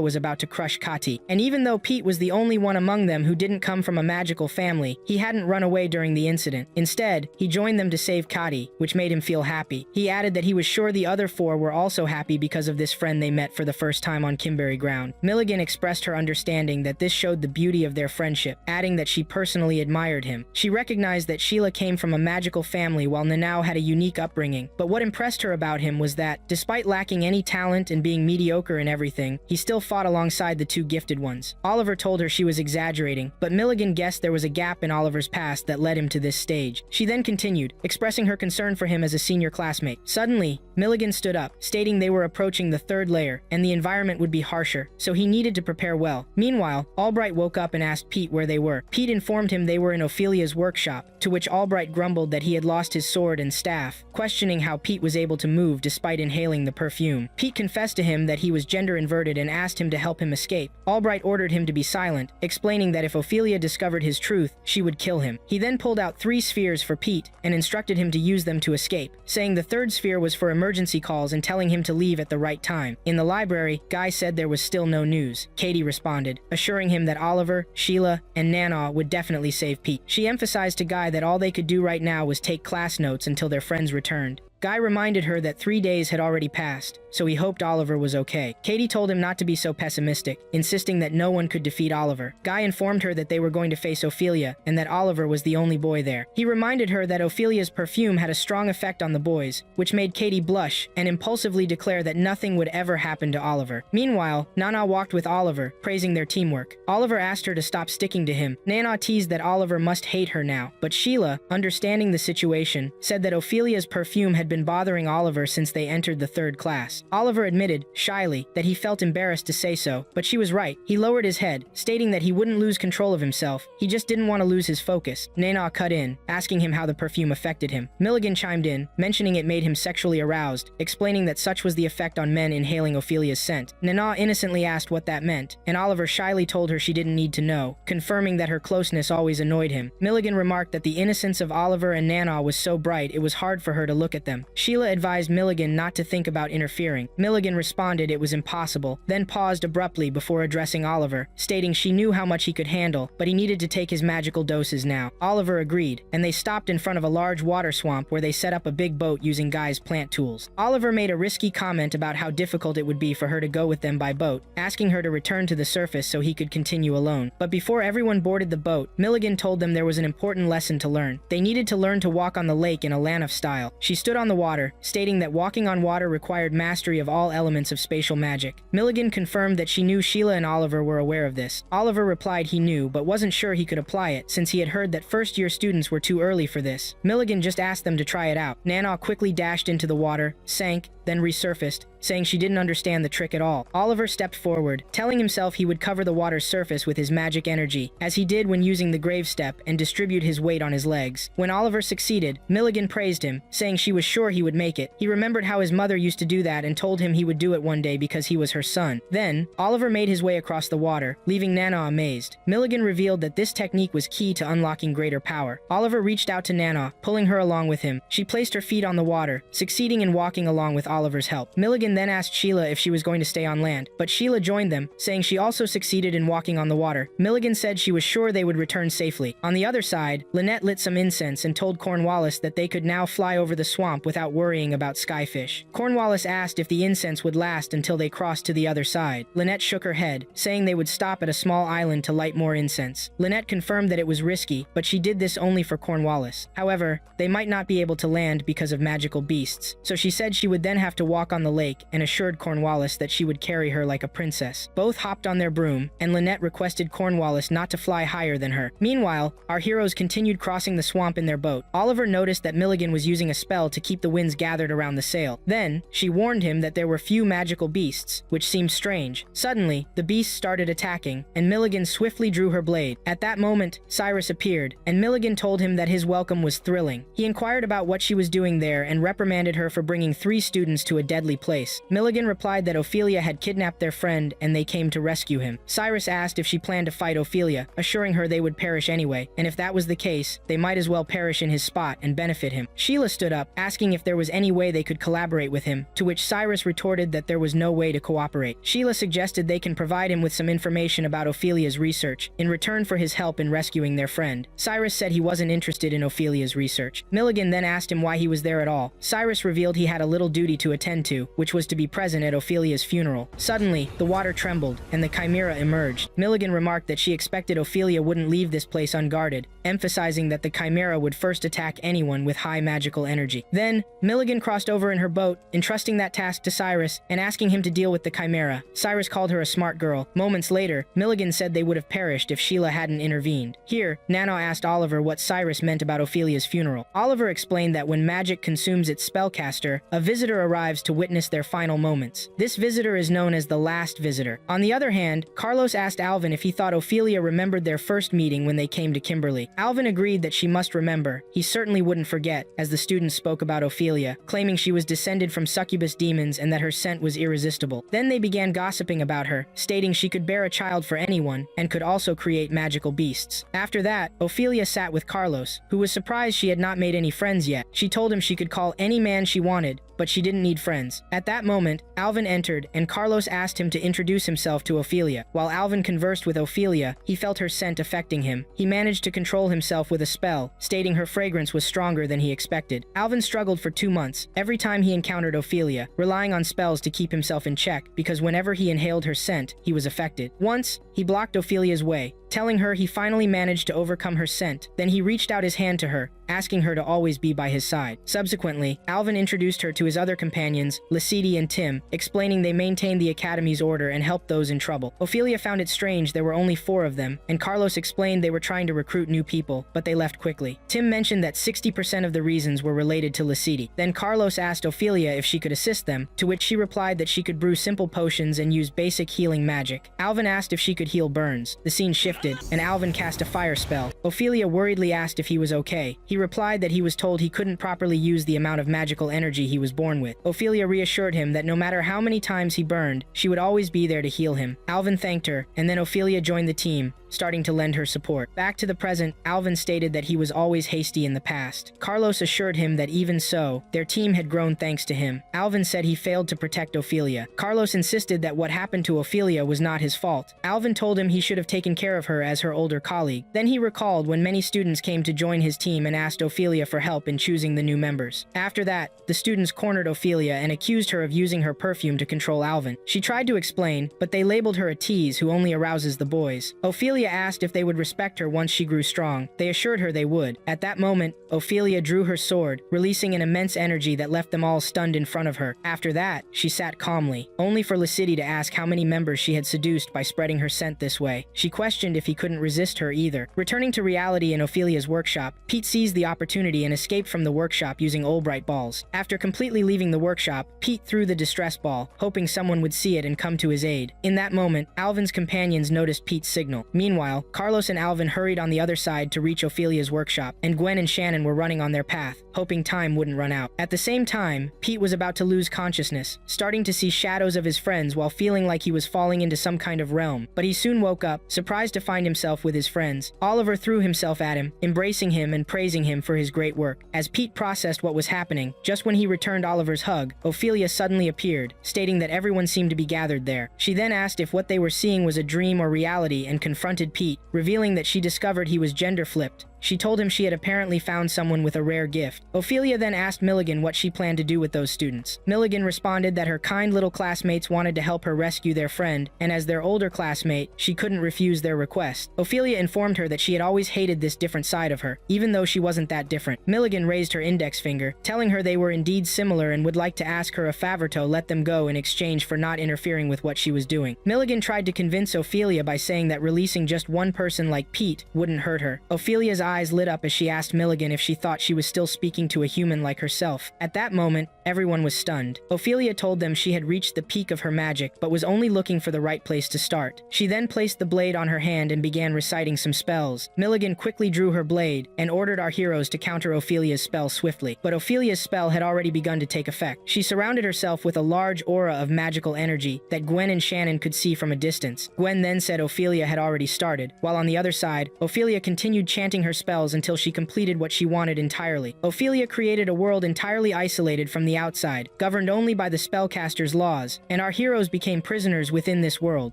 was about to crush Kati. And even though Pete was the only one among them who didn't come from a magical family, he hadn't run away during the incident. Instead, he joined them to save Kati, which made him feel happy. He added that he was sure the other 4 were also happy because of this friend they met for the first time on Kimberry ground. around. Milligan expressed her understanding that this showed the beauty of their friendship, adding that she personally admired him. She recognized that Sheila came from a magical family while Nanao had a unique upbringing, but what impressed her about him was that, despite lacking any talent and being mediocre in everything, he still fought alongside the two gifted ones. Oliver told her she was exaggerating, but Milligan guessed there was a gap in Oliver's past that led him to this stage. She then continued, expressing her concern for him as a senior classmate. Suddenly, Milligan stood up, stating they were approaching the third layer, and the environment would be harsher, so he needed to prepare well. Meanwhile, Albright woke up and asked Pete where they were. Pete informed him they were in Ophelia's workshop, to which Albright grumbled that he had lost his sword and staff, questioning how Pete was able to move despite inhaling the perfume. Pete confessed to him that he was gender-inverted and asked him to help him escape. Albright ordered him to be silent, explaining that if Ophelia discovered his truth, she would kill him. He then pulled out 3 spheres for Pete and instructed him to use them to escape, saying the third sphere was for emergency calls and telling him to leave at the right time. In the library, Guy said there was still no news. Katie responded, assuring him that Oliver, Sheila, and Nana would definitely save Pete. She emphasized to Guy that all they could do right now was take class notes until their friends returned. Guy reminded her that 3 days had already passed, so he hoped Oliver was okay. Katie told him not to be so pessimistic, insisting that no one could defeat Oliver. Guy informed her that they were going to face Ophelia, and that Oliver was the only boy there. He reminded her that Ophelia's perfume had a strong effect on the boys, which made Katie blush and impulsively declare that nothing would ever happen to Oliver. Meanwhile, Nana walked with Oliver, praising their teamwork. Oliver asked her to stop sticking to him. Nana teased that Oliver must hate her now, but Sheila, understanding the situation, said that Ophelia's perfume had been bothering Oliver since they entered the 3rd class. Oliver admitted, shyly, that he felt embarrassed to say so, but she was right. He lowered his head, stating that he wouldn't lose control of himself, he just didn't want to lose his focus. Nana cut in, asking him how the perfume affected him. Milligan chimed in, mentioning it made him sexually aroused, explaining that such was the effect on men inhaling Ophelia's scent. Nana innocently asked what that meant, and Oliver shyly told her she didn't need to know, confirming that her closeness always annoyed him. Milligan remarked that the innocence of Oliver and Nana was so bright it was hard for her to look at them. Sheila advised Milligan not to think about interfering. Milligan responded it was impossible, then paused abruptly before addressing Oliver, stating she knew how much he could handle, but he needed to take his magical doses now. Oliver agreed, and they stopped in front of a large water swamp where they set up a big boat using Guy's plant tools. Oliver made a risky comment about how difficult it would be for her to go with them by boat, asking her to return to the surface so he could continue alone. But before everyone boarded the boat, Milligan told them there was an important lesson to learn. They needed to learn to walk on the lake in a Lanov style. She stood on the water, stating that walking on water required mastery of all elements of spatial magic. Milligan confirmed that she knew Sheila and Oliver were aware of this. Oliver replied he knew, but wasn't sure he could apply it, since he had heard that first-year students were too early for this. Milligan just asked them to try it out. Nana quickly dashed into the water, sank, then resurfaced, saying she didn't understand the trick at all. Oliver stepped forward, telling himself he would cover the water's surface with his magic energy, as he did when using the grave step, and distribute his weight on his legs. When Oliver succeeded, Milligan praised him, saying she was sure he would make it. He remembered how his mother used to do that and told him he would do it one day because he was her son. Then, Oliver made his way across the water, leaving Nana amazed. Milligan revealed that this technique was key to unlocking greater power. Oliver reached out to Nana, pulling her along with him. She placed her feet on the water, succeeding in walking along with Oliver's help. Milligan then asked Sheila if she was going to stay on land, but Sheila joined them, saying she also succeeded in walking on the water. Milligan said she was sure they would return safely. On the other side, Lynette lit some incense and told Cornwallis that they could now fly over the swamp without worrying about skyfish. Cornwallis asked if the incense would last until they crossed to the other side. Lynette shook her head, saying they would stop at a small island to light more incense. Lynette confirmed that it was risky, but she did this only for Cornwallis. However, they might not be able to land because of magical beasts, so she said she would then have to walk on the lake and assured Cornwallis that she would carry her like a princess. Both hopped on their broom, and Lynette requested Cornwallis not to fly higher than her. Meanwhile, our heroes continued crossing the swamp in their boat. Oliver noticed that Milligan was using a spell to keep the winds gathered around the sail. Then, she warned him that there were few magical beasts, which seemed strange. Suddenly, the beasts started attacking, and Milligan swiftly drew her blade. At that moment, Cyrus appeared, and Milligan told him that his welcome was thrilling. He inquired about what she was doing there and reprimanded her for bringing 3 students to a deadly place. Milligan replied that Ophelia had kidnapped their friend and they came to rescue him. Cyrus asked if she planned to fight Ophelia, assuring her they would perish anyway, and if that was the case, they might as well perish in his spot and benefit him. Sheila stood up, asking if there was any way they could collaborate with him, to which Cyrus retorted that there was no way to cooperate. Sheila suggested they can provide him with some information about Ophelia's research, in return for his help in rescuing their friend. Cyrus said he wasn't interested in Ophelia's research. Milligan then asked him why he was there at all. Cyrus revealed he had a little duty to attend to, which was to be present at Ophelia's funeral. Suddenly, the water trembled, and the chimera emerged. Milligan remarked that she expected Ophelia wouldn't leave this place unguarded, emphasizing that the chimera would first attack anyone with high magical energy. Then, Milligan crossed over in her boat, entrusting that task to Cyrus and asking him to deal with the chimera. Cyrus called her a smart girl. Moments later, Milligan said they would have perished if Sheila hadn't intervened. Here, Nano asked Oliver what Cyrus meant about Ophelia's funeral. Oliver explained that when magic consumes its spellcaster, a visitor arrives to witness their final moments. This visitor is known as the last visitor. On the other hand, Carlos asked Alvin if he thought Ophelia remembered their first meeting when they came to Kimberly. Alvin agreed that she must remember. He certainly wouldn't forget, as the students spoke about Ophelia, claiming she was descended from succubus demons and that her scent was irresistible. Then they began gossiping about her, stating she could bear a child for anyone and could also create magical beasts. After that, Ophelia sat with Carlos, who was surprised she had not made any friends yet. She told him she could call any man she wanted, but she didn't need friends. At that moment, Alvin entered, and Carlos asked him to introduce himself to Ophelia. While Alvin conversed with Ophelia, he felt her scent affecting him. He managed to control himself with a spell, stating her fragrance was stronger than he expected. Alvin struggled for 2 months, every time he encountered Ophelia, relying on spells to keep himself in check, because whenever he inhaled her scent, he was affected. Once, he blocked Ophelia's way, telling her he finally managed to overcome her scent. Then he reached out his hand to her, asking her to always be by his side. Subsequently, Alvin introduced her to his other companions, Lasidi and Tim, explaining they maintained the Academy's order and helped those in trouble. Ophelia found it strange there were only 4 of them, and Carlos explained they were trying to recruit new people, but they left quickly. Tim mentioned that 60% of the reasons were related to Lasidi. Then Carlos asked Ophelia if she could assist them, to which she replied that she could brew simple potions and use basic healing magic. Alvin asked if she could heal burns. The scene shifted, and Alvin cast a fire spell. Ophelia worriedly asked if he was okay. He replied that he was told he couldn't properly use the amount of magical energy he was born with. Ophelia reassured him that no matter how many times he burned, she would always be there to heal him. Alvin thanked her, and then Ophelia joined the team, starting to lend her support. Back to the present, Alvin stated that he was always hasty in the past. Carlos assured him that even so, their team had grown thanks to him. Alvin said he failed to protect Ophelia. Carlos insisted that what happened to Ophelia was not his fault. Alvin told him he should have taken care of her as her older colleague. Then he recalled when many students came to join his team and asked Ophelia for help in choosing the new members. After that, the students cornered Ophelia and accused her of using her perfume to control Alvin. She tried to explain, but they labeled her a tease who only arouses the boys. Ophelia asked if they would respect her once she grew strong. They assured her they would. At that moment, Ophelia drew her sword, releasing an immense energy that left them all stunned in front of her. After that, she sat calmly, only for Lasidi to ask how many members she had seduced by spreading her scent this way. She questioned if he couldn't resist her either. Returning to reality in Ophelia's workshop, Pete seized the opportunity and escaped from the workshop using Albright balls. After completely leaving the workshop, Pete threw the distress ball, hoping someone would see it and come to his aid. In that moment, Alvin's companions noticed Pete's signal. Meanwhile, Carlos and Alvin hurried on the other side to reach Ophelia's workshop, and Gwen and Shannon were running on their path, hoping time wouldn't run out. At the same time, Pete was about to lose consciousness, starting to see shadows of his friends while feeling like he was falling into some kind of realm. But he soon woke up, surprised to find himself with his friends. Oliver threw himself at him, embracing him and praising him for his great work. As Pete processed what was happening, just when he returned Oliver's hug, Ophelia suddenly appeared, stating that everyone seemed to be gathered there. She then asked if what they were seeing was a dream or reality and confronted Pete, revealing that she discovered he was gender flipped. She told him she had apparently found someone with a rare gift. Ophelia then asked Milligan what she planned to do with those students. Milligan responded that her kind little classmates wanted to help her rescue their friend, and as their older classmate, she couldn't refuse their request. Ophelia informed her that she had always hated this different side of her, even though she wasn't that different. Milligan raised her index finger, telling her they were indeed similar and would like to ask her if Favorto let them go in exchange for not interfering with what she was doing. Milligan tried to convince Ophelia by saying that releasing just one person like Pete wouldn't hurt her. Ophelia's eyes lit up as she asked Milligan if she thought she was still speaking to a human like herself. At that moment, everyone was stunned. Ophelia told them she had reached the peak of her magic, but was only looking for the right place to start. She then placed the blade on her hand and began reciting some spells. Milligan quickly drew her blade and ordered our heroes to counter Ophelia's spell swiftly. But Ophelia's spell had already begun to take effect. She surrounded herself with a large aura of magical energy that Gwen and Shannon could see from a distance. Gwen then said Ophelia had already started, while on the other side, Ophelia continued chanting her spells until she completed what she wanted entirely. Ophelia created a world entirely isolated from the outside, governed only by the spellcaster's laws, and our heroes became prisoners within this world.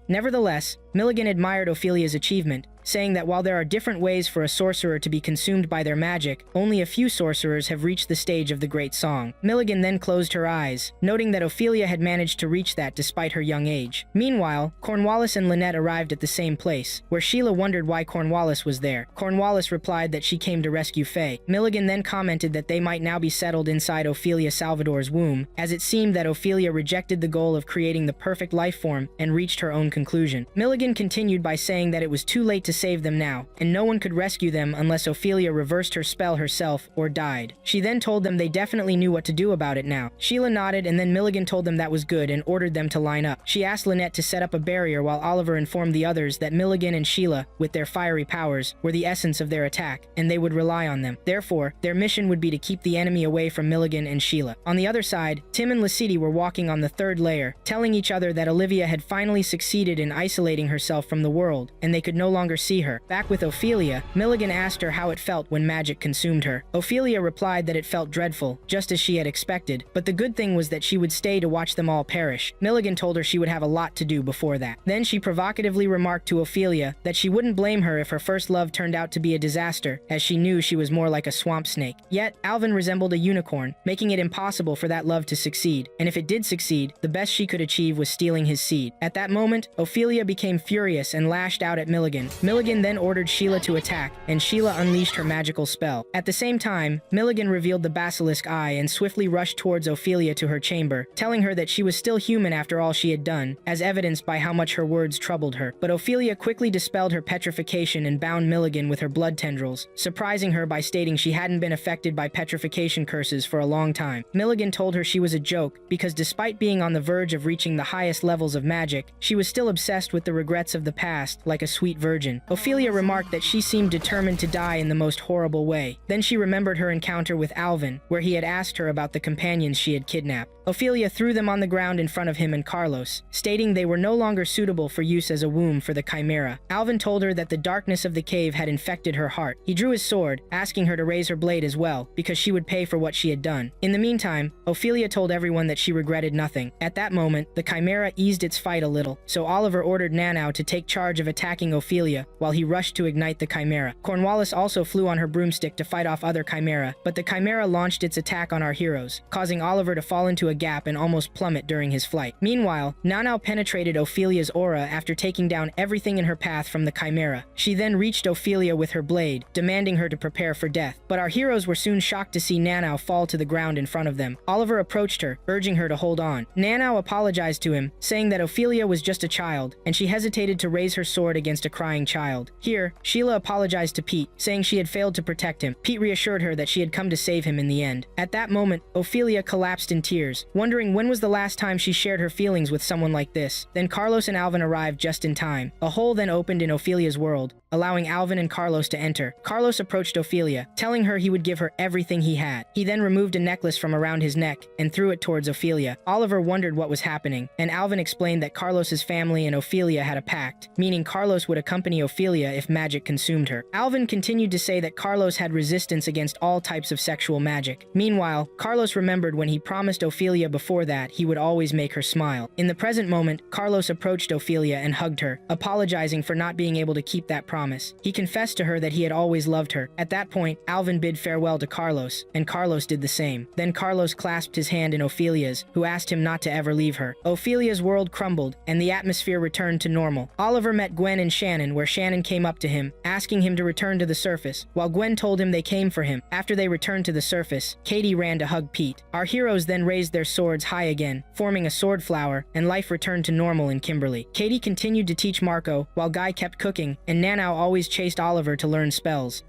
Nevertheless, Milligan admired Ophelia's achievement, saying that while there are different ways for a sorcerer to be consumed by their magic, only a few sorcerers have reached the stage of the Great Song. Milligan then closed her eyes, noting that Ophelia had managed to reach that despite her young age. Meanwhile, Cornwallis and Lynette arrived at the same place, where Sheila wondered why Cornwallis was there. Cornwallis replied that she came to rescue Faye. Milligan then commented that they might now be settled inside Ophelia Salvador's womb, as it seemed that Ophelia rejected the goal of creating the perfect life form and reached her own conclusion. Milligan continued by saying that it was too late to save them now, and no one could rescue them unless Ophelia reversed her spell herself or died. She then told them they definitely knew what to do about it now. Sheila nodded, and then Milligan told them that was good and ordered them to line up. She asked Lynette to set up a barrier while Oliver informed the others that Milligan and Sheila, with their fiery powers, were the essence of their attack, and they would rely on them. Therefore, their mission would be to keep the enemy away from Milligan and Sheila. On the other side, Tim and Lasidi were walking on the third layer, telling each other that Olivia had finally succeeded in isolating herself from the world, and they could no longer see her. Back with Ophelia, Milligan asked her how it felt when magic consumed her. Ophelia replied that it felt dreadful, just as she had expected, but the good thing was that she would stay to watch them all perish. Milligan told her she would have a lot to do before that. Then she provocatively remarked to Ophelia that she wouldn't blame her if her first love turned out to be a disaster, as she knew she was more like a swamp snake. Yet, Alvin resembled a unicorn, making it impossible for that love to succeed, and if it did succeed, the best she could achieve was stealing his seed. At that moment, Ophelia became furious and lashed out at Milligan. Milligan then ordered Sheila to attack, and Sheila unleashed her magical spell. At the same time, Milligan revealed the basilisk eye and swiftly rushed towards Ophelia to her chamber, telling her that she was still human after all she had done, as evidenced by how much her words troubled her. But Ophelia quickly dispelled her petrification and bound Milligan with her blood tendrils, surprising her by stating she hadn't been affected by petrification curses for a long time. Milligan told her she was a joke, because despite being on the verge of reaching the highest levels of magic, she was still obsessed with the regrets of the past, like a sweet virgin. Ophelia remarked that she seemed determined to die in the most horrible way. Then she remembered her encounter with Alvin, where he had asked her about the companions she had kidnapped. Ophelia threw them on the ground in front of him and Carlos, stating they were no longer suitable for use as a womb for the Chimera. Alvin told her that the darkness of the cave had infected her heart. He drew his sword, asking her to raise her blade as well, because she would pay for what she had done. In the meantime, Ophelia told everyone that she regretted nothing. At that moment, the Chimera eased its fight a little, so Oliver ordered Nanau to take charge of attacking Ophelia, while he rushed to ignite the Chimera. Cornwallis also flew on her broomstick to fight off other Chimera, but the Chimera launched its attack on our heroes, causing Oliver to fall into a gap and almost plummet during his flight. Meanwhile, Nanau penetrated Ophelia's aura after taking down everything in her path from the Chimera. She then reached Ophelia with her blade, demanding her to prepare for death. But our heroes were soon shocked to see Nanau fall to the ground in front of them. Oliver approached her, urging her to hold on. Nanau apologized to him, saying that Ophelia was just a child, and she hesitated to raise her sword against a crying child. Here, Sheila apologized to Pete, saying she had failed to protect him. Pete reassured her that she had come to save him in the end. At that moment, Ophelia collapsed in tears, wondering when was the last time she shared her feelings with someone like this. Then Carlos and Alvin arrived just in time. A hole then opened in Ophelia's world, allowing Alvin and Carlos to enter. Carlos approached Ophelia, telling her he would give her everything he had. He then removed a necklace from around his neck and threw it towards Ophelia. Oliver wondered what was happening, and Alvin explained that Carlos's family and Ophelia had a pact, meaning Carlos would accompany Ophelia if magic consumed her. Alvin continued to say that Carlos had resistance against all types of sexual magic. Meanwhile, Carlos remembered when he promised Ophelia before that he would always make her smile. In the present moment, Carlos approached Ophelia and hugged her, apologizing for not being able to keep that promise. He confessed to her that he had always loved her. At that point, Alvin bid farewell to Carlos, and Carlos did the same. Then Carlos clasped his hand in Ophelia's, who asked him not to ever leave her. Ophelia's world crumbled, and the atmosphere returned to normal. Oliver met Gwen and Shannon, where Shannon came up to him, asking him to return to the surface, while Gwen told him they came for him. After they returned to the surface, Katie ran to hug Pete. Our heroes then raised their swords high again, forming a sword flower, and life returned to normal in Kimberly. Katie continued to teach Marco, while Guy kept cooking, and Nanau always chased Oliver to learn spells.